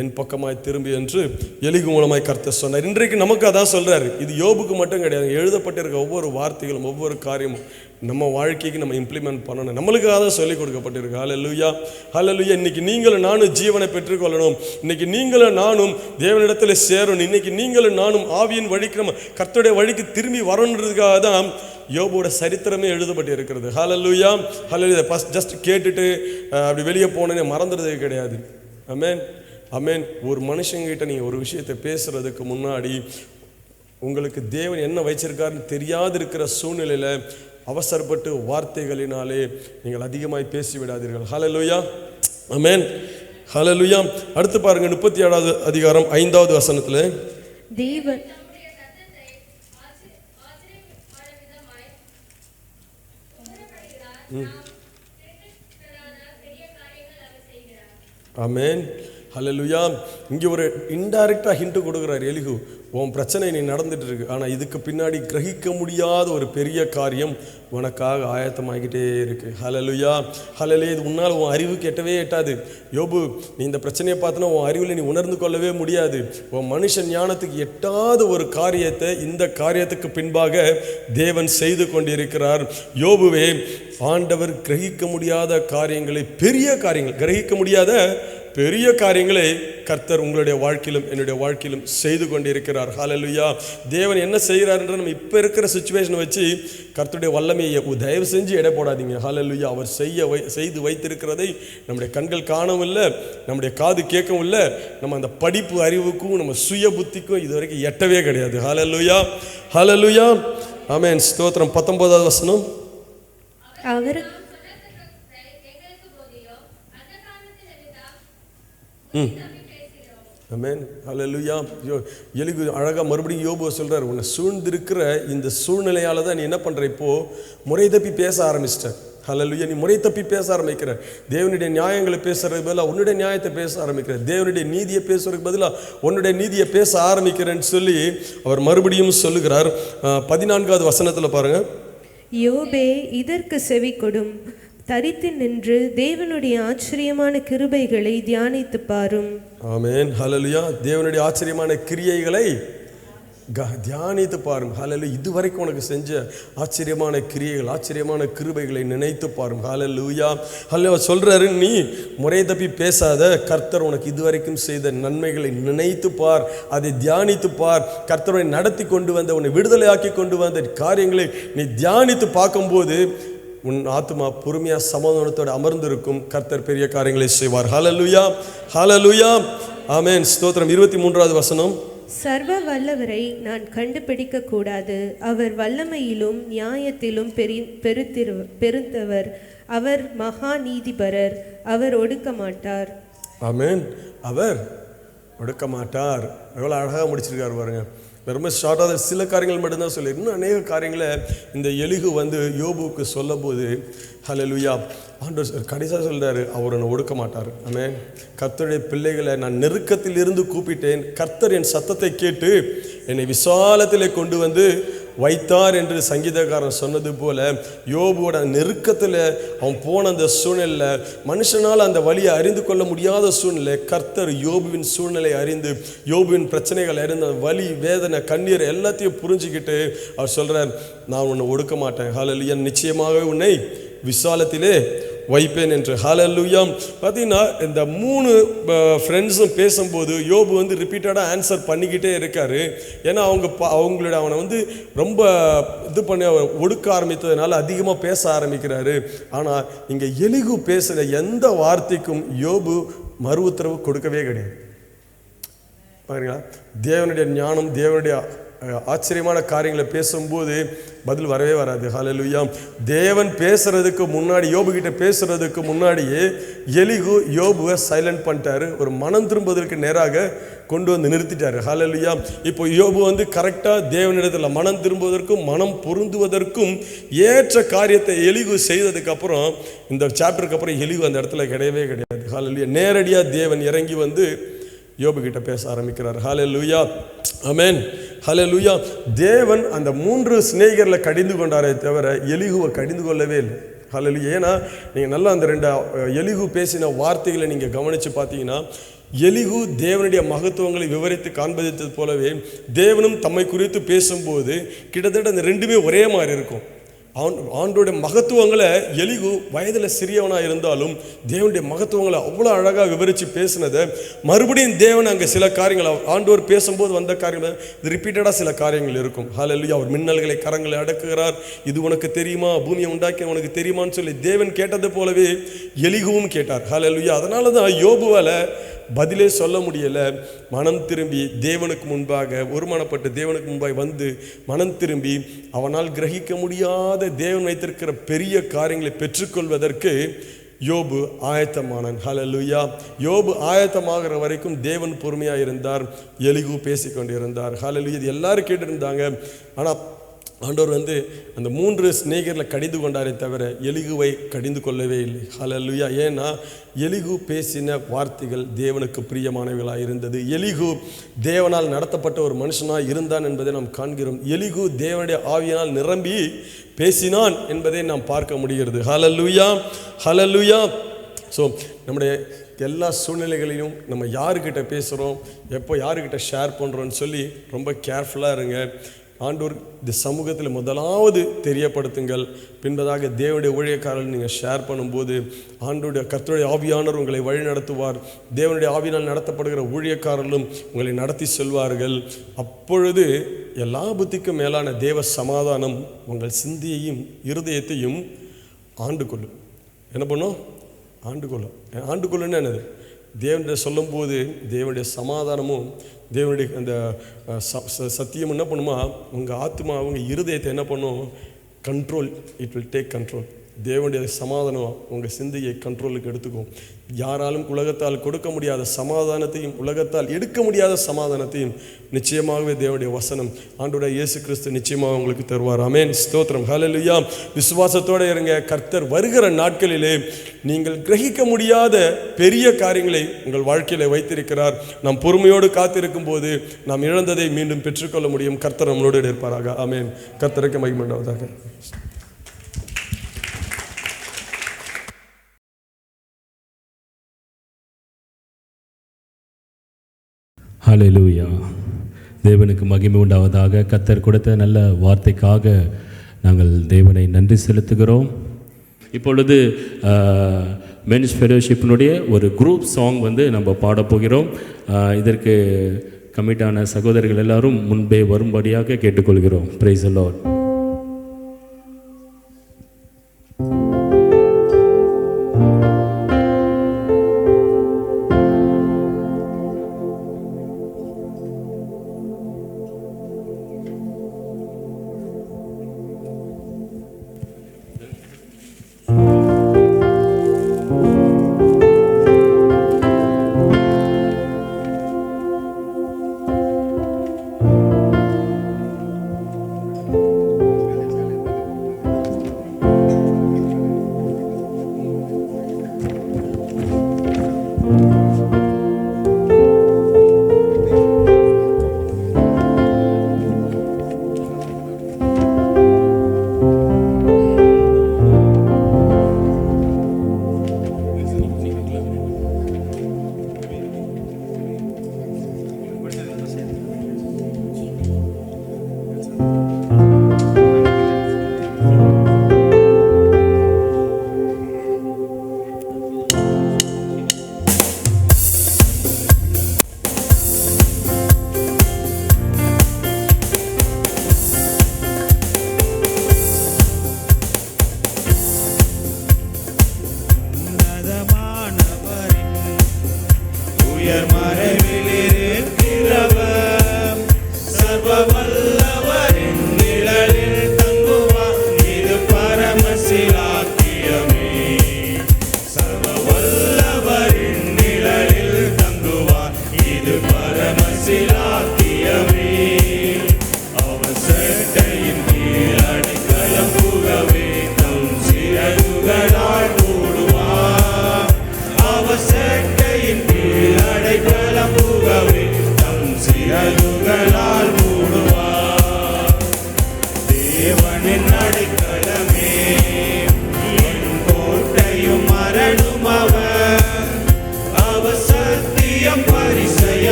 என் பக்கமாய் திரும்பி என்று எலிகு மூலமாய் கர்த்தர் சொன்னார். இன்றைக்கு நமக்கு அதான் சொல்கிறார். இது யோபுக்கு மட்டும் கிடையாது, எழுதப்பட்டிருக்க ஒவ்வொரு வார்த்தைகளும் ஒவ்வொரு காரியமும் நம்ம வாழ்க்கைக்கு நம்ம இம்ப்ளிமெண்ட் பண்ணணும், நம்மளுக்காக தான் சொல்லிக் கொடுக்கப்பட்டிருக்கு. ஹல்லேலூயா, ஹல்லேலூயா. இன்னைக்கு நீங்களும் நானும் ஜீவனை பெற்றுக்கொள்ளணும், இன்னைக்கு நீங்களும் நானும் தேவனிடத்தில் சேரணும், இன்னைக்கு நீங்களும் நானும் ஆவியின் வழிக்கு நம்ம கர்த்தருடைய வழிக்கு திரும்பி வரணுன்றதுக்காக தான் யோபோட சரித்திரமே எழுதப்பட்டு இருக்கிறது. ஹல்லேலூயா, ஹல்லேலூயா. ஜஸ்ட் கேட்டுட்டு அப்படி வெளியே போனேன்னு மறந்துடுறதே கிடையாது. ஆமென், ஆமென். ஒரு மனுஷங்கிட்ட நீங்கள் ஒரு விஷயத்தை பேசுறதுக்கு முன்னாடி உங்களுக்கு தேவன் என்ன வச்சிருக்காருன்னு தெரியாது இருக்கிற சூழ்நிலையில் அவசரப்பட்டு வார்த்தைகளினாலே நீங்கள் அதிகமாய் பேசிவிடாதீர்கள். ஹல்லேலூயா, ஆமென், ஹல்லேலூயா. அடுத்து பாருங்க, 37வது அதிகாரம் 5வது வசனத்தில், தேவன் ஆமென், ஹல்லேலூயா. இங்கே ஒரு இன்டைரக்டாக ஹிண்ட் கொடுக்குறார் எலிகு, உன் பிரச்சனை நீ நடந்துட்டு இருக்கு, ஆனால் இதுக்கு பின்னாடி கிரகிக்க முடியாத ஒரு பெரிய காரியம் உனக்காக ஆயத்தமாகிட்டே இருக்கு. ஹல்லேலூயா, ஹல்லேலூயா. இது உன்னால் உன் அறிவுக்கு எட்டவே எட்டாது. யோபு, நீ இந்த பிரச்சனையை பார்த்தனா உன் அறிவில் நீ உணர்ந்து கொள்ளவே முடியாது. உன் மனுஷன் ஞானத்துக்கு எட்டாத ஒரு காரியத்தை இந்த காரியத்துக்கு பின்பாக தேவன் செய்து கொண்டிருக்கிறார். யோபுவே, ஆண்டவர் கிரகிக்க முடியாத காரியங்களை, பெரிய காரியங்கள், கிரகிக்க முடியாத பெரிய காரியங்களை கர்த்தர் உங்களுடைய வாழ்க்கையிலும் என்னுடைய வாழ்க்கையிலும் செய்து கொண்டிருக்கிறார். ஹல்லேலூயா. தேவன் என்ன செய்கிறார்ன்ற நம்ம இப்போ இருக்கிற சுச்சுவேஷனை வச்சு கர்த்தருடைய வல்லமையை தயவு செஞ்சு எடை போடாதீங்க. ஹல்லேலூயா. அவர் செய்து வைத்திருக்கிறதை நம்முடைய கண்கள் காணவும் இல்லை, நம்முடைய காது கேட்கவும் இல்லை, நம்ம அந்த படிப்பு அறிவுக்கும் நம்ம சுய புத்திக்கும் இது வரைக்கும் எட்டவே கிடையாது. ஹல்லேலூயா, ஹல்லேலூயா, ஆமென். ஸ்தோத்திரம். 19வது வசனம், அவர் ஆமென், ஹல்லேலூயா. எலிகு அழகாக மறுபடியும் யோபுவை சொல்கிறார், உன்னை சூழ்ந்திருக்கிற இந்த சூழ்நிலையால் தான் நீ என்ன பண்ணுற, இப்போது முறை தப்பி பேச ஆரம்பிச்சிட்ட. ஹல்லேலூயா. நீ முறை தப்பி பேச ஆரம்பிக்கிற, தேவனுடைய நியாயங்களை பேசுறதுக்கு பதிலாக உன்னுடைய நியாயத்தை பேச ஆரம்பிக்கிற, தேவனுடைய நீதியை பேசுறதுக்கு பதிலாக உன்னுடைய நீதியை பேச ஆரம்பிக்கிறேன்னு சொல்லி அவர் மறுபடியும் சொல்லுகிறார். 14வது வசனத்தில் பாருங்க, யோபே, இதற்கு செவி கொடும், தரித்து நின்று தேவனுடைய ஆச்சரியமான கிருபைகளை தியானித்து பாரும். ஆமென், ஹல்லேலூயா. தேவனுடைய ஆச்சரியமான கிரியைகளை தியானித்து பாரும். ஹல்லேலூயா. இதுவரைக்கும் உனக்கு செஞ்ச ஆச்சரியமான கிரியைகள், ஆச்சரியமான கிருபைகளை நினைத்து பாரும். ஹல்லேலூயா, ஹல்லேலூயா. சொல்றாரு, நீ முறை தப்பி பேசாத, கர்த்தர் உனக்கு இதுவரைக்கும் செய்த நன்மைகளை நினைத்து பார், அதை தியானித்து பார். கர்த்தரை நடத்தி கொண்டு வந்த, உன்னை விடுதலையாக்கி கொண்டு வந்த காரியங்களை நீ தியானித்து பார்க்கும்போது உன் ஆத்மா பொறுமையா சமாதானத்தோடு அமர்ந்திருக்கும். கர்த்தர் பெரிய காரியங்களை செய்வார். ஹல்லேலூயா, ஹல்லேலூயா, ஆமென். ஸ்தோத்திரம். 23வது வசனம், சர்வ வல்லவரை நான் கண்டுபிடிக்க கூடாது, அவர் வல்லமையிலும் நியாயத்திலும் பெருந்தவர், அவர் மகா நீதிபரர், அவர் ஒடுக்க மாட்டார். ஆமென். அவர் ஒடுக்க மாட்டார். எவ்வளோ அழகாக முடிச்சிருக்காரு பாருங்க. ரொம்ப ஷார்ட்டாக சில காரியங்கள் மட்டும்தான் சொல்லி, இன்னும் அநேக காரியங்களை இந்த எலிகு யோபுவுக்கு சொல்லும் போது, ஹல்லேலூயா, ஆண்டவர் கடைசியாக சொல்கிறாரு, அவர் என்னை ஒடுக்க மாட்டார். ஆமென். கர்த்தருடைய பிள்ளைகளை நான் நெருக்கத்தில் இருந்து கூப்பிட்டேன், கர்த்தர் என் சத்தத்தை கேட்டு என்னை விசாலத்திலே கொண்டு வந்து வைத்தார் என்று சங்கீதக்காரன் சொன்னது போல, யோபுவோட நெருக்கத்தில் அவன் போன அந்த சூழ்நிலையில், மனுஷனால் அந்த வழியை அறிந்து கொள்ள முடியாத சூழ்நிலை, கர்த்தர் யோபுவின் சூழ்நிலை அறிந்து, யோபுவின் பிரச்சனைகள் அறிந்து, வலி, வேதனை, கண்ணீர் எல்லாத்தையும் புரிஞ்சுக்கிட்டு அவர் சொல்கிறார், நான் உன்னை ஒடுக்க மாட்டேன், ஹல்லேலூயா, நிச்சயமாகவே உன்னை விசாலத்திலே வைப்பேன் என்று. ஹல்லேலூயா. பார்த்தீங்கன்னா இந்த 3 ஃப்ரெண்ட்ஸும் பேசும்போது யோபு வந்து ரிப்பீட்டடாக ஆன்சர் பண்ணிக்கிட்டே இருக்காரு. ஏன்னா அவங்களோட அவனை வந்து ரொம்ப இது பண்ணி ஒடுக்க ஆரம்பித்ததுனால அதிகமாக பேச ஆரம்பிக்கிறாரு. ஆனால் இங்கே எலிகு பேசுகிற எந்த வார்த்தைக்கும் யோபு மறு உத்தரவு கொடுக்கவே கிடையாது. பாருங்களா, தேவனுடைய ஞானம், தேவனுடைய ஆச்சரியமான காரியங்களை பேசும்போது பதில் வரவே வராது. ஹல்லேலூயா. தேவன் பேசுறதுக்கு முன்னாடி, யோபுகிட்ட பேசுறதுக்கு முன்னாடியே எலிகு யோபுவை சைலண்ட் பண்ணிட்டாரு. ஒரு மனம் திரும்புவதற்கு நேராக கொண்டு வந்து நிறுத்திட்டாரு. ஹல்லேலூயா. இப்போ யோபு வந்து கரெக்டாக தேவனிடத்தில் மனம் திரும்புவதற்கும் மனம் பொருந்துவதற்கும் ஏற்ற காரியத்தை எலிகு செய்ததுக்கு அப்புறம், இந்த சாப்டருக்கு அப்புறம் எலிகு அந்த இடத்துல கிடையவே கிடையாது. ஹல்லேலூயா. நேரடியாக தேவன் இறங்கி வந்து யோபு கிட்ட பேச ஆரம்பிக்கிறார். ஹல்லேலூயா. ஆமென். ஹல்லேலூயா. தேவன் அந்த 3 சிநேகிதர்களை கடிந்து கொண்டாரே தவிர எலிகுவை கடிந்து கொள்ளவே இல்லை. ஹல்லேலூயா. ஏன்னா நீங்கள் நல்லா அந்த 2 எலிகு பேசின வார்த்தைகளை நீங்கள் கவனித்து பார்த்தீங்கன்னா, எலிகு தேவனுடைய மகத்துவங்களை விவரித்து காண்பித்தது போலவே தேவனும் தம்மை குறித்து பேசும்போது கிட்டத்தட்ட அந்த 2மே ஒரே மாதிரி இருக்கும். ஆண்டோடைய மகத்துவங்களை எலிகு வயதில் சிறியவனாக இருந்தாலும் தேவனுடைய மகத்துவங்களை அவ்வளோ அழகாக விவரித்து பேசினதை மறுபடியும் தேவன் அங்கே சில காரியங்கள் ஆண்டவர் பேசும்போது வந்த காரியங்கள் ரிப்பீட்டடாக சில காரியங்கள் இருக்கும். ஹல்லேலூயா. அவர் மின்னல்களை கரங்களை அடக்குகிறார். இது உனக்கு தெரியுமா, பூமியை உண்டாக்கி உனக்கு தெரியுமான்னு சொல்லி தேவன் கேட்டது போலவே எலிகுவும் கேட்டார். ஹல்லேலூயா. அதனால தான் யோபுவால் பதிலே சொல்ல முடியலை. மனம் திரும்பி தேவனுக்கு முன்பாக ஒருமனப்பட்டு தேவனுக்கு முன்பாக வந்து மனம் திரும்பி அவனால் கிரகிக்க முடியாத தேவன் வைத்திருக்கிற பெரிய காரியங்களை பெற்றுக்கொள்வதற்கு யோபு ஆயத்தமானான். ஹல்லேலூயா. யோபு ஆயத்தமாகிற வரைக்கும் தேவன் பொறுமையாக இருந்தார். எலிகு பேசிக்கொண்டிருந்தார். ஹல்லேலூயா. இது எல்லாரும் கேட்டிருந்தாங்க. ஆனால் ஆண்டவர் வந்து அந்த 3 சிநேகிதர்களை கடிந்து கொண்டாரே தவிர எலிகுவை கடிந்து கொள்ளவே இல்லை. ஹல்லேலூயா. ஏன்னா எலிகு பேசின வார்த்தைகள் தேவனுக்கு பிரியமானவைகளாக இருந்தது. எலிகு தேவனால் நடத்தப்பட்ட ஒரு மனுஷனாக இருந்தான் என்பதை நாம் காண்கிறோம். எலிகு தேவனுடைய ஆவியினால் நிரம்பி பேசினான் என்பதை நாம் பார்க்க முடிகிறது. ஹல்லேலூயா. ஹல்லேலூயா. ஸோ நம்முடைய எல்லா சூழ்நிலைகளிலும் நம்ம யாருக்கிட்ட பேசுகிறோம், எப்போ யாருக்கிட்ட ஷேர் பண்ணுறோன்னு சொல்லி ரொம்ப கேர்ஃபுல்லாக இருங்க. ஆண்டவர் இந்த சமூகத்தில் முதலாவது தெரியப்படுத்துங்கள். பின்பதாக தேவனுடைய ஊழியக்காரர்கள் நீங்கள் ஷேர் பண்ணும்போது ஆண்டோடைய கர்த்தருடைய ஆவியானவர் உங்களை வழி நடத்துவார். தேவனுடைய ஆவியினால் நடத்தப்படுகிற ஊழியக்காரர்களும் உங்களை நடத்தி செல்வார்கள். அப்பொழுது எல்லா புத்திக்கும் மேலான தேவ சமாதானம் உங்கள் சிந்தையையும் இருதயத்தையும் ஆண்டு கொள்ளும். என்ன பண்ணும்? ஆண்டு கொள்ளும். ஆண்டு கொள்ளுன்னு என்னது? தேவனுடைய சொல்லும்போது தேவனுடைய சமாதானமும் தேவனுடைய அந்த சத்தியம் என்ன பண்ணுமா, உங்கள் ஆத்மா உங்கள் இருதயத்தை என்ன பண்ணும்? Control. It will take control. தேவனுடைய சமாதானம் உங்கள் சிந்தையை கண்ட்ரோலுக்கு எடுத்துக்கும். யாராலும் உலகத்தால் கொடுக்க முடியாத சமாதானத்தையும் உலகத்தால் எடுக்க முடியாத சமாதானத்தையும் நிச்சயமாகவே தேவனுடைய வசனம் ஆண்டவராகிய இயேசு கிறிஸ்து நிச்சயமாக உங்களுக்கு தருவார். ஆமென். ஸ்தோத்திரம். ஹல்லேலூயா. விசுவாசத்தோடு இருங்க. கர்த்தர் வருகிற நாட்களிலே நீங்கள் கிரகிக்க முடியாத பெரிய காரியங்களை உங்கள் வாழ்க்கையில் வைத்திருக்கிறார். நாம் பொறுமையோடு காத்திருக்கும் போது நாம் இழந்ததை மீண்டும் பெற்றுக்கொள்ள முடியும். கர்த்தர் நம்மளோடு இருப்பாராக. ஆமென். கர்த்தருக்கு மகிமை உண்டாவதாக. ஹல்லேலூயா. தேவனுக்கு மகிமை உண்டாவதாக. கர்த்தர் கொடுத்த நல்ல வார்த்தைக்காக நாங்கள் தேவனை நன்றி செலுத்துகிறோம். இப்பொழுது மென்ஸ் ஃபெலோஷிப்பினுடைய ஒரு குரூப் சாங் வந்து நம்ம பாடப்போகிறோம். இதற்கு கமிட்டான சகோதரர்கள் எல்லாரும் முன்பே வரும்படியாக கேட்டுக்கொள்கிறோம். Praise the Lord.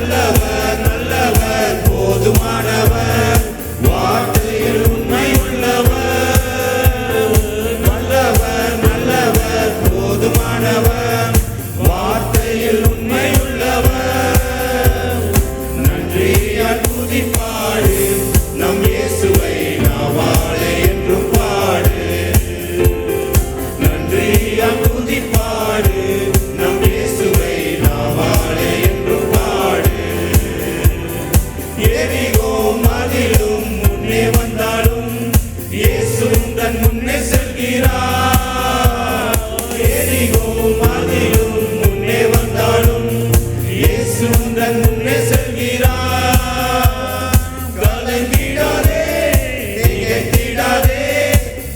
நல்லவர் நல்லவர் போதுமானவர் வார்த்தையில் உண்மை உள்ளவர் நல்லவர் நல்லவர் போதுமானவர் வார்த்தையில் உண்மை உள்ளவர் நன்றியால் துதிப்பாடு நம் இயேசுவை நாவாலே என்றும் பாடு நன்றியால் துதிப்பாடு நம் இயேசுவை நாவாலே என்றும் பாடு எரிகோ மதிலும் முன்னே வந்தாலும் இயேசு தன் முன்னே செல்கிறார் எரிகோ மதிலும் முன்னே வந்தாலும் இயேசு தன் முன்னே செல்கிறார் கலங்கிடாதே திகைத்திடாதே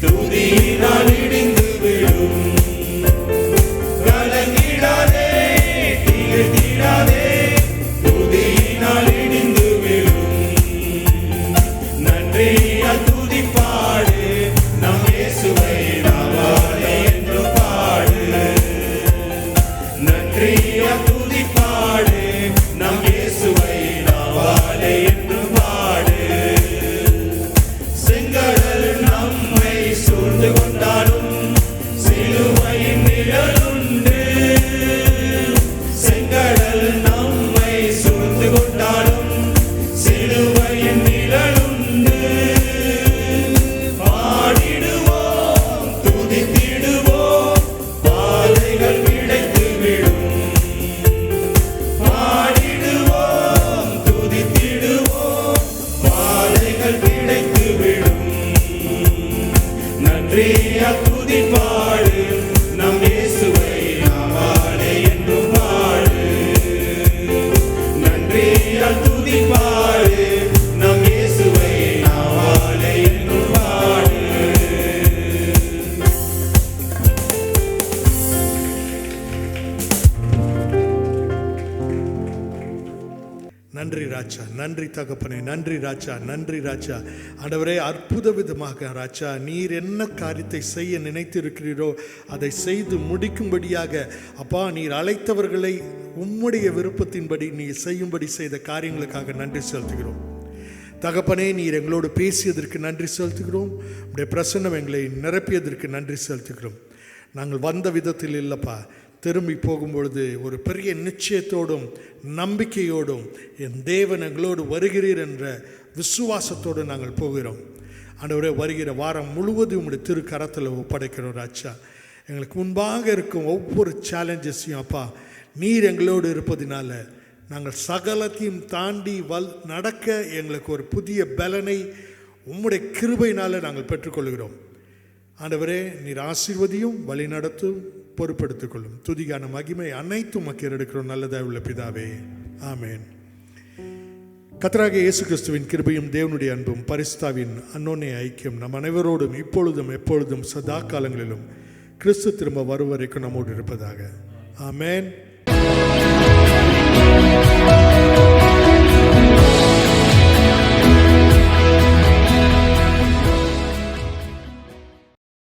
துதியினால் இடிந்து விடும் கலங்கிடாதே திகைத்திடாதே துதியினால் இடிந்து விடும் நன்றியால் துதிப்பாடு நம் இயேசுவை நாவாலே என்று பாடு நன்றியால் துதிப்பாடு நம் இயேசுவை நாவாலே என்று பாடு செங்கடல் நம்மை சூழ்ந்து கொண்டாலும் சிலுவையின் நிழலுண்டு செங்கடல் நம்மை சூழ்ந்து கொண்டாலும் சிலுவையின் நிழலுண்டு பாடிடுவோம் துதித்திடுவோம் பாதைகள் கிடைத்து விடும் பாடிடுவோம் துதித்திடுவோம் பாதைகள் கிடைத்து விடும் நன்றியால் துதிப்பாடு நம் இயேசுவை நாவாலே என்று பாடு நன்றியால் துதிப்பாடு நம் இயேசுவை நாவாலே என்று பாடு நன்றி ராஜா, நன்றி தகப்பனே, நன்றி ராஜா, நன்றி ராஜா. ஆண்டவரே, அற்புத விதமாக ராஜா நீர் என்ன காரியத்தை செய்ய நினைத்திருக்கிறீரோ அதை செய்து முடிக்கும்படியாக அப்பா நீர் அழைத்தவர்களை உம்முடைய விருப்பத்தின்படி நீர் செய்யும்படி செய்த காரியங்களுக்காக நன்றி செலுத்துகிறோம். தகப்பனே, நீர் எங்களோடு பேசியதற்கு நன்றி செலுத்துகிறோம். உடைய பிரசன்னம் எங்களை நிரப்பியதற்கு நன்றி செலுத்துகிறோம். நாங்கள் வந்த விதத்தில் இல்லைப்பா, திரும்பி போகும்பொழுது ஒரு பெரிய நிச்சயத்தோடும் நம்பிக்கையோடும் என் தேவன் எங்களோடு வருகிறீர் என்ற விசுவாசத்தோடு நாங்கள் போகிறோம். ஆண்டவரே, வருகிற வாரம் முழுவதும் உங்களுடைய திருக்கரத்தில் ஒப்படைக்கிறோம் ராஜா. எங்களுக்கு முன்பாக இருக்கும் ஒவ்வொரு சேலஞ்சஸையும் அப்பா நீர் எங்களோடு இருப்பதினால நாங்கள் சகலத்தையும் தாண்டி நடக்க எங்களுக்கு ஒரு புதிய பலனை உம்முடைய கிருபையினால் நாங்கள் பெற்றுக்கொள்கிறோம். ஆண்டவரே, நீர் ஆசீர்வதியும் வழி நடத்தும் பொறுப்படுத்திக் கொள்ளும். துதிக்கான மகிமை அனைத்தும் மக்கள் எடுக்கிறோம் நல்லதாக உள்ள பிதாவே, ஆமேன். கர்த்தராகிய இயேசு கிறிஸ்துவின் கிருபையும் தேவனுடைய அன்பும் பரிசுத்தாவின் அன்னோன்ய ஐக்கியம் நம் அனைவரோடும் இப்பொழுதும் எப்பொழுதும் சதா காலங்களிலும் கிறிஸ்து திரும்ப வரும் வரைக்கும் நம்மோடு இருப்பதாக. ஆமேன்.